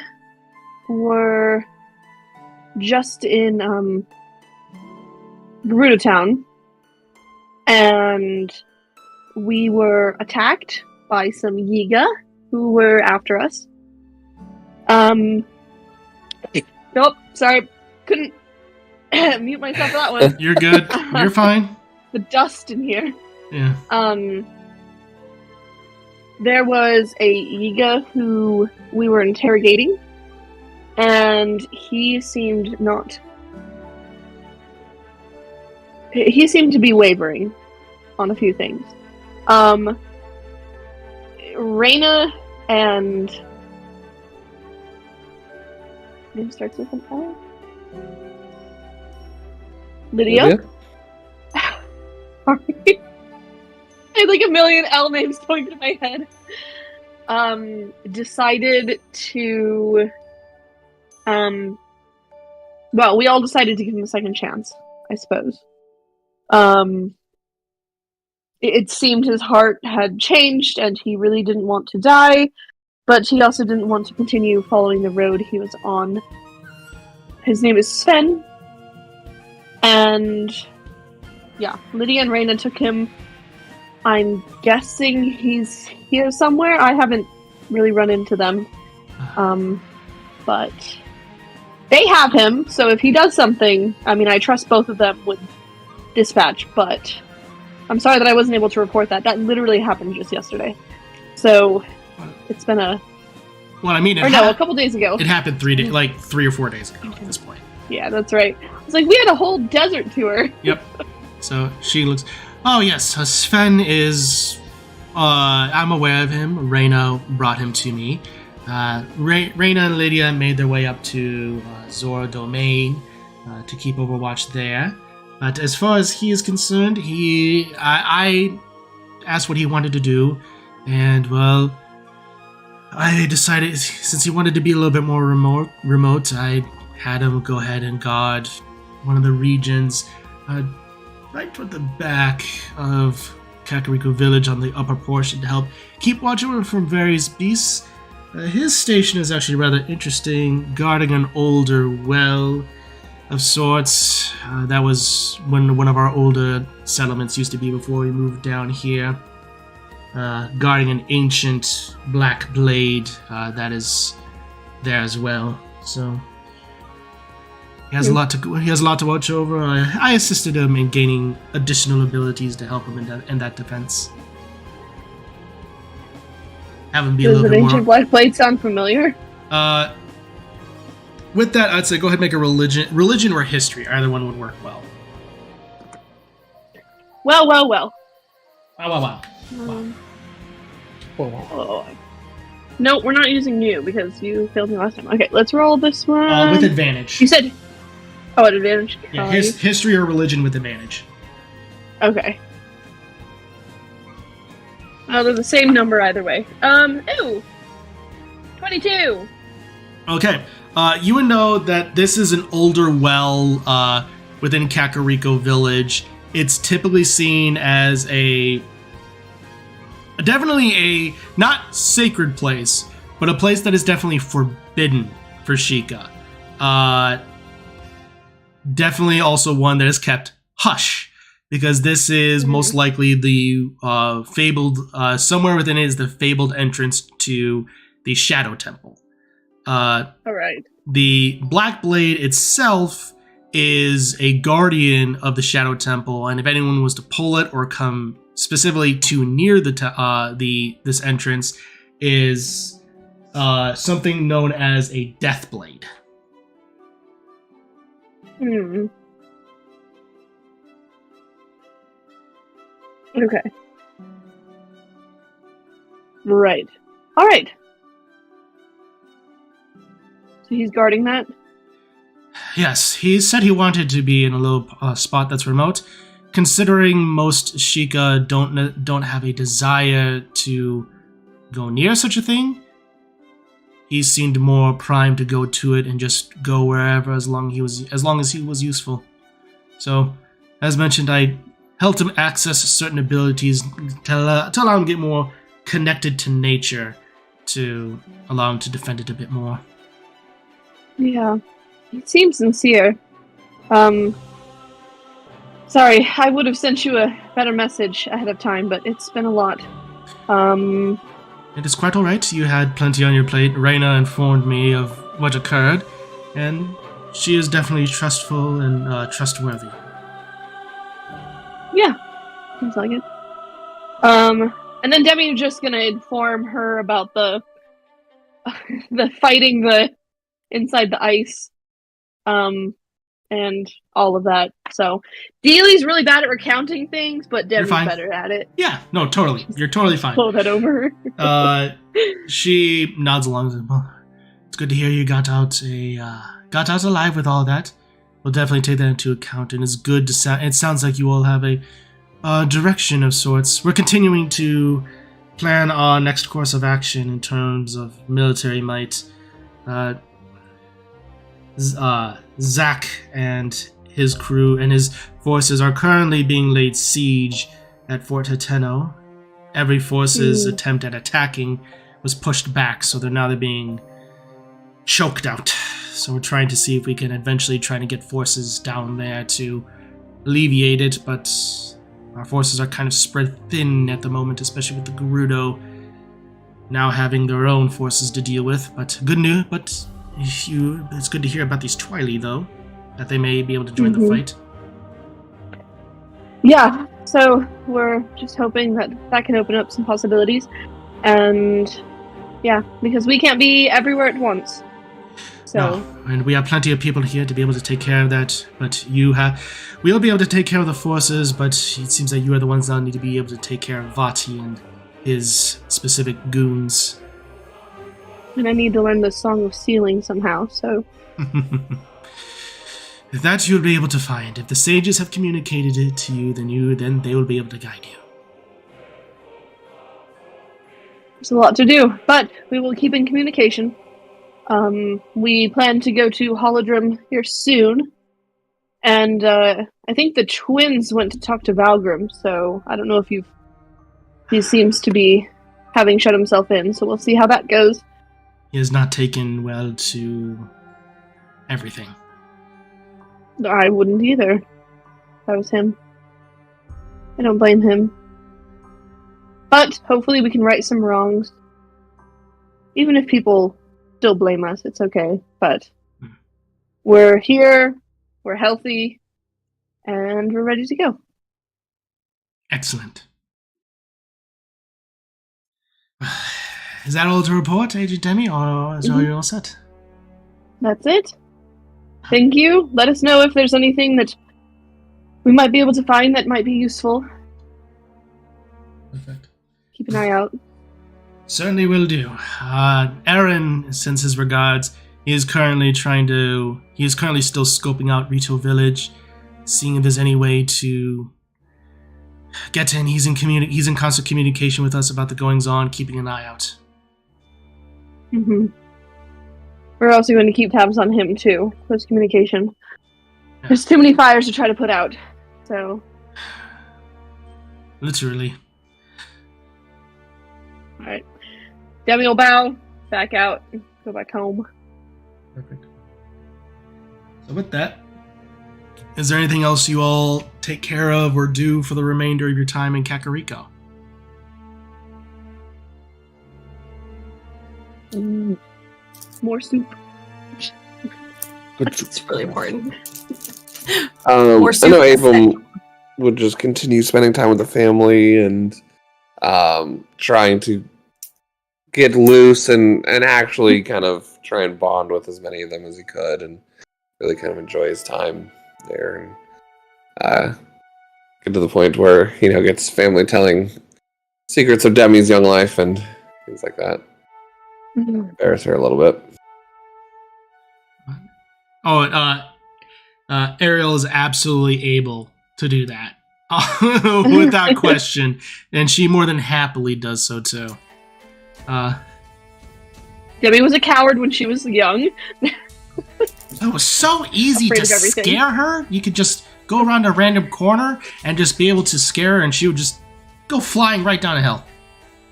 were just in Gerudo Town, and we were attacked by some Yiga who were after us. Nope, sorry, couldn't mute myself for that one. You're good. You're fine. The dust in here. Yeah. There was a Yiga who we were interrogating, and he seemed to be wavering on a few things. Reyna and name starts with an L. Lydia? Sorry. I had a million L names going through my head. Decided to well, we all decided to give him a second chance, I suppose. It seemed his heart had changed and he really didn't want to die, but he also didn't want to continue following the road he was on. His name is Sven, and yeah, Lydia and Reyna took him. I'm guessing he's here somewhere. I haven't really run into them, but they have him, so if he does something, I trust both of them with dispatch, but I'm sorry that I wasn't able to report that. That literally happened just yesterday. So, it's been a couple days ago. It happened 3 or 4 days ago at this point. Yeah, that's right. It's we had a whole desert tour. Yep. So, she looks... Oh, yes, Sven is... I'm aware of him. Reyna brought him to me. Reyna and Lydia made their way up to Zora Domain to keep overwatch there. But as far as he is concerned, I asked what he wanted to do, and, well, I decided, since he wanted to be a little bit more remote, I had him go ahead and guard one of the regions right toward the back of Kakariko Village on the upper portion to help keep watch over from various beasts. His station is actually rather interesting, guarding an older well of sorts. That was when one of our older settlements used to be before we moved down here. guarding an ancient black blade that is there as well. So he has a lot to watch over. I assisted him in gaining additional abilities to help him in that defense. Have him be a Does little an bit ancient more. black blade sound familiar? With that, I'd say go ahead and make a religion or history. Either one would work well. Well. Wow. Oh. No, we're not using you because you failed me last time. Okay, let's roll this one. With advantage. You said, at advantage. Yeah, history or religion with advantage. Okay. Oh, they're the same number either way. 22. Okay. You would know that this is an older well within Kakariko Village. It's typically seen as definitely a not sacred place, but a place that is definitely forbidden for Sheikah. Definitely also one that is kept hush, because this is most likely the fabled, somewhere within it is the fabled entrance to the Shadow Temple. All right. The Black Blade itself is a guardian of the Shadow Temple, and if anyone was to pull it or come specifically too near this entrance, is something known as a Death Blade. Okay. Right. All right. So he's guarding that? Yes, he said he wanted to be in a little spot that's remote. Considering most Sheikah don't have a desire to go near such a thing, he seemed more primed to go to it and just go wherever as long as he was useful. So, as mentioned, I helped him access certain abilities to allow him to get more connected to nature, to allow him to defend it a bit more. Yeah. He seems sincere. Sorry, I would have sent you a better message ahead of time, but it's been a lot. It is quite alright. You had plenty on your plate. Reyna informed me of what occurred, and she is definitely trustful and trustworthy. Yeah, seems like it. And then Demi's just gonna inform her about the fighting inside the ice, and all of that. So, Dealey's really bad at recounting things, but Demi's better at it. Yeah, no, totally. You're totally fine. Pull that over. She nods along and says, well, it's good to hear you got out alive with all that. We'll definitely take that into account, and it's good to it sounds like you all have a direction of sorts. We're continuing to plan our next course of action in terms of military might. Zach and his crew and his forces are currently being laid siege at Fort Hateno. Every force's attempt at attacking was pushed back, so they're being choked out. So we're trying to see if we can eventually try to get forces down there to alleviate it, but our forces are kind of spread thin at the moment, especially with the Gerudo now having their own forces to deal with. But good news, it's good to hear about these Twily, though, that they may be able to join the fight. Yeah, so we're just hoping that can open up some possibilities. And yeah, because we can't be everywhere at once. So. No, and we have plenty of people here to be able to take care of that, but we'll be able to take care of the forces, but it seems like you are the ones that need to be able to take care of Vati and his specific goons. And I need to learn the Song of Sealing somehow, so... That you'll be able to find. If the sages have communicated it to you, then they will be able to guide you. There's a lot to do, but we will keep in communication. We plan to go to Holodrum here soon, and I think the twins went to talk to Valgrim, so I don't know if he seems to be having shut himself in, so we'll see how that goes. He has not taken well to everything. I wouldn't either. That was him. I don't blame him. But hopefully we can right some wrongs. Even if people still blame us, it's okay. But we're here, we're healthy, and we're ready to go. Excellent. Is that all to report, Agent Demi, or is you all set? That's it. Thank you. Let us know if there's anything that we might be able to find that might be useful. Perfect. Keep an eye out. Certainly will do. Aaron sends his regards. He is currently still scoping out Rito Village, seeing if there's any way to get in. He's in constant communication with us about the goings on, keeping an eye out. Mm-hmm. We're also going to keep tabs on him too. Close communication. Yeah. There's too many fires to try to put out. So. Literally. Alright. Demi will bow, back out, go back home. Perfect. So with that, is there anything else you all take care of or do for the remainder of your time in Kakariko? More soup. It's really important. I know Abram would just continue spending time with the family and trying to get loose and actually kind of try and bond with as many of them as he could and really kind of enjoy his time there and get to the point where, gets family telling secrets of Demi's young life and things like that. Embarrass her a little bit. Ariel is absolutely able to do that. Without question. And she more than happily does so too. Demi was a coward when she was young. It was so easy to scare her. You could just go around a random corner and just be able to scare her and she would just go flying right down a hill.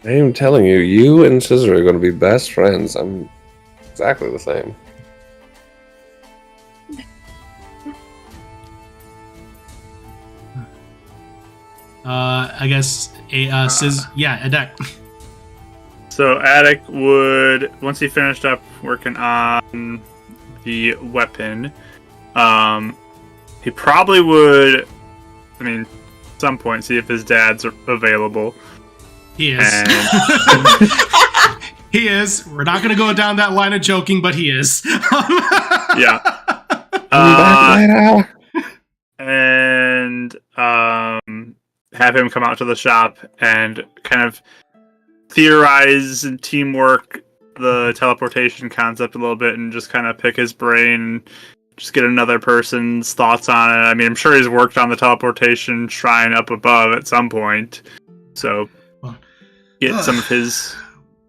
I am telling you, you and Cizris are going to be best friends. I'm exactly the same. I guess Adek. So Adek would, once he finished up working on the weapon, he probably would, at some point, see if his dad's available. He is. He is. We're not going to go down that line of joking, but he is. Yeah. And have him come out to the shop and kind of theorize and teamwork the teleportation concept a little bit and just kind of pick his brain and just get another person's thoughts on it. I'm sure he's worked on the teleportation shrine up above at some point. So get some of his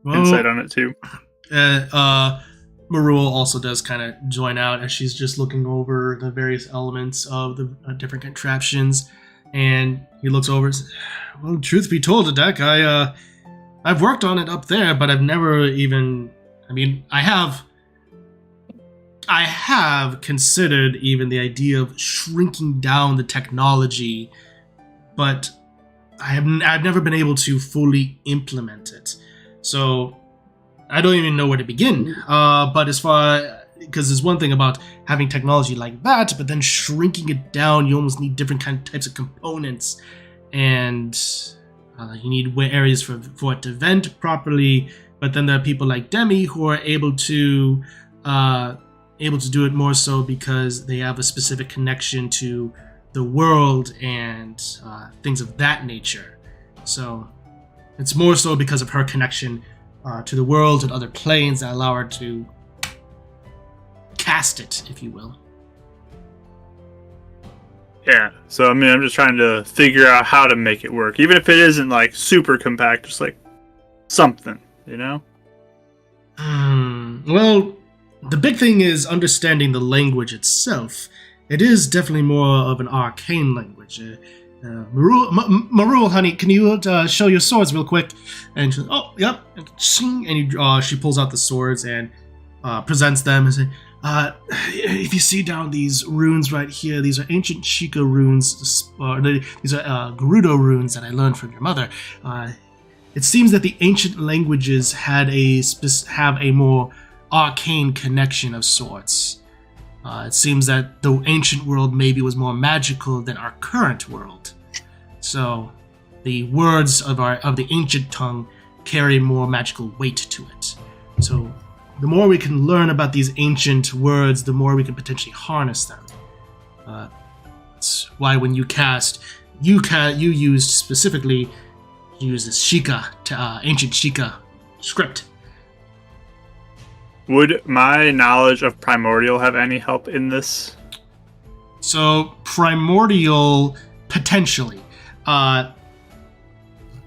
insight on it too. Marul also does kind of join out as she's just looking over the various elements of the different contraptions, and he looks over and says, well, truth be told, Adek, I've worked on it up there, but I've never even, I have considered even the idea of shrinking down the technology, but I've never been able to fully implement it. So I don't even know where to begin. But because there's one thing about having technology like that, but then shrinking it down, you almost need different types of components, and you need areas for it to vent properly. But then there are people like Demi who are able to do it more so because they have a specific connection to the world and things of that nature. So it's more so because of her connection to the world and other planes that allow her to cast it, if you will. Yeah, so I'm just trying to figure out how to make it work, even if it isn't like super compact, just like something, Well, the big thing is understanding the language itself. It is definitely more of an arcane language. Marul, honey, can you show your swords real quick? And she, oh, yep. And she pulls out the swords and presents them and says, if you see down these runes right here, these are ancient Sheikah runes. These are Gerudo runes that I learned from your mother. it seems that the ancient languages had have a more arcane connection of sorts. It seems that the ancient world maybe was more magical than our current world. So the words of the ancient tongue carry more magical weight to it. So the more we can learn about these ancient words, the more we can potentially harness them. That's why when you cast, you used specifically use this Sheikah, ancient Sheikah script. Would my knowledge of Primordial have any help in this? So Primordial, potentially.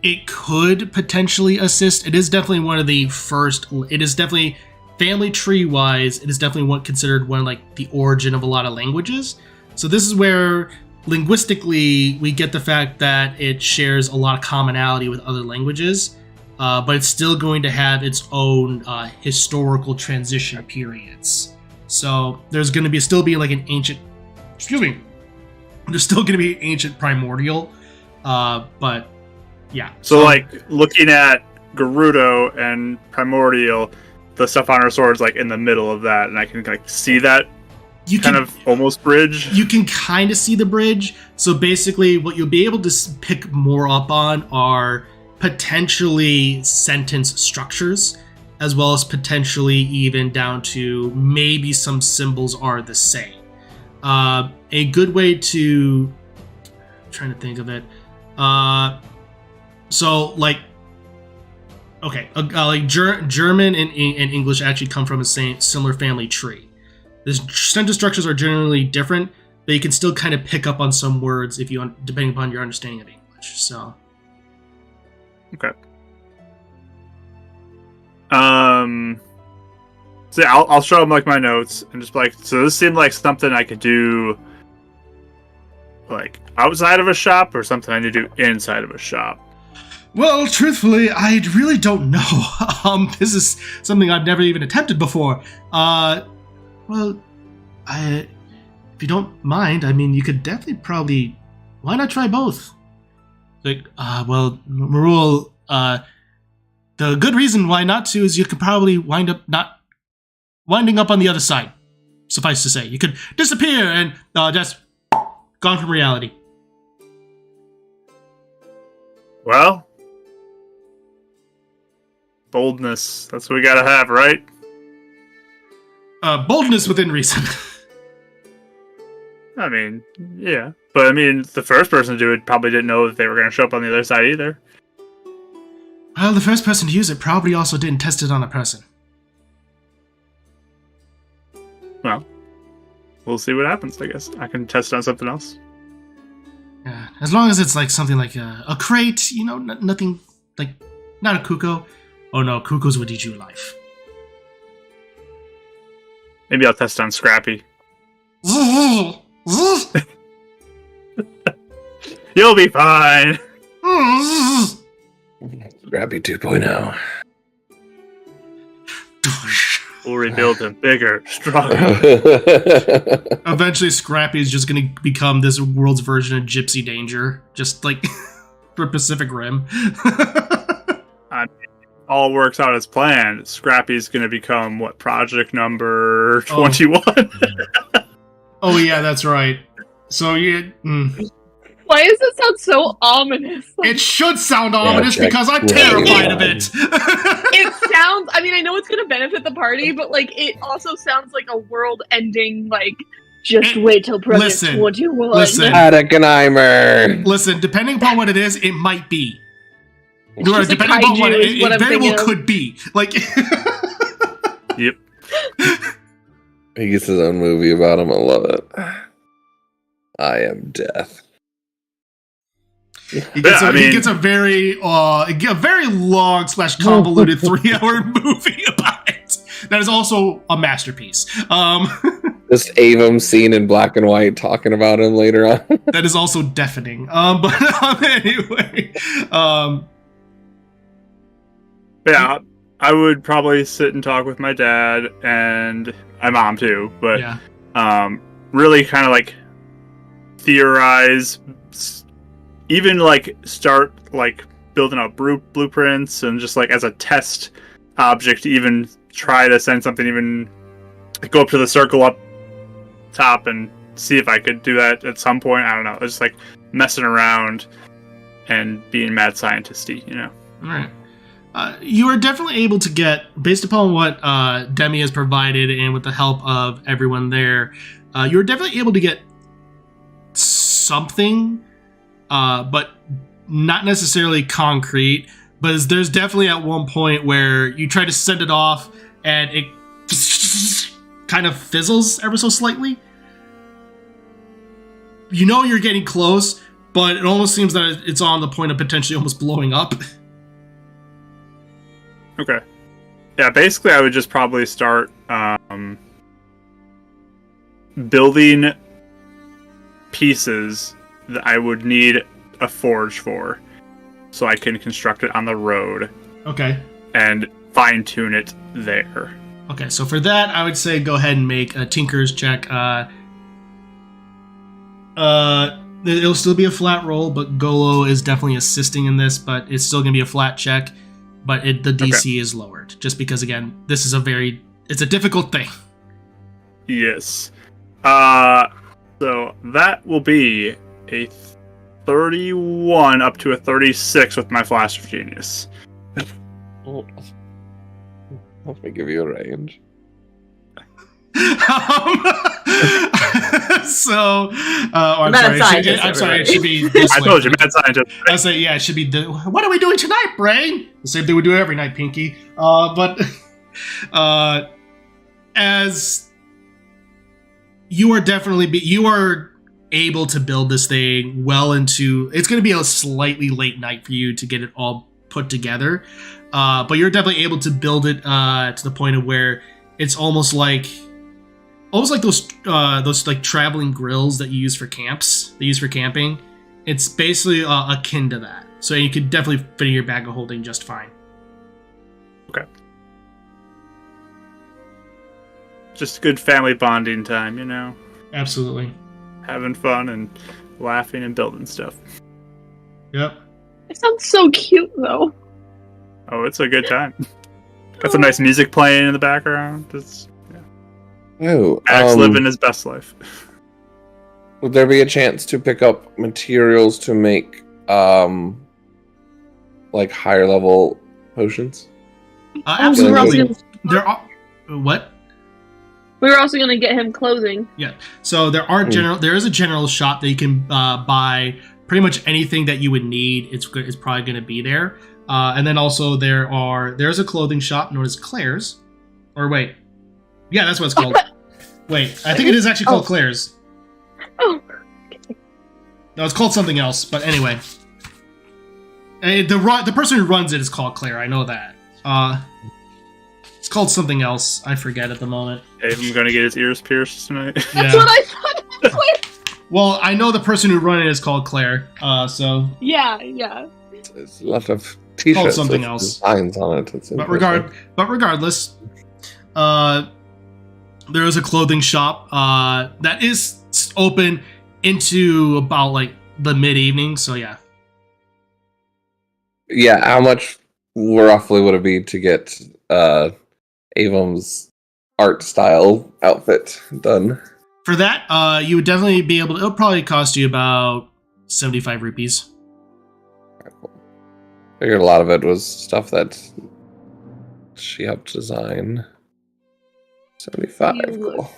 It could potentially assist. It is definitely one of the first. It is definitely family tree wise. It is definitely considered one of like the origin of a lot of languages. So this is where linguistically we get the fact that it shares a lot of commonality with other languages, but it's still going to have its own historical transition periods. So there's going to still be like an ancient. Excuse me. There's still going to be ancient Primordial, but. Yeah. So, like, looking at Gerudo and Primordial, the stuff on our sword is, like, in the middle of that, and I can, like, see that almost bridge. You can kind of see the bridge. So, basically, what you'll be able to pick more up on are potentially sentence structures, as well as potentially even down to maybe some symbols are the same. A good way to... I'm trying to think of it. So, like, okay, like German and English actually come from a similar family tree. The sentence structures are generally different, but you can still kind of pick up on some words if you, depending upon your understanding of English. So, okay. So yeah, I'll show them like my notes and just be like, so this seemed like something I could do, like outside of a shop, or something I need to do inside of a shop. Well, truthfully, I really don't know. This is something I've never even attempted before. Well, if you don't mind, I mean, you could definitely probably... Why not try both? Like, well, Marul, the good reason why not to is you could probably winding up on the other side. Suffice to say, you could disappear and just gone from reality. Well... boldness. That's what we gotta have, right? Boldness within reason. I mean, yeah. But I mean, the first person to do it probably didn't know that they were going to show up on the other side either. Well, the first person to use it probably also didn't test it on a person. Well, we'll see what happens, I guess. I can test it on something else. Yeah, as long as it's like something like a crate, you know, nothing like, not a Kuko. Oh no, Kukos would eat you alive. Maybe I'll test on Scrappy. You'll be fine. Scrappy 2.0. We'll rebuild him bigger, stronger. Eventually, Scrappy is just going to become this world's version of Gypsy Danger, just like for Pacific Rim. All works out as planned. Scrappy's going to become, what, project number 21? Oh, yeah, that's right. So, yeah... Why does it sound so ominous? It should sound ominous because I'm terrified of it. It sounds... I mean, I know it's going to benefit the party, but, like, it also sounds like a world-ending, like, just wait till Project 21. Listen. Atacanimer. Listen, depending upon what it is, it might be. Depending upon what it very well could be. Like, yep. He gets his own movie about him. I love it. I am death. He gets a very long / convoluted 3-hour movie about it. That is also a masterpiece. This Avum scene in black and white talking about him later on. That is also deafening. But anyway. Yeah, I would probably sit and talk with my dad and my mom too, but really kind of like theorize, even like start like building out blueprints and just like as a test object to even try to send something, even go up to the circle up top and see if I could do that at some point. I don't know. It's just like messing around and being mad scientist-y, you know. All right. You are definitely able to get, based upon what Demi has provided and with the help of everyone there, you're definitely able to get something, but not necessarily concrete. But there's definitely at one point where you try to send it off and it kind of fizzles ever so slightly. You know you're getting close, but it almost seems that it's on the point of potentially almost blowing up. Okay. Yeah, basically I would just probably start building pieces that I would need a forge for, so I can construct it on the road. Okay. And fine-tune it there. Okay, so for that, I would say go ahead and make a Tinker's check. It'll still be a flat roll, but Golo is definitely assisting in this, but it's still going to be a flat check, but the DC is lowered, just because, again, this is it's a difficult thing. Yes. So that will be a 31 up to a 36 with my Flash of Genius. Let me give you a range. I'm sorry, it should be this I way. told you, mad scientist. I say, yeah, it should be what are we doing tonight, Brain? The same thing we do every night, Pinky. But as you are able to build this thing well into, it's going to be a slightly late night for you to get it all put together. But you're definitely able to build it to the point of where it's almost like those like traveling grills that you use for camping. It's basically akin to that. So you could definitely fit in your bag of holding just fine. Okay. Just good family bonding time, you know? Absolutely. Having fun and laughing and building stuff. Yep. It sounds so cute, though. Oh, it's a good time. Got some nice music playing in the background. Max living his best life. Would there be a chance to pick up materials to make like higher level potions? Absolutely. There are what? We were also going to get him clothing. Yeah. So there is a general shop that you can buy pretty much anything that you would need. It's probably going to be there. And then also there's a clothing shop known as Claire's. Or wait. Yeah, that's what it's called. Wait, I think it is actually called Claire's. Oh. No, it's called something else, but anyway. The person who runs it is called Claire, I know that. It's called something else. I forget at the moment. Hey, I'm gonna get his ears pierced tonight. That's what I thought. Well, I know the person who runs it is called Claire, so... Yeah. It's a lot of t-shirts called something with else. designs on it. But regardless, there is a clothing shop that is open into about like the mid-evening, so yeah. Yeah, how much roughly would it be to get Avon's art style outfit done? For that, you would definitely be able to... It'll probably cost you about 75 rupees. Right, cool. Figured a lot of it was stuff that she helped design. 75, cool.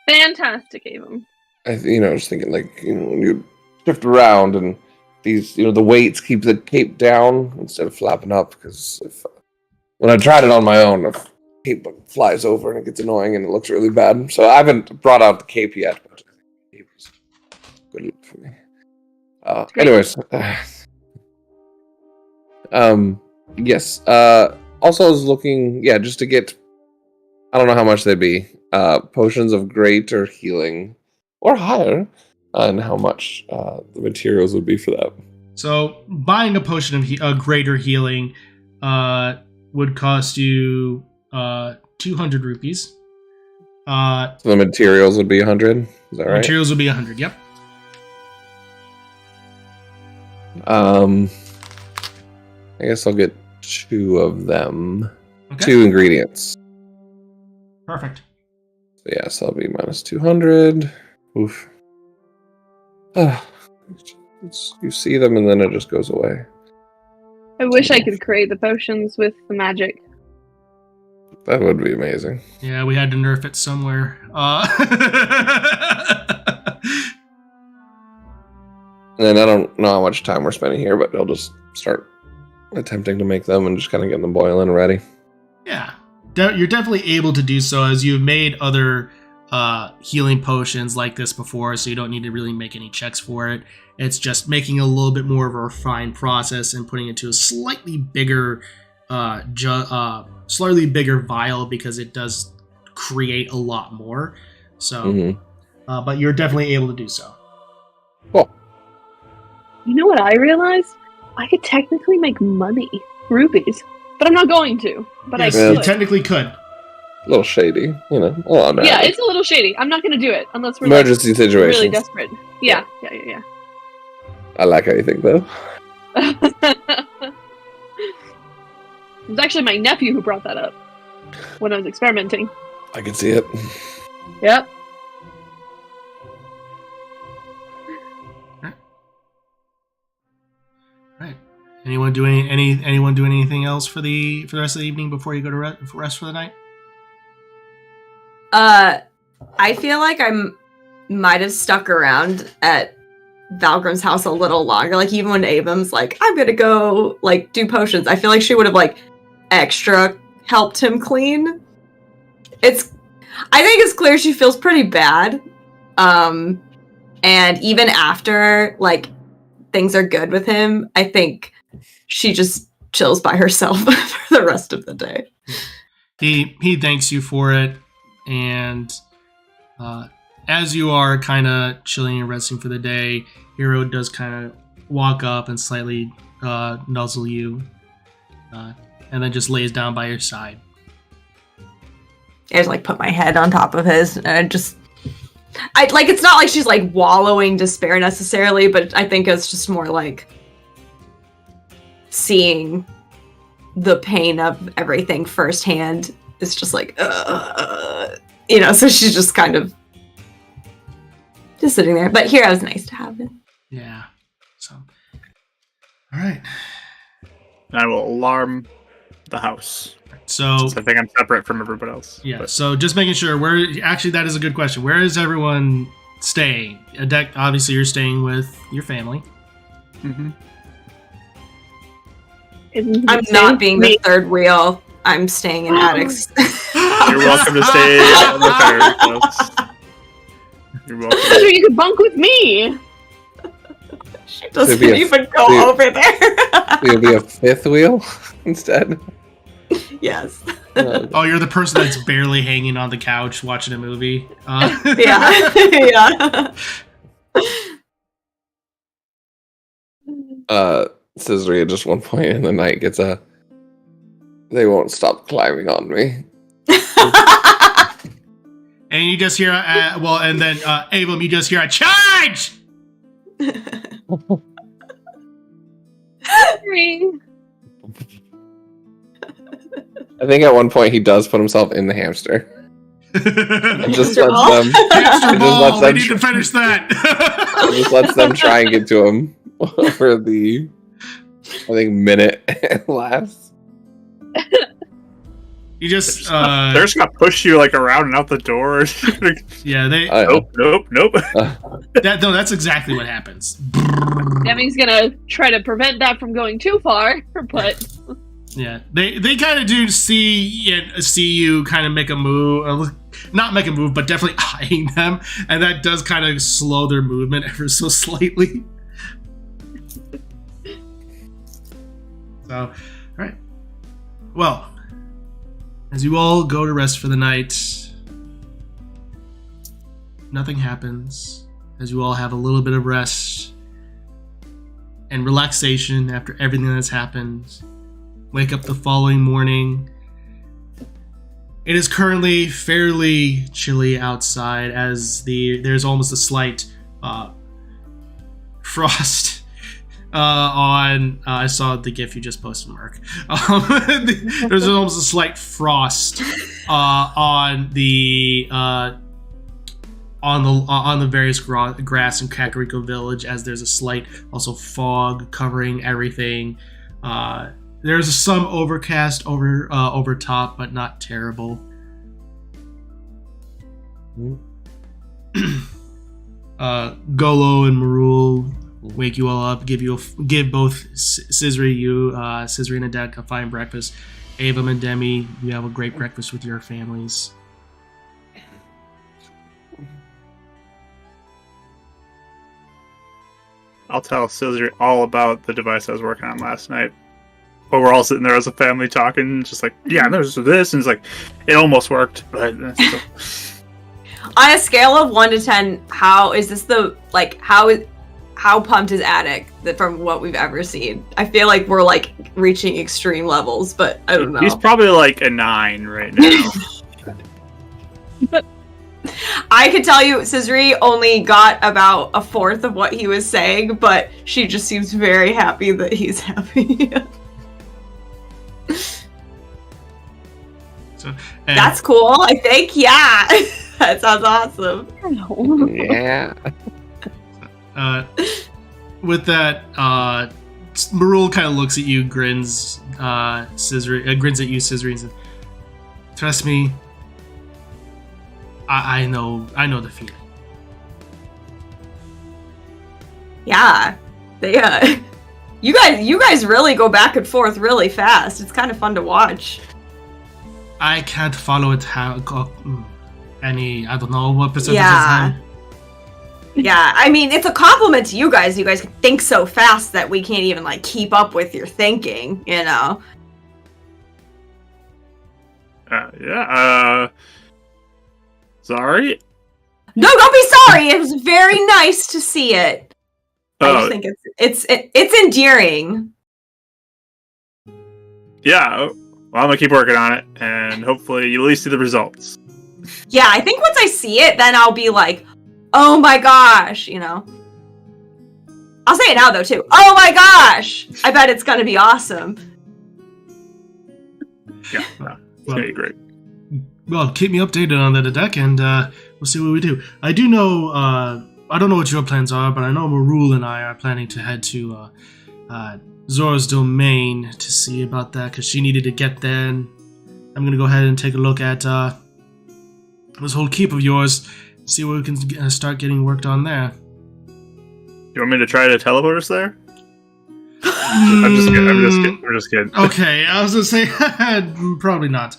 Fantastic, Avon. I was thinking when you shift around and these, the weights keep the cape down instead of flapping up, because when I tried it on my own, the cape flies over and it gets annoying and it looks really bad. So I haven't brought out the cape yet, but the cape is good look for me. Anyways, yes. Also, I was looking, just to get, I don't know how much they'd be, potions of greater healing or higher, and how much the materials would be for that. So buying a potion of greater healing would cost you 200 rupees. So the materials would be 100. Is that right? Materials would be 100. Yep. I guess I'll get 2 of them. Okay. 2 ingredients. Perfect. So yes, I'll be minus 200. Oof. You see them and then it just goes away. I wish I could create the potions with the magic. That would be amazing. Yeah, we had to nerf it somewhere. And then I don't know how much time we're spending here, but I'll just start attempting to make them and just kind of get them boiling ready. Yeah, you're definitely able to do so, as you've made other healing potions like this before, so you don't need to really make any checks for it. It's just making a little bit more of a refined process and putting it to a slightly bigger vial, because it does create a lot more. So, but you're definitely able to do so. Cool. You know what I realized? I could technically make money, rupees, but I'm not going to. But Yes, I you could. technically could. A little shady, you know. Oh, no. Yeah, it's a little shady. I'm not going to do it unless we're Emergency like, situations. really desperate. Yeah. I like how you think, though. It was actually my nephew who brought that up when I was experimenting. I can see it. Yep. Right. Anyone do anything else for the rest of the evening before you go to rest for the night? I feel like I might have stuck around at Valgrim's house a little longer. Like, even when Avum's like, I'm gonna go like do potions, I feel like she would have like extra helped him clean. I think it's clear she feels pretty bad. And even after like things are good with him, I think she just chills by herself for the rest of the day. He thanks you for it, and as you are kind of chilling and resting for the day, Hero does kind of walk up and slightly nuzzle you, and then just lays down by your side. I just like put my head on top of his, and I like, it's not like she's like wallowing despair necessarily, but I think it's just more like seeing the pain of everything firsthand. It's just like, you know, so she's just kind of just sitting there. But Hero's nice to have it. Yeah. So, all right. I will alarm the house. So I think I'm separate from everybody else. yeah. But So just making sure. Actually, that is a good question. Where is everyone staying? Adek, obviously, you're staying with your family. I'm not being the third wheel. I'm staying in Addict's. you're welcome to stay on the fireplace. You're welcome. So you could bunk with me. She doesn't Maybe even go over there. It'll be a 5th wheel instead. Yes. Oh, you're the person that's barely hanging on the couch watching a movie. Yeah. Yeah. Cizris at just one point in the night gets a... They won't stop climbing on me. And you just hear, and then Avum, you just hear a charge! I think at one point he does put himself in the hamster. And just Hamster ball? lets them... Hamster It just ball, lets we them need to finish that. It just lets them try and get to him for the, I think, minute it lasts. You just, they're just gonna push you like around and out the door. yeah, they. Nope. That's exactly what happens. Demi's gonna try to prevent that from going too far, but Yeah, they kind of do see you kind of make a move, not make a move, but definitely eyeing them, and that does kind of slow their movement ever so slightly. So, all right. Well, as you all go to rest for the night, nothing happens. As you all have a little bit of rest and relaxation after everything that's happened. Wake up the following morning. It is currently fairly chilly outside, as there's almost a slight frost I saw the GIF you just posted, Mark. There's almost a slight frost on the various grass in Kakariko Village, as there's a slight also fog covering everything. There's some overcast over top, but not terrible. Golo and Marul wake you all up, give both Cizri and Adet a fine breakfast. Avam and Demi, you have a great breakfast with your families. I'll tell Cizri all about the device I was working on last night. But we're all sitting there as a family talking, just like, yeah, there's this, and it's like, it almost worked, but on a scale of 1 to 10, how pumped is Attic from what we've ever seen? I feel like we're like reaching extreme levels, but I don't know. He's probably like a 9 right now. I could tell you Cizri only got about a fourth of what he was saying, but she just seems very happy that he's happy. That's cool, I think. Yeah. That sounds awesome. Yeah. With that, Marul kind of looks at you, grins at you, Cizri, and says, "Trust me, I know the feeling." Yeah, they. You guys really go back and forth really fast. It's kind of fun to watch. I can't follow it. I don't know what percentage Yeah. is. Yeah, I mean, it's a compliment to you guys. You guys can think so fast that we can't even, like, keep up with your thinking, you know? Sorry? No, don't be sorry! It was very nice to see it. I just think it's endearing. Yeah, well, I'm gonna keep working on it, and hopefully you at least see the results. Yeah, I think once I see it, then I'll be like, oh my gosh, you know? I'll say it now, though, too. Oh my gosh! I bet it's gonna be awesome. Yeah, no, it's gonna be great. Well, keep me updated on that deck, and we'll see what we do. I do know, I don't know what your plans are, but I know Marul and I are planning to head to Zora's domain to see about that, because she needed to get there, and I'm going to go ahead and take a look at this whole keep of yours, see what we can start getting worked on there. You want me to try to teleport us there? I'm just kidding. Okay, I was going to say, probably not.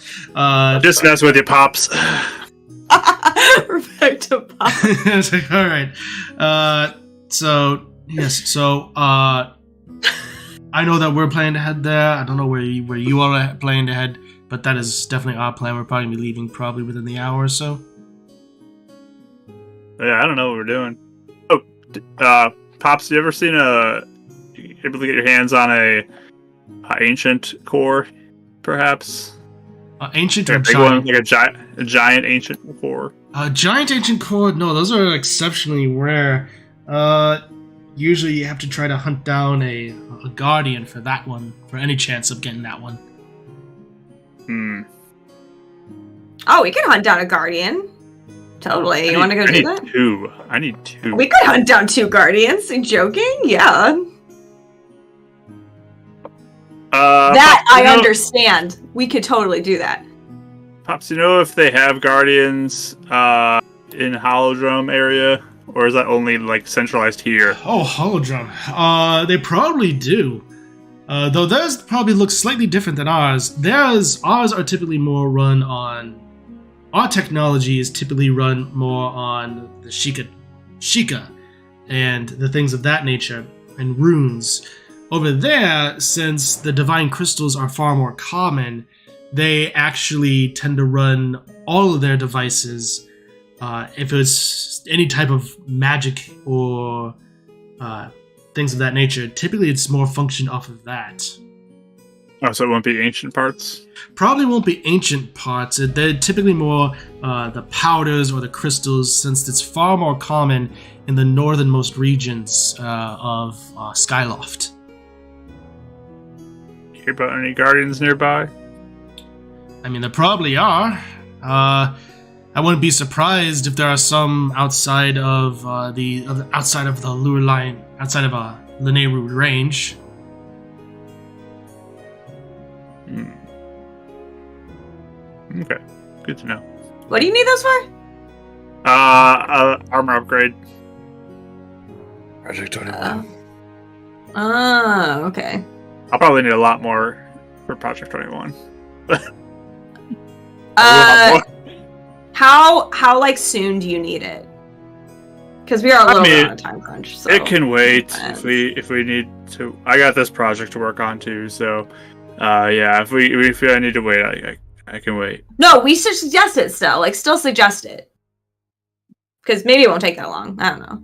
Just mess with you, Pops. Respect to Pop. It's like, all right. So I know that we're planning to head there. I don't know where you all are planning to head, but that is definitely our plan. We're probably going to be leaving probably within the hour or so. Yeah, I don't know what we're doing. Oh, Pops, you ever seen able to get your hands on a ancient core, perhaps? Ancient or big giant? One, like a giant ancient core. Giant ancient core? No, those are exceptionally rare. Usually you have to try to hunt down a guardian for that one, for any chance of getting that one. Oh, we could hunt down a guardian. Totally. You want to go do that? I need 2. We could hunt down 2 guardians. Are you joking? Yeah. That Pops, I understand. We could totally do that. Pops, you know if they have guardians in Holodrum area, or is that only like centralized here? Oh, Holodrum. They probably do. Though theirs probably looks slightly different than ours. Ours are typically more run on. Our technology is typically run more on the Sheikah, and the things of that nature, and runes. Over there, since the divine crystals are far more common, they actually tend to run all of their devices. If it's any type of magic or things of that nature, typically it's more function off of that. Oh, so it won't be ancient parts? Probably won't be ancient parts. They're typically more the powders or the crystals, since it's far more common in the northernmost regions of Skyloft. Hear about any guardians nearby? I mean, there probably are. I wouldn't be surprised if there are some outside of the lure line, outside of Lineru range. Okay, good to know. What do you need those for? Armor upgrade. Project 21. Okay. I'll probably need a lot more for Project 21. How like soon do you need it? Because we are a little bit on a time crunch. So it can wait if we need to. I got this project to work on too, so yeah. If I need to wait, I can wait. No, we should suggest it still. Like, still suggest it. Because maybe it won't take that long. I don't know.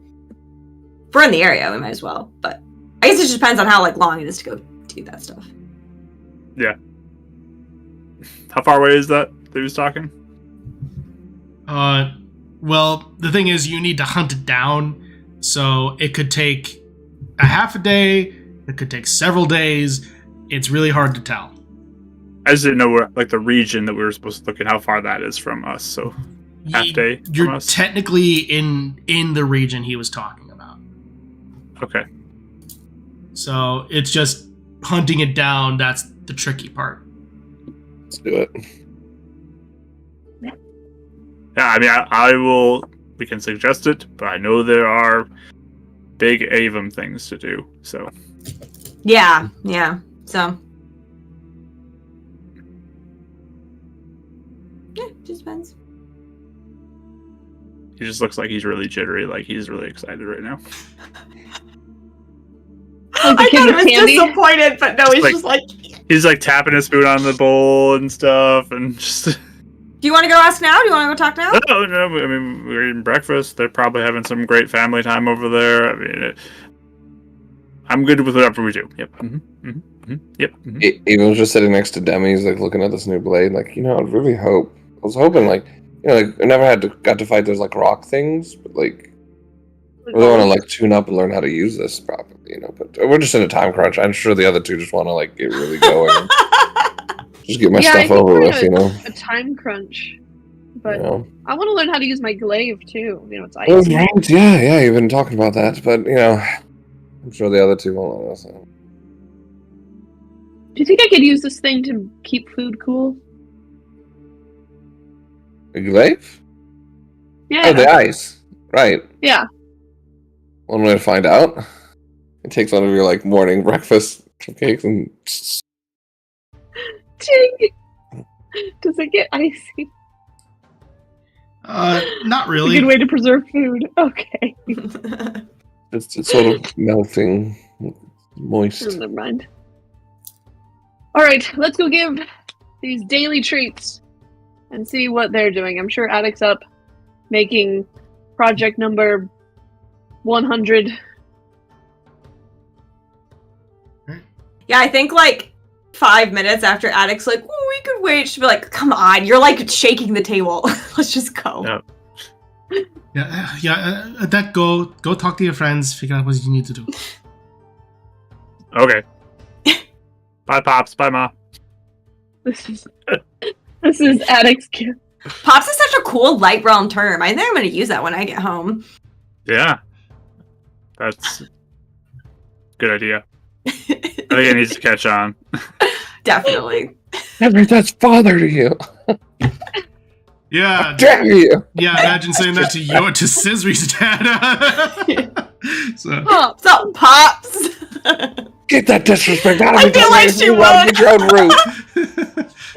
If we're in the area, we might as well. But I guess it just depends on how like long it is to go do that stuff. Yeah. How far away is that he was talking? Well, the thing is, you need to hunt it down, so it could take a half a day, it could take several days. It's really hard to tell. I just didn't know where, like, the region that we were supposed to look at, how far that is from us, so half day from You're us? technically in the region he was talking about. Okay. So it's just hunting it down, that's the tricky part. Let's do it. Yeah, I mean, I will... We can suggest it, but I know there are big Avum things to do, so... Yeah, so... Yeah, just depends. He just looks like he's really jittery, like he's really excited right now. I thought he was disappointed, but no, he's just like... He's like tapping his spoon on the bowl and stuff, and just... Do you want to go ask now? Do you want to go talk now? No, I mean, we're eating breakfast. They're probably having some great family time over there. I mean, I'm good with whatever we do. Yep. Yep. Even was just sitting next to Demi. He's like looking at this new blade. Like, I really hope. I was hoping, like, like I never got to fight those like rock things, but like, I really want to like tune up and learn how to use this properly. But we're just in a time crunch. I'm sure the other two just want to like get really going. Just get my stuff over with, A time crunch. But I want to learn how to use my glaive too. It's ice. Oh, right. Yeah, you've been talking about that, but I'm sure the other two won't let us. Do you think I could use this thing to keep food cool? A glaive? Yeah. Oh, the ice. Right. Yeah. One way to find out. It takes one of your like morning breakfast cupcakes and... Dang. Does it get icy? Not really. It's a good way to preserve food. Okay. It's sort of melting, moist. Never mind. Alright, let's go give these daily treats and see what they're doing. I'm sure Attic's up making project number 100. Yeah, I think like 5 minutes after Attic's like, oh, we could wait. She'll be like, come on, you're like shaking the table. Let's just go. Yeah. Go talk to your friends. Figure out what you need to do. Okay. Bye, Pops. Bye, Ma. This is Attic's gift. Pops is such a cool light realm term. I think I'm going to use that when I get home. Yeah. That's a good idea. I think it needs to catch on. Definitely. That's father to you. Yeah. How dare you? Yeah, imagine saying that to Cizris' dad. So, Pops. Get that disrespect out of me. I feel like she would. Your own roof.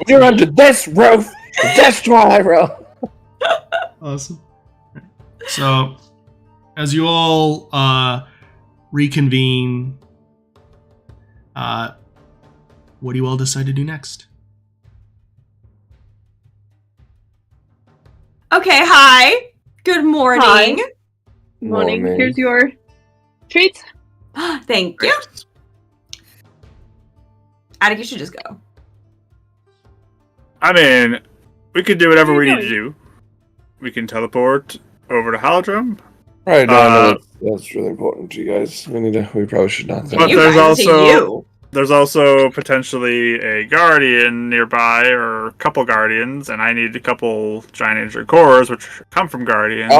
You're under this roof. That's why I wrote. Awesome. So, as you all reconvene, what do you all decide to do next? Okay, hi. Good morning. Hi. Morning. Here's your treats. Thank you. Attic, you should just go. I mean, we could do whatever we need to do. We can teleport over to Holodrum. Right, no, that's really important to you guys. We probably should not. But there's also potentially a guardian nearby, or a couple guardians, and I need a couple giant injured cores, which come from guardians.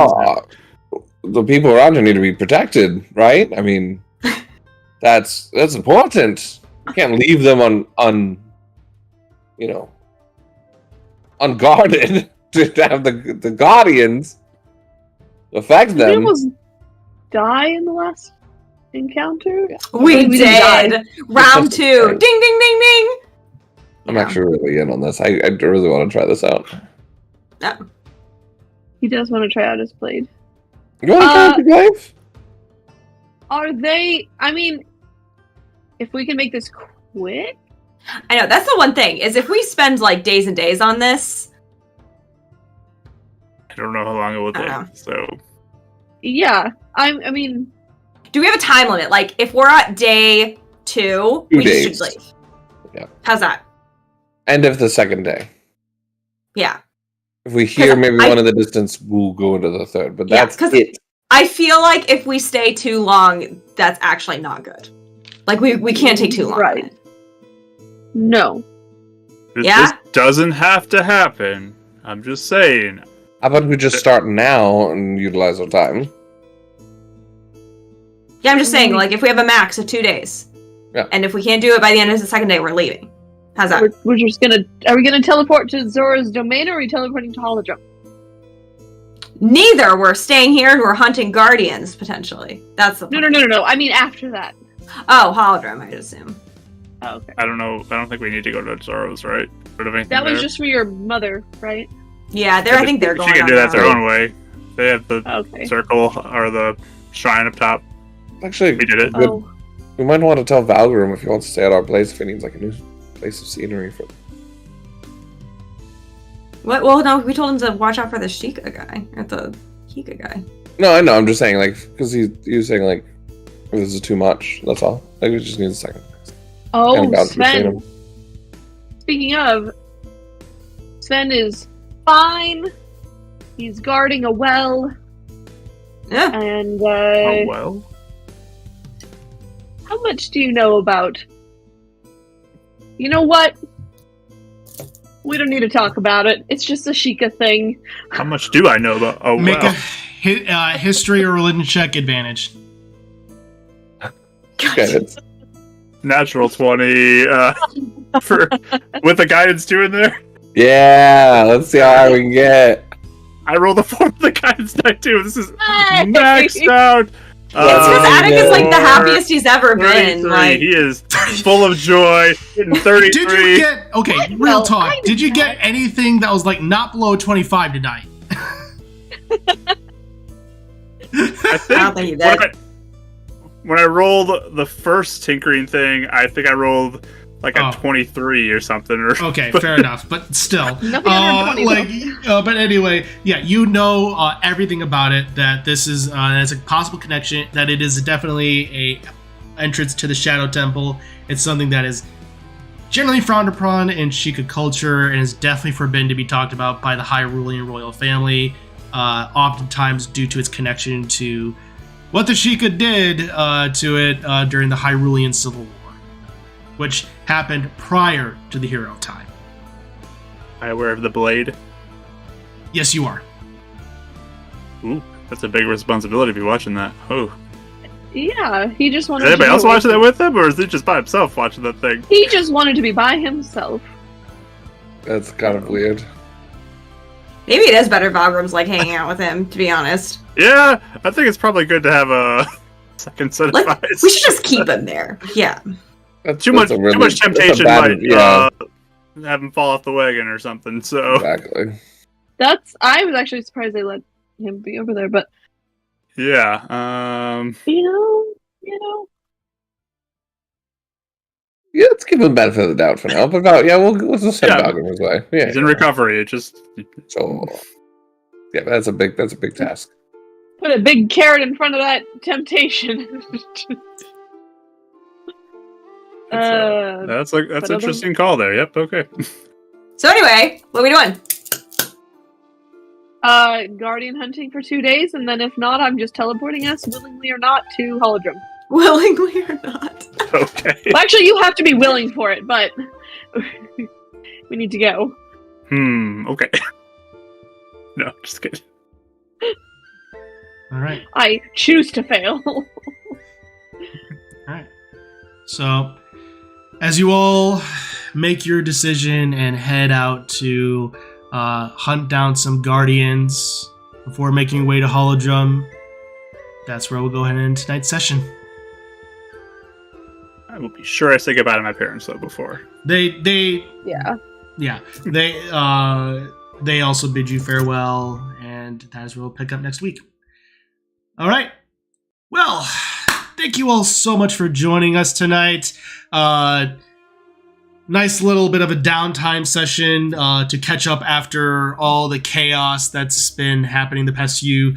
The people around here need to be protected, right? I mean, that's important. You can't leave them unguarded to have the guardians affect them. Did we almost die in the last encounter? We did. Round 2. Ding, ding, ding, ding. I'm actually really in on this. I really want to try this out. Yeah. He does want to try out his blade. You want to try out the glaive? Are they? I mean, if we can make this quick. I know, that's the one thing, is if we spend like days and days on this. I don't know how long it will take, so. Yeah, I mean. Do we have a time limit? Like, if we're at day 2, we should leave. Yeah. How's that? End of the second day. Yeah. If we hear maybe one in the distance, we'll go into the third, but that's it. I feel like if we stay too long, that's actually not good. Like, we can't take too long. Right. No. This doesn't have to happen. I'm just saying. How about we just start now and utilize our time? Yeah, I'm just saying, like, if we have a max of 2 days, and if we can't do it by the end of the second day, we're leaving. How's that? We're just gonna. Are we gonna teleport to Zora's domain, or are we teleporting to Holodrum? Neither. We're staying here and we're hunting guardians potentially. That's the point. No. I mean after that. Oh, Holodrum, I'd assume. Oh, okay. I don't know. I don't think we need to go to Zora's, right? That was just for your mother, right? Yeah, I think they're going. She can do that their own way. They have the circle or the shrine up top. Actually, we did it. We might want to tell Valgrim if he wants to stay at our place, if he needs like a new place of scenery for. What? Well, no, we told him to watch out for the Sheikah guy, or the Hika guy. No, I know. I'm just saying, like, because he was saying, like, this is too much. That's all. Like, we just need a second. Oh, Sven. Speaking of, Sven is fine. He's guarding a well. Yeah. And, a well? How much do you know about... You know what? We don't need to talk about it. It's just a Sheikah thing. How much do I know about... Make a history or religion check advantage. Natural 20 with the guidance 2 in there. Yeah, let's see how high we can get. I rolled a 4 with the guidance die too. This is maxed out. It's because Attic is like the happiest he's ever been. Like, he is full of joy. Getting 33. Did you get real talk? Did you get anything that was like not below 25 tonight? I don't think you did. When I rolled the first tinkering thing, I think I rolled like a 23 or something. Okay, fair enough, but still. Nothing under 20. But anyway, yeah, you know everything about it. That this is it's a possible connection. That it is definitely a entrance to the Shadow Temple. It's something that is generally frowned upon in Sheikah culture and is definitely forbidden to be talked about by the Hyrulean royal family. Oftentimes due to its connection to what the Sheikah did to it during the Hyrulean Civil War, which happened prior to the hero time. Am I aware of the blade? Yes, you are. Ooh, that's a big responsibility to be watching that. Oh. Yeah, he just wanted. Is anybody else watching that with him, or is he just by himself watching that thing? He just wanted to be by himself. That's kind of weird. Maybe it is better Valgrim's like hanging out with him, to be honest. Yeah, I think it's probably good to have a second set of eyes. We should just keep him there. Yeah. Too much temptation might have him fall off the wagon or something. So exactly. I was actually surprised they let him be over there, but yeah, you know. Yeah, let's give him the benefit of the doubt for now. But we'll just send Valgrim his way. Yeah, he's in recovery. It just that's a big task. Put a big carrot in front of that temptation. That's an interesting call there. Yep. Okay. So anyway, what are we doing? Guardian hunting for 2 days, and then if not, I'm just teleporting us, willingly or not, to Holodrum. Willingly or not? Okay. Well, actually, you have to be willing for it, but we need to go. Okay. No, just kidding. All right. I choose to fail. All right. So, as you all make your decision and head out to hunt down some guardians before making your way to Holodrum, that's where we'll go ahead and end tonight's session. I will be sure I say goodbye to my parents though before. Yeah. They also bid you farewell, and that is where we'll pick up next week. All right. Well, thank you all so much for joining us tonight. Nice little bit of a downtime session to catch up after all the chaos that's been happening the past few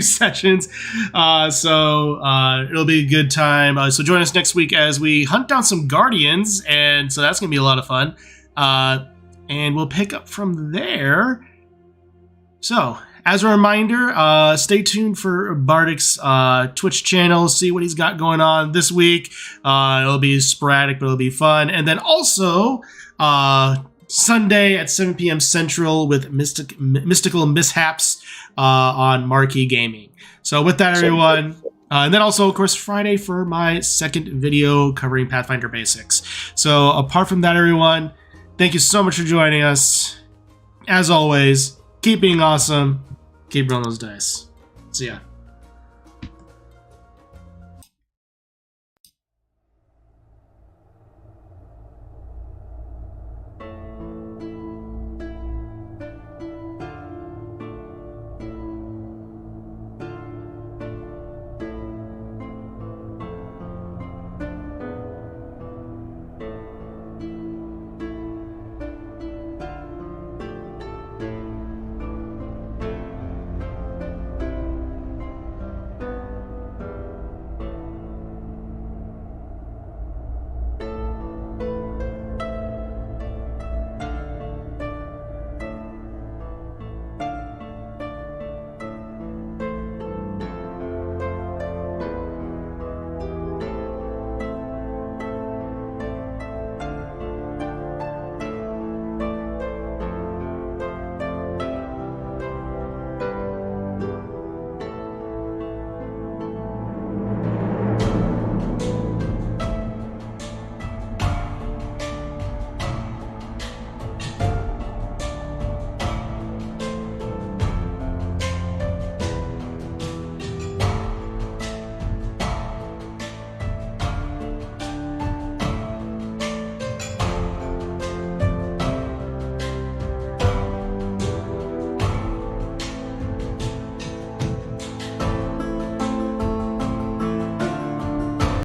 sessions. So it'll be a good time. So join us next week as we hunt down some guardians, and so that's going to be a lot of fun. And we'll pick up from there. So, as a reminder, stay tuned for Bardic's Twitch channel. See what he's got going on this week. It'll be sporadic, but it'll be fun. And then also, Sunday at 7 p.m. Central with Mystical Mishaps on Marquee Gaming. So with that, everyone. And then also, of course, Friday for my second video covering Pathfinder Basics. So apart from that, everyone, thank you so much for joining us. As always, keep being awesome. Keep rolling those dice. See ya.